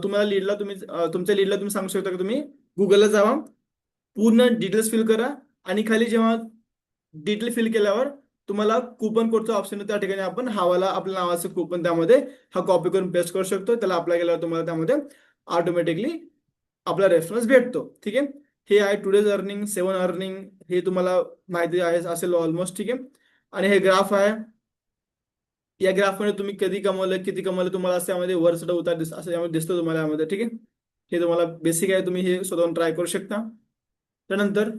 तुम्हाला लीडला तुमच्या लीडला तुम्ही सांगू शकता की तुम्ही गुगलला जावा, पूर्ण डिटेल्स फिल करा, आणि खाली जेव्हा डिटेल फिल केल्यावर तुम्हाला कुपन कोडचा ऑप्शन आहे, त्या ठिकाणी आपण हवाला आपल्या नावाचं कुपन त्यामध्ये हा कॉपी करून पेस्ट करू शकतो. त्याला अप्लाय केल्यावर तुम्हाला त्यामध्ये ऑटोमॅटिकली आपला रेफरन्स भेटतो. ठीक आहे. हे आहे टुडेज अर्निंग, 7 अर्निंग. हे तुम्हाला माहिती आहे असेल ऑलमोस्ट. ठीक आहे. आणि हे ग्राफ आहे. या ग्राफमध्ये तुम्ही कधी कमवलं, किती कमवलं, तुम्हाला असं यामध्ये वर चढ उतार असं यामध्ये दिसतं तुम्हाला यामध्ये. ठीक आहे. हे तुम्हाला बेसिक आहे, तुम्ही हे स्वतःहून ट्राय करू शकता. त्यानंतर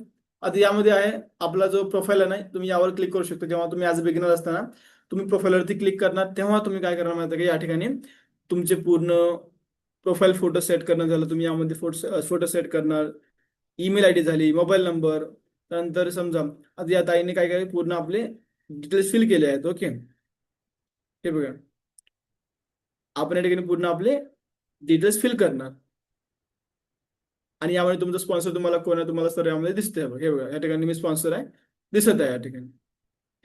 आता यामध्ये आहे आपला जो प्रोफाईल आहे ना, तुम्ही यावर क्लिक करू शकता. जेव्हा तुम्ही ॲज अ बिगिनर असताना तुम्ही प्रोफाईलवरती क्लिक करणार, तेव्हा तुम्ही काय करणार माहिती की या ठिकाणी तुमचे पूर्ण प्रोफाईल फोटो सेट करणं झालं, तुम्ही यामध्ये फोटो सेट करणार, ईमेल आय डी झाली, मोबाईल नंबर. त्यानंतर समजा आता या ताईने काय काय पूर्ण आपले डिटेल्स फिल केले आहेत. ओके. हे बघा, आपण या ठिकाणी पूर्ण आपले डिटेल्स फिल करणार, आणि यामध्ये तुमचा स्पॉन्सर तुम्हाला कोण आहे तुम्हाला सर्व यामध्ये दिसतंय. हे बघा, या ठिकाणी मी स्पॉन्सर आहे दिसत आहे या ठिकाणी.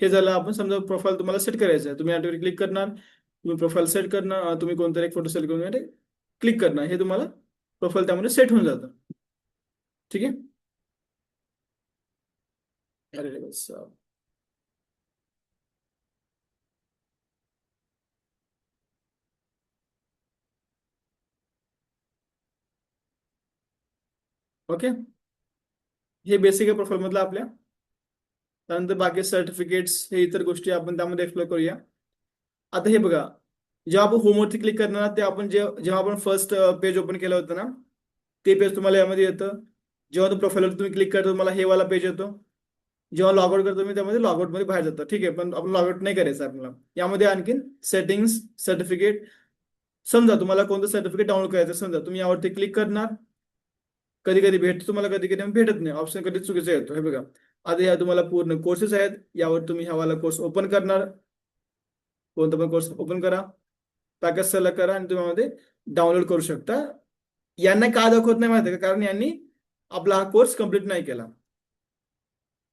हे झालं. आपण समजा प्रोफाईल तुम्हाला सेट करायचं आहे, तुम्ही या ठिकाणी क्लिक करणार, तुम्ही प्रोफाईल सेट करणार, तुम्ही कोणतरी एक फोटो सेट करून क्लिक करणार, हे तुम्हाला प्रोफाईल त्यामध्ये सेट होऊन जातं. ठीक आहे. अरे बस. ओके. हे बेसिक आहे प्रोफाईल मधलं आपल्या. त्यानंतर बाकी सर्टिफिकेट्स, हे इतर गोष्टी आपण त्यामध्ये एक्सप्लोर करूया. आता हे बघा, जेव्हा आपण होमवरती क्लिक करणार ते आपण जेव्हा आपण फर्स्ट पेज ओपन केलं होतं ना, ते पेज तुम्हाला यामध्ये येतं. जेव्हा तो प्रोफाईलवर तुम्ही क्लिक करतो तुम्हाला हे वाला पेज येतो. जेव्हा लॉग आउट करतो मी त्यामध्ये लॉग आउट मध्ये बाहेर जातं. ठीक आहे. पण आपण लॉग आउट नाही करायचं आपल्याला. यामध्ये आणखीन सेटिंग्स, सर्टिफिकेट. समजा तुम्हाला कोणतं सर्टिफिकेट डाउनलोड करायचं, समजा तुम्ही यावरती क्लिक करणार, कधी कधी भेटतो तुम्हाला, कधी कधी भेटत नाही, ऑप्शन कधी चुकीचा येतो. हे बघा, आता या तुम्हाला पूर्ण कोर्सेस आहेत, यावर तुम्ही हवाला कोर्स ओपन करणार, कोणता पण कोर्स ओपन करा, पॅकेज सिलेक्ट करा, आणि तुम्ही यामध्ये डाउनलोड करू शकता. यांना का दाखवत नाही माहिती आहे का? कारण यांनी आपला हा कोर्स कम्प्लीट नाही केला.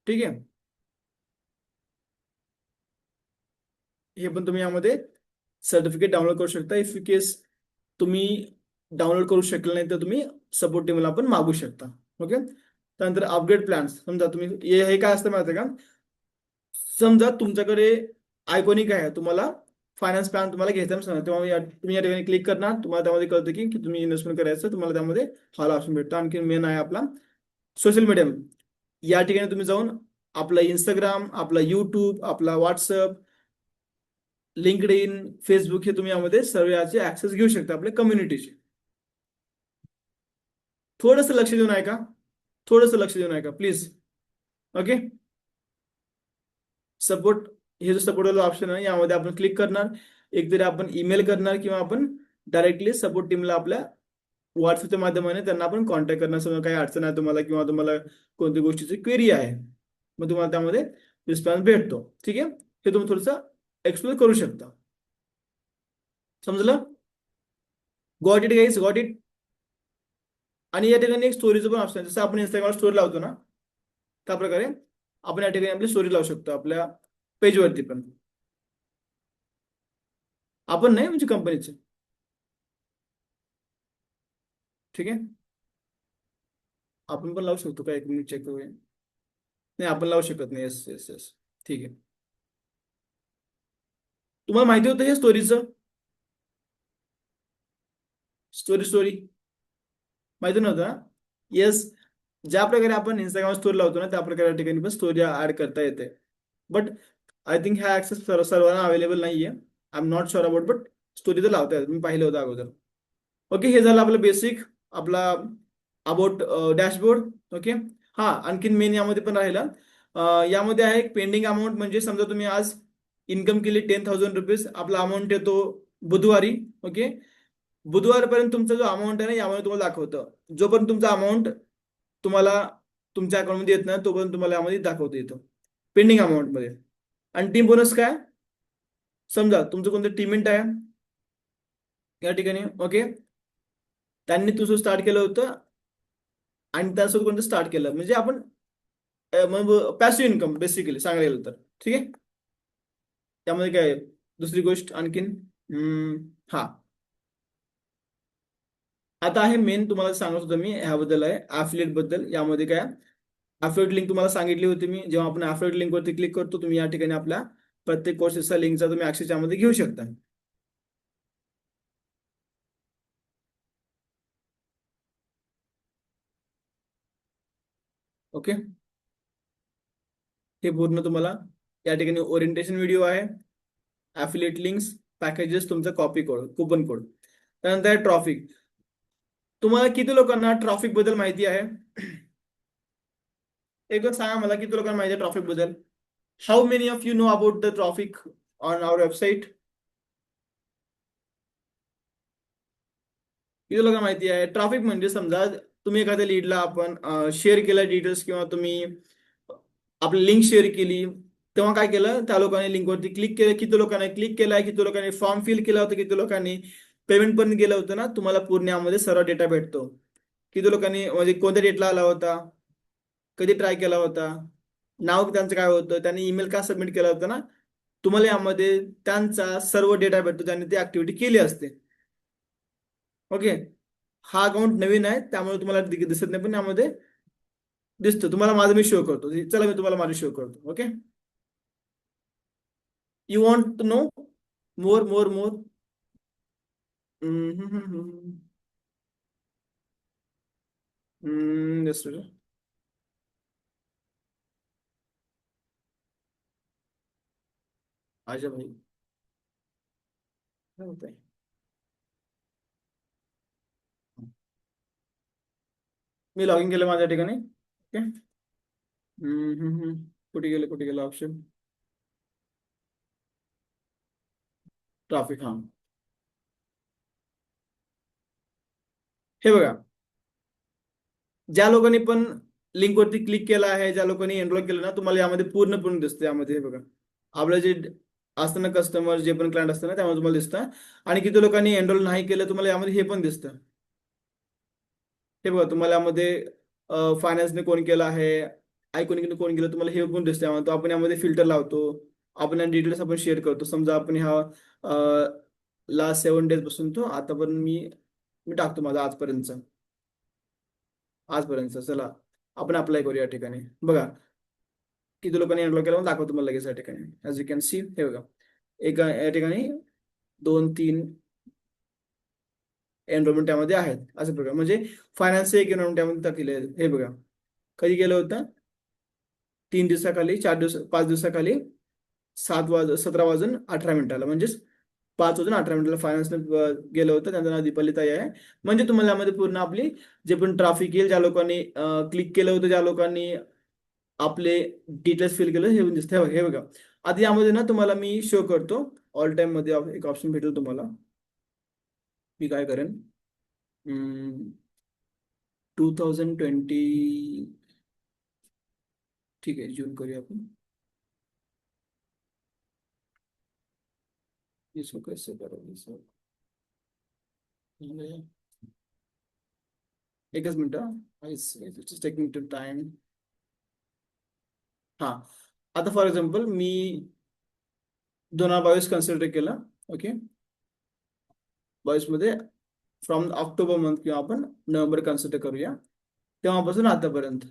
ठीक आहे. हे पण तुम्ही यामध्ये सर्टिफिकेट डाउनलोड करू शकता. इफ केस तुम्ही डाउनलोड करू शकले नाही तर तुम्ही सपोर्ट टीमला आपण मागू शकता. ओके. त्यानंतर अपग्रेड प्लॅन्स. समजा तुम्ही हे काय असतं माहिती आहे का? समजा तुमच्याकडे आयकॉनिक आहे, तुम्हाला फायनान्स प्लॅन तुम्हाला घ्यायचा समजा, तेव्हा तुम्ही या ठिकाणी क्लिक करणार, तुम्हाला त्यामध्ये कळतं की तुम्ही इन्व्हेस्टमेंट करायचं, तुम्हाला त्यामध्ये हा ऑप्शन भेटतो. आणखी मेन आहे आपला सोशल मीडिया. या ठिकाणी तुम्ही जाऊन आपला इंस्टाग्राम, आपला युट्यूब, आपला व्हॉट्सअप, लिंकड इन, फेसबुक हे तुम्ही यामध्ये सर्व याचे ऍक्सेस घेऊ शकता आपल्या कम्युनिटीचे. थोडंसं लक्ष देऊन ऐका, थोडंसं लक्ष देऊन ऐका प्लीज. ओके. सपोर्ट, हे जो सपोर्ट वाला ऑप्शन आहे यामध्ये आपण क्लिक करणार. एकतरी आपण ईमेल करणार किंवा आपण डायरेक्टली सपोर्ट टीमला आपल्या व्हॉट्सअपच्या माध्यमाने त्यांना आपण कॉन्टॅक्ट करणार. समजा काही अडचण आहे तुम्हाला किंवा तुम्हाला कोणत्या गोष्टीची क्वेरी आहे, मग तुम्हाला त्यामध्ये रिस्पॉन्स भेटतो. ठीक आहे, हे तुम्ही थोडंसं एक्सप्लोर करू शकता. समजलं? Got it guys, got it. आणि या ठिकाणी एक स्टोरीचं पण ऑप्शन आहे. जसं आपण इंस्टाग्राम स्टोरी लावतो ना, त्या प्रकारे आपण या ठिकाणी आपली स्टोरी लावू शकतो आपल्या पेजवरती पण. आपण नाही म्हणजे कंपनीचे. ठीक आहे, आपण पण लावू शकतो का? एक मिनिट चेक करूया. नाही, आपण लावू शकत नाही. येस येस येस, ठीक आहे. तुम्हाला माहिती होतं हे स्टोरीचं? स्टोरी स्टोरी माहिती नव्हतं? येस. ज्या प्रकारे आपण इंस्टाग्राम स्टोरी लावतो ना, त्या प्रकारे या ठिकाणी पण स्टोरी ऍड करता येते. बट आय थिंक हा ऍक्सेस सर्वांना अवेलेबल नाहीये. I am not sure about, but story तर लावता येते, मी पाहिलं होतं अगोदर. ओके, हे झालं आपलं बेसिक, आपला अबाउट डॅशबोर्ड. ओके. हा, आणखीन मेन यामध्ये पण राहिला. यामध्ये आहे पेंडिंग अमाऊंट. म्हणजे समजा तुम्ही आज इन्कम केली 10,000 रुपीज, आपला अमाऊंट येतो बुधवारी. ओके, बुधवारपर्यंत तुमचा जो अमाऊंट आहे ना, यामध्ये तुम्हाला दाखवतं. जोपर्यंत तुमचा अमाऊंट तुम्हाला तुमच्या अकाउंटमध्ये येत नाही तोपर्यंत तुम्हाला यामध्ये दाखवता येतो पेंडिंग अमाऊंट मध्ये. आणि टीम बोनस काय? समजा तुमचं कोणतं टीमेंट आहे या ठिकाणी. ओके, त्यांनी तुझं स्टार्ट केलं होतं आणि त्यासोबत कोणतं स्टार्ट केलं, म्हणजे आपण पॅसिव्ह इन्कम बेसिकली सांगायला गेलं तर. ठीक आहे, त्यामध्ये काय आहे? दुसरी गोष्ट आणखीन, हा, आता आहे मेन तुम्हाला सांगत होतं मी ह्याबद्दल आहे, ऍफिलिएट बद्दल. यामध्ये काय, ऍफिलिएट लिंक तुम्हाला सांगितली होती मी. जेव्हा आपण ऍफिलिएट लिंक वरती क्लिक करतो, तुम्ही या ठिकाणी आपल्या प्रत्येक कोर्सेसचा लिंकचा तुम्ही ऍक्सेस यामध्ये घेऊ शकता. ओके, हे पूर्ण तुम्हाला या ठिकाणी ओरिएंटेशन व्हिडिओ आहे, ऍफिलिएट लिंक्स, पॅकेजेस, तुमचा कॉपी कोड, कुपन कोड. त्यानंतर ट्रॉफिक. तुम्हाला किती लोकांना ट्रॉफिक बद्दल माहिती आहे? एक सांगा मला, किती लोकांना माहिती आहे ट्रॉफिक बद्दल? How many of you know about the traffic on our website? किती लोकांना माहिती आहे ट्रॉफिक म्हणजे? समजा तुम्ही एखाद्या लीडला आपण शेअर केला डिटेल्स किंवा तुम्ही आपली लिंक शेअर केली, तेव्हा काय केलं, त्या लोकांनी लिंकवरती क्लिक केलं, किती लोकांनी क्लिक केलाय, किती लोकांनी फॉर्म फिल केला होता, किती लोकांनी पेमेंट पण केलं होतं ना, तुम्हाला पूर्ण यामध्ये सर्व डेटा भेटतो. किती लोकांनी म्हणजे कोणत्या डेटला आला होता, कधी ट्राय केला होता, नाव त्यांचं काय होतं, त्यांनी ईमेल का सबमिट केला होता ना, तुम्हाला यामध्ये त्यांचा सर्व डेटा भेटतो, त्यांनी ती ऍक्टिव्हिटी केली असते. ओके, हा अकाउंट नवीन आहे त्यामुळे तुम्हाला दिसत नाही, पण यामध्ये दिसतो. तुम्हाला माझं मी शो करतो. चला मी तुम्हाला माझं शो करतो. Okay, you want to know more more more? आजा भाई, काय होत आहे? मी लॉग इन केलं माझ्या ठिकाणी. ओके. कुठे गेलं ऑप्शन? ट्रॅफिक, हा. हे बघा, ज्या लोकांनी पण लिंक वरती क्लिक केला आहे, ज्या लोकांनी एनरोल केलं ना, तुम्हाला यामध्ये पूर्ण दिसतं. यामध्ये हे बघा, आपलं जे असतं ना कस्टमर, जे पण क्लायंट असतं ना, त्यामध्ये तुम्हाला दिसतं. आणि किती लोकांनी एनरोल नाही केलं, तुम्हाला यामध्ये हे पण दिसतं. हे बघा, तुम्हाला यामध्ये फायनान्सने कोण केलं आहे, आयकोनिकने कोण केलं, तुम्हाला हे पण दिसतं. तो आपण यामध्ये फिल्टर लावतो, आपण डिटेल्स आपण शेअर करतो. समजा आपण ह्या लास्ट 7 डेज पासून तो आतापर्यंत मी मी टाकतो माझा आजपर्यंत. चला आपण अप्लाय करू या ठिकाणी. बघा किती लोकांनी एनरोल केलं दाखवतो तुम्हाला लगेच या ठिकाणी. ऍज यू कॅन सी, हे बघा, एक या ठिकाणी 2-3 एनरोलमेंट त्यामध्ये आहेत. असं प्रकार म्हणजे फायनान्स एक एनरोलमेंट त्यामध्ये टाकले आहे. हे बघा, कधी केलं होतं? 3 दिवसाखाली, 4 दिवस, 5 दिवसाखाली 17 वाजून 18 मिनिटाला, म्हणजेच 5 वाजून 18 मिनिटाला फायनान्सने गेलं होतं. त्यांचं नाव दीपाली ताई आहे. म्हणजे तुम्हाला यामध्ये पूर्ण आपली जे पण ट्रॅफिक येईल, ज्या लोकांनी क्लिक केलं होतं, ज्या लोकांनी आपले डिटेल्स फिल केलं, हे दिसतं. हे बघा, आता यामध्ये ना तुम्हाला मी शो करतो. ऑल टाइम मध्ये एक ऑप्शन भेटेल तुम्हाला. मी काय करेन, 2020, ठीक आहे, जून करूया आपण. इसको कैसे करोगे सर? एकच मिनिट, टेकिंग टू टाइम. हा, आता फॉर एक्झाम्पल मी 2022 कन्सिडर केला. ओके, 22 मध्ये फ्रॉम ऑक्टोबर मंथ किंवा आपण नोव्हेंबर कन्सिडर करूया, तेव्हापासून आतापर्यंत.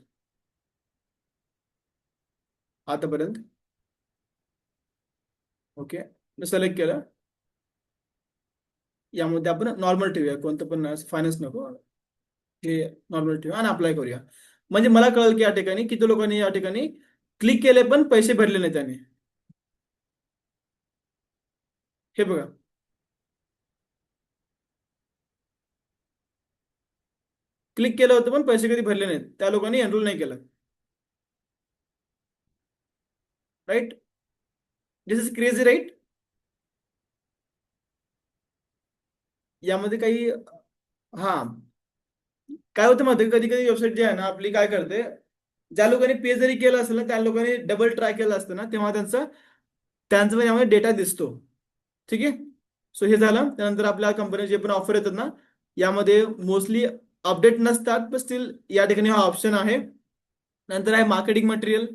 ओके, मी सिलेक्ट केलं. यामध्ये आपण नॉर्मल ठेवूया, कोणतं पण फायनान्स नको, हे नॉर्मल ठेवूया आणि अप्लाय करूया. म्हणजे मला कळेल की या ठिकाणी किती लोकांनी या ठिकाणी क्लिक केले पण पैसे भरले नाही त्याने. हे बघा, क्लिक केलं होतं पण पैसे कधी भरले नाहीत, त्या लोकांनी एनरोल नाही केलं. Right, this is crazy, right. यामध्ये काही, हा, काय होतं माहिती, कधी कधी वेबसाईट जी आहे ना आपली काय करते, ज्या लोकांनी पे जरी केलं असेल ना, त्या लोकांनी डबल ट्राय केलं असतं ना, तेव्हा त्यांचं पण यामध्ये डेटा दिसतो. ठीक आहे, सो हे झालं. त्यानंतर आपल्या कंपनी जे पण ऑफर येतात ना, यामध्ये मोस्टली अपडेट नसतात, पण स्टील या ठिकाणी हा ऑप्शन आहे. नंतर आहे मार्केटिंग मटेरियल.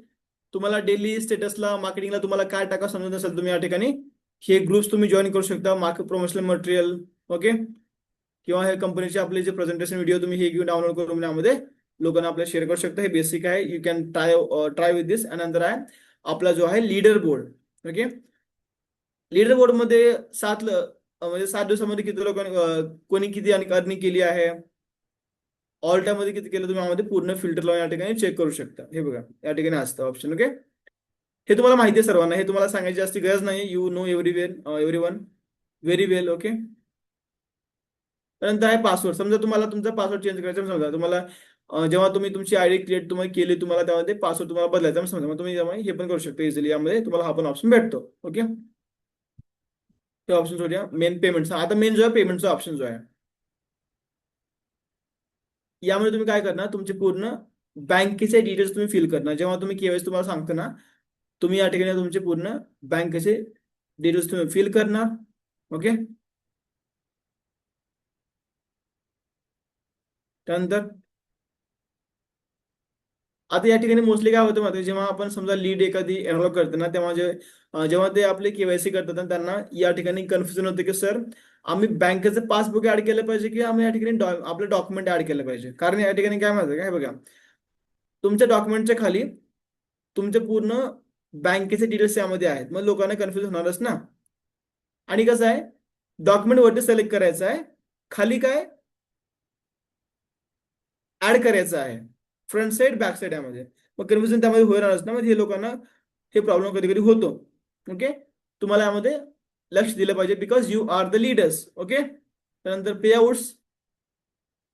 तुम्हाला डेली स्टेटसला मार्केटिंगला तुम्हाला काय टाका समजत असेल, तुम्ही या ठिकाणी हे ग्रुप्स तुम्ही जॉईन करू शकता. मार्केट प्रमोशनल मटेरियल, ओके, किंवा हे कंपनीचे आपले जे प्रेझेंटेशन व्हिडिओ तुम्ही हे घेऊन डाउनलोड करून यामध्ये लोकांना आपल्या शेअर करू शकता. हे बेसिक आहे, यू कॅन ट्राय विथ दिस. आणि नंतर आहे आपला जो आहे leader board. Okay, leader board मध्ये म्हणजे 7 दिवसामध्ये किती लोकांनी कोणी किती अर्निंग केली आहे, ऑल टाइम मध्ये किती केलं, तुम्ही यामध्ये पूर्ण फिल्टर लावून या ठिकाणी चेक करू शकता. हे बघा, या ठिकाणी असतं ऑप्शन. ओके, हे तुम्हाला माहिती आहे सर्वांना, हे तुम्हाला सांगायची जास्ती गरज नाही. You know everyone very well. Okay, त्यानंतर आहे पासवर्ड. समजा तुम्हाला तुमचा पासवर्ड चेंज करायचा, समजा तुम्हाला जेव्हा तुम्ही तुमची आयडी क्रिएट तुम्हाला केली, तुम्हाला त्यामध्ये पासवर्ड तुम्हाला बदलायचा, समजा मग तुम्ही त्यामुळे हे पण करू शकता इझिली. यामध्ये तुम्हाला हा पण ऑप्शन भेटतो. ओके, ते ऑप्शन सोडूया. मेन पेमेंट, आता मेन जो आहे पेमेंटचा ऑप्शन जो आहे, यामध्ये तुम्ही काय करणार, तुमचे पूर्ण बँकेचे डिटेल्स तुम्ही फिल करणार. जेव्हा तुम्ही केवायसी तुम्हाला सांगतो ना, तुम्ही या ठिकाणी तुमचे पूर्ण बँकेचे डिटेल्स तुम्ही फिल करणार. ओके, त्यानंतर आता या ठिकाणी मोस्टली काय होतं माहिती, जेव्हा आपण समजा लीड एखादी एनरोल करतो ना, तेव्हा जेव्हा ते आपले केवायसी करतात ना, त्यांना या ठिकाणी कन्फ्युजन होते की सर आम्ही बँकेचं पासबुक ऍड केलं पाहिजे की आम्ही या ठिकाणी आपलं डॉक्युमेंट ऍड केलं पाहिजे. कारण या ठिकाणी काय माहिती काय, बघा, तुमच्या डॉक्युमेंटच्या खाली तुमचे पूर्ण बँकेचे डिटेल्स यामध्ये आहेत, मग लोकांना कन्फ्युज होणारच ना. आणि कसं आहे, डॉक्युमेंट वरती सिलेक्ट करायचं आहे, खाली काय ऍड करायचं आहे, फ्रंट साईड बॅक साईड यामध्ये, मग कन्फ्युजन त्यामध्ये होणारच ना. मग हे लोकांना हे प्रॉब्लेम कधी कधी होतो. ओके, तुम्हाला यामध्ये लक्ष दिलं पाहिजे, because you are the leaders. Okay, त्यानंतर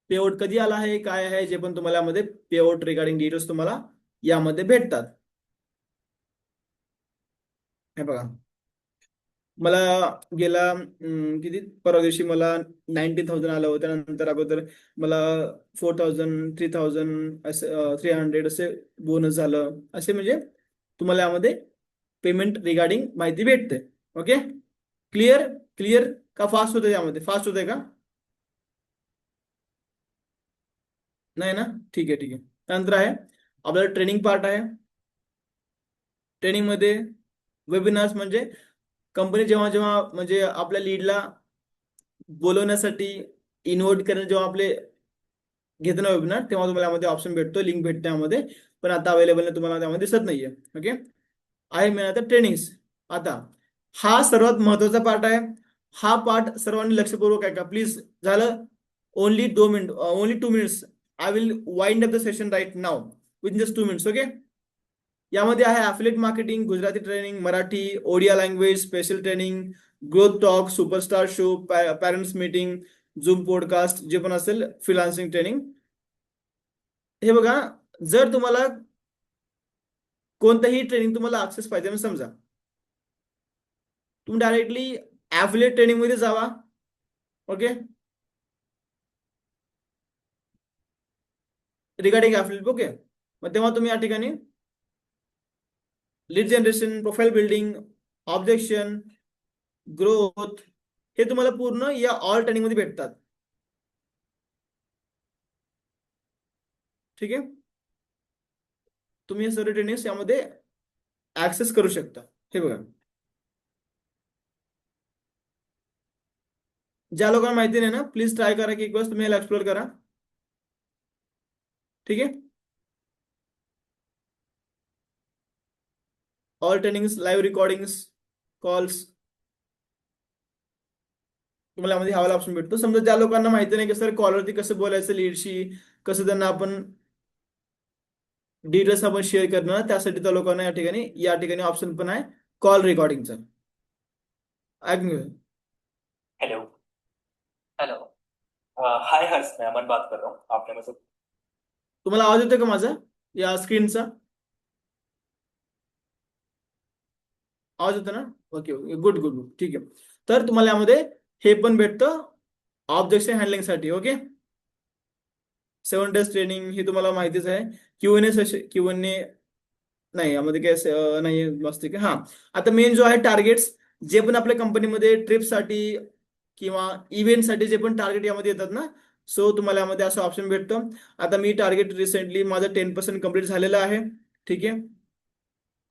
पेआउट कधी आला आहे, काय आहे, जे पण तुम्हाला यामध्ये पेआउट रिगार्डिंग डिटेल्स तुम्हाला यामध्ये भेटतात. हे बघा, मला गेला किती परवा दिवशी मला 19,000 आलं होतं. त्यानंतर अगोदर मला 4,000, 3,000 असं 300 असे बोनस झालं. असे म्हणजे तुम्हाला यामध्ये पेमेंट रिगार्डिंग माहिती भेटते. ओके, क्लिअर क्लिअर का फास्ट होतं, यामध्ये फास्ट होतंय का, नाही ना? ठीक आहे, ठीक आहे. त्यानंतर आहे आपल्याला ट्रेनिंग पार्ट आहे. ट्रेनिंग मध्ये वेबिनार्स, म्हणजे कंपनी जेव्हा जेव्हा म्हणजे आपल्या लीडला बोलवण्यासाठी इन्व्हाइट करणं, जेव्हा आपले घेतो ना वेबिनार, तेव्हा तुम्हाला यामध्ये ऑप्शन भेटतो, लिंक भेटते यामध्ये, पण आता अवेलेबल नाही, तुम्हाला त्यामध्ये दिसत नाहीये. ओके, आहे मी आता ट्रेनिंग्स. आता हा सर्वात महत्वाचा पार्ट आहे. हा पार्ट सर्वांनी लक्षपूर्वक आहे का प्लीज. झालं, only 2 minute, only 2 minutes. I will wind up the session right now with just 2 minutes. Okay, यामध्ये आहे affiliate marketing, Gujarati training, Marathi, Odia language, special training, growth talk, superstar show, parents meeting, Zoom podcast, जे पण असेल freelancing training. हे बघा, जर तुम्हाला कोणतंही ट्रेनिंग तुम्हाला ऍक्सेस पाहिजे म्हणजे समजा तुम्ही डायरेक्टली ॲफिलिएट ट्रेनिंग मध्ये जावा. Okay, regarding affiliate. ओके, मग तेव्हा तुम्ही या ठिकाणी lead generation, profile building, objection, growth, हे तुम्हाला पूर्ण या ऑल ट्रेनिंग मध्ये भेटतात. ठीक आहे, तुम्ही हे सर्व ट्रेनिंग यामध्ये ऍक्सेस करू शकता. हे बघा, ज्या लोकांना माहिती नाही ना, प्लीज ट्राय करा की एक वेळेस तुम्ही याला एक्सप्लोर करा. ठीक आहे, all trainings, live recordings, calls, तुम्हाला यामध्ये हवाला ऑप्शन भेटतो. समजा ज्या लोकांना माहिती नाही की सर कॉलवरती कसं बोलायचं, लीडशी कसं त्यांना आपण डिटेल्स आपण शेअर करणार, त्यासाठी त्या लोकांना या ठिकाणी ऑप्शन पण आहे कॉल रेकॉर्डिंगचा. ऐकून घ्या.
हेलो हेलो हाय हर्ष, मैं अमन बात कर रहा हूँ. आपने मुझे
तुम्हाला आवाज येतोय का माझा या स्क्रीनचा? आवाज येतो ना? Okay okay, good good good, ठीक आहे. तर तुम्हाला यामध्ये हे पण भेटतं ऑब्जेक्शन हँडलिंगसाठी. ओके, 7 days ट्रेनिंग ही तुम्हाला माहितीच आहे. Q&A सेशन, Q&A नाही यामध्ये काय नाही मस्त की. हा, आता मेन जो आहे टार्गेट्स, जे पण आपल्या कंपनीमध्ये ट्रिपसाठी किंवा इव्हेंटसाठी जे पण टार्गेट यामध्ये येतात ना, सो तुम्हाला यामध्ये असं ऑप्शन भेटतं. आता मी टार्गेट रिसेंटली माझं 10% कम्प्लीट झालेलं आहे. ठीक आहे,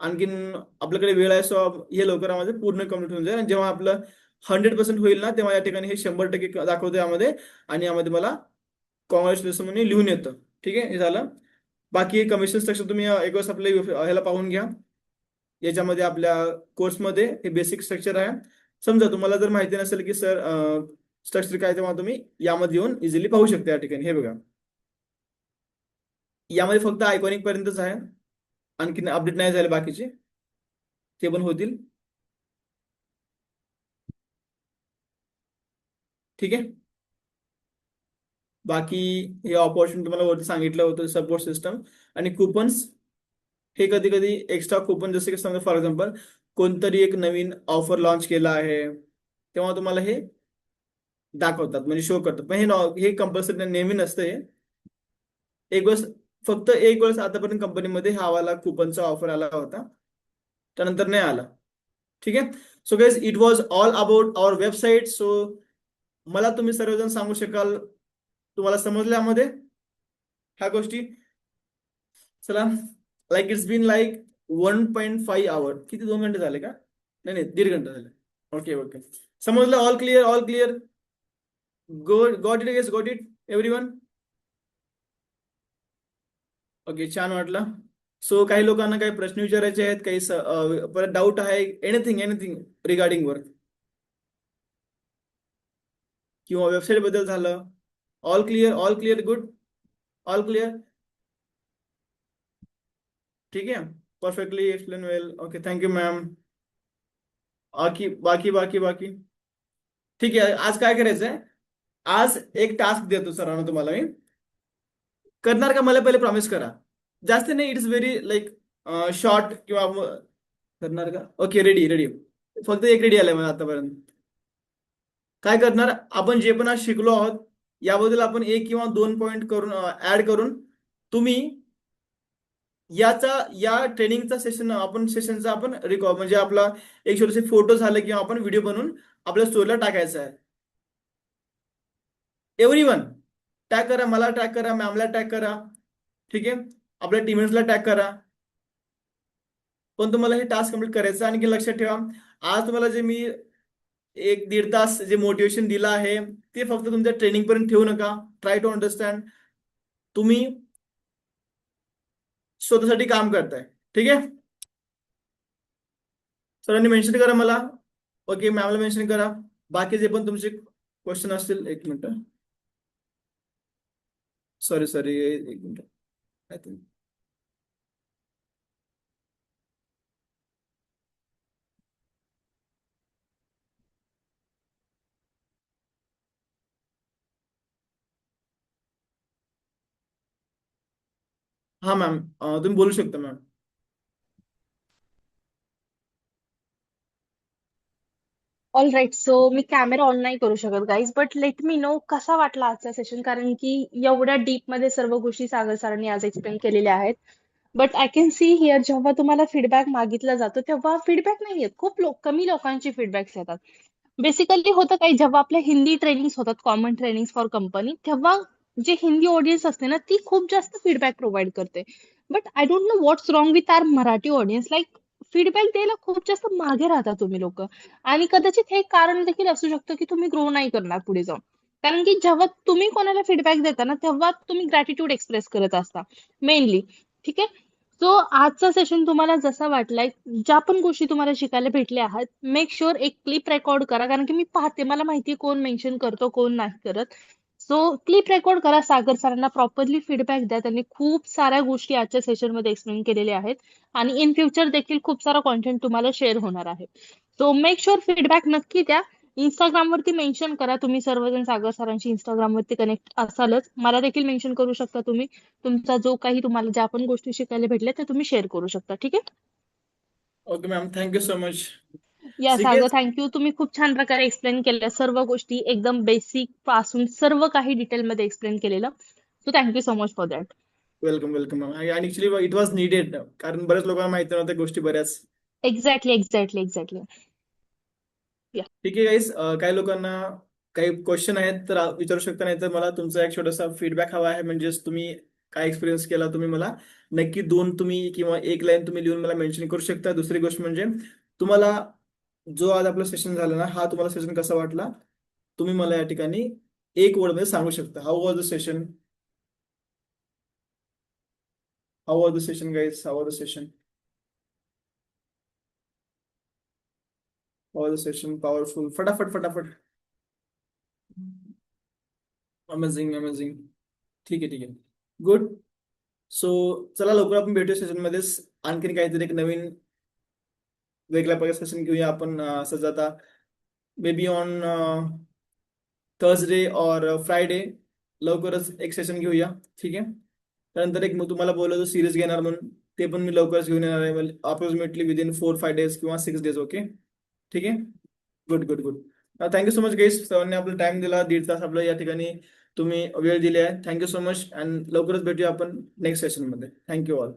आणखीन आपल्याकडे वेळ आहे, सो हे लवकरामध्ये पूर्ण कम्प्लीट होऊन जाईल. आणि जेव्हा आपलं 100% होईल ना, तेव्हा या ठिकाणी हे 100% दाखवतं यामध्ये, आणि यामध्ये मला कॉंग्रॅच्युलेशन म्हणून लिहून येतं. ठीक आहे, हे झालं. बाकी कमिशन स्ट्रक्चर तुम्ही एक वेळेस आपल्या ह्याला पाहून घ्या. याच्यामध्ये आपल्या कोर्समध्ये हे बेसिक स्ट्रक्चर आहे. समजा तुम्हाला जर माहिती नसेल की सर स्ट्रक्चर काय, तेव्हा तुम्ही यामध्ये येऊन इझिली पाहू शकता. या ठिकाणी हे बघा, यामध्ये फक्त आयकॉनिक पर्यंतच आहे, आणखीन अपडेट नाही झाले बाकीचे, ते पण होतील. ठीक आहे, बाकी हे ऑपॉर्च्युनिटी मला वरती सांगितलं होतं, सपोर्ट सिस्टम आणि कुपन्स. हे कधी कधी एक्स्ट्रा कुपन, जसे की समजा फॉर एक्झाम्पल कोणतरी एक नवीन ऑफर लॉन्च केला आहे, तेव्हा तुम्हाला हे दाखवतात म्हणजे शो करतात. पण हे कंपल्सरी नेहमी नसतं. हे एक वेळेस, फक्त एक वेळेस आतापर्यंत कंपनीमध्ये हा वाला कुपनचा ऑफर आला होता, त्यानंतर नाही आला. ठीक आहे, so guys it was all about our website. So मला तुम्ही सर्वजण सांगू शकाल, तुम्हाला समजल्या यामध्ये ह्या गोष्टी? चला, like it's been like 1.5 hour. किती, 2 घंटे झाले का? नाही नाही, 1.5 घंटे झाले. ओके ओके, समजलं? All clear, all clear, got it guys, got it everyone? Okay, छान वाटलं. सो काही लोकांना काही प्रश्न विचारायचे आहेत, काही परत डाऊट आहे, एनिथिंग एनिथिंग रिगार्डिंग वर्क किंवा वेबसाईट बद्दल झालं? All clear, all clear, good, all clear. ठीक आहे, perfectly explain well. Okay, thank you ma'am. बाकी बाकी बाकी बाकी ठीक आहे. आज काय करायचंय, आज एक टास्क देतो सरांना तुम्हाला मी. करणार का? मला पहिले प्रॉमिस करा. जास्त नाही, इट्स व्हेरी लाईक शॉर्ट किंवा करणार का? Okay, ready ready. फक्त एक रेडी आलाय मला आतापर्यंत. काय करणार आपण, जे पण आज शिकलो आहोत याबद्दल आपण 1 किंवा 2 पॉईंट करून ऍड करून, तुम्ही या ट्रेनिंगचा सेशनचा आपण रिकॉर्ड म्हणजे आपला एक छोटेसे फोटो झाले किंवा आपण व्हिडिओ बनवून आपल्या स्टोरीला टाकायचा आहे. एव्हरीवन टॅग करा, मला टॅग करा, मॅमला टॅग करा. ठीक आहे, आपल्या टीममेट्सला टॅग करा. पण तुम्हाला हे टास्क कम्प्लीट करायचं. आणखी लक्षात ठेवा, आज तुम्हाला जे मी 1-1.5 तास जे मोटिवेशन दिलं आहे, ते फक्त तुमच्या ट्रेनिंग पर्यंत ठेवू नका. ट्राय टू अंडरस्टँड, तुम्ही स्वतःसाठी काम करताय. ठीक आहे, सरांनी मेन्शन करा मला. ओके, मॅमला मेन्शन करा. बाकी जे पण तुमचे क्वेश्चन असतील, 1 मिनिट, सॉरी सॉरी, 1 मिनिट. हा मॅम, तुम्ही बोलू शकता मॅम.
All right. सो मी कॅमेरा ऑन नाही करू शकत guys, but let me know कसा वाटला आजचा सेशन, कारण की एवढ्या डीप मध्ये सर्व गोष्टी सागर सरांनी आज एक्सप्लेन केलेल्या आहेत. But I can see here, जेव्हा तुम्हाला फीडबॅक मागितला जातो तेव्हा फीडबॅक नाही येत, खूप कमी लोकांची फीडबॅक्स येतात. बेसिकली होतं काही, जेव्हा आपल्या हिंदी ट्रेनिंग्स होतात, कॉमन ट्रेनिंग्स फॉर कंपनी, तेव्हा जे हिंदी ऑडियन्स असते ना ती खूप जास्त फीडबॅक प्रोव्हाइड करते. But I don't know what's wrong with our Marathi audience, like feedback द्यायला खूप जास्त मागे राहता तुम्ही लोक. आणि कदाचित हे कारण देखील असू शकतं की तुम्ही ग्रो नाही करणार पुढे जाऊन. कारण की जेव्हा तुम्ही कोणाला फीडबॅक देता ना तेव्हा तुम्ही ग्रॅटिट्यूड एक्सप्रेस करत असता मेनली. ठीक आहे. सो आजचा सेशन तुम्हाला जसा वाटलाय, ज्या पण गोष्टी तुम्हाला शिकायला भेटल्या आहेत, मेक शुअर एक क्लिप रेकॉर्ड करा, कारण की मी पाहते, मला माहिती कोण मेन्शन करतो कोण नाही करत. सो क्लिप रेकॉर्ड करा, सागर सरांना प्रॉपरली फीडबॅक द्या. त्यांनी खूप साऱ्या गोष्टी आजच्या सेशन मध्ये एक्सप्लेन केलेल्या आहेत आणि इन फ्युचर देखील खूप सारा कॉन्टेंट तुम्हाला शेअर होणार आहे. सो मेक शुअर फीडबॅक नक्की द्या. इंस्टाग्राम वरती मेन्शन करा, तुम्ही सर्वजण सागर सरांशी इंस्टाग्राम वरती कनेक्ट असालच, मला देखील मेन्शन करू शकता तुम्ही. तुमचा जो काही तुम्हाला ज्या पण गोष्टी शिकायला भेटल्या त्या तुम्ही शेअर करू शकता. ठीक आहे.
Okay ma'am, thank you so much.
या
ठीक आहे.
सागर, थँक्यू. तुम्ही खूप छान प्रकारे एक्सप्लेन केल्या सर्व गोष्टी, एकदम बेसिक पासून सर्व काही डिटेलमध्ये एक्सप्लेन केलेलं. So thank you so much for that.
Welcome welcome ma'am. आणि ऍक्च्युली इट वॉज निडेड, कारण बऱ्याच लोकांना माहिती नव्हत्या गोष्टी बऱ्याच.
Exactly exactly exactly.
ठीक आहे गाईस, काही लोकांना काही क्वेश्चन आहेत तर विचारू शकता, नाही तर मला तुमचा एक छोटासा फीडबॅक हवा आहे. म्हणजेच तुम्ही काय एक्सपिरियन्स केला तुम्ही मला नक्की दोन तुम्ही किंवा एक लाईन तुम्ही लिहून मला मेन्शन करू शकता. दुसरी गोष्ट म्हणजे तुम्हाला जो आज आपला सेशन झाला ना, हा तुम्हाला सेशन कसा वाटला तुम्ही मला या ठिकाणी एक वर्ड मध्ये सांगू शकता. How was the session? How was the session guys? How was the session? How was the session? Powerful. फटाफट फटाफट. Amazing amazing. ठीक आहे ठीक आहे. गुड. सो चला लवकर आपण भेटूया सेशन मध्येच. आणखीन काहीतरी एक नवीन वेगळ्या प्रकारचे सेशन घेऊया आपण. असंच आता मे बी ऑन थर्सडे और फ्रायडे लवकरच एक सेशन घेऊया. ठीक आहे. त्यानंतर एक मग तुम्हाला बोललो सिरीज घेणार म्हणून, ते पण मी लवकरच घेऊन येणार आहे, अप्रॉक्सिमेटली विदिन 4-5 डेज किंवा 6 डेज. ओके. ठीक आहे. Good good good. Thank you so much guest, सर्वांनी आपला टाइम दिला, 1.5 तास आपलं या ठिकाणी तुम्ही वेळ दिली आहे. Thank you so much. अँड लवकरच भेटूया आपण नेक्स्ट सेशन मध्ये. Thank you all.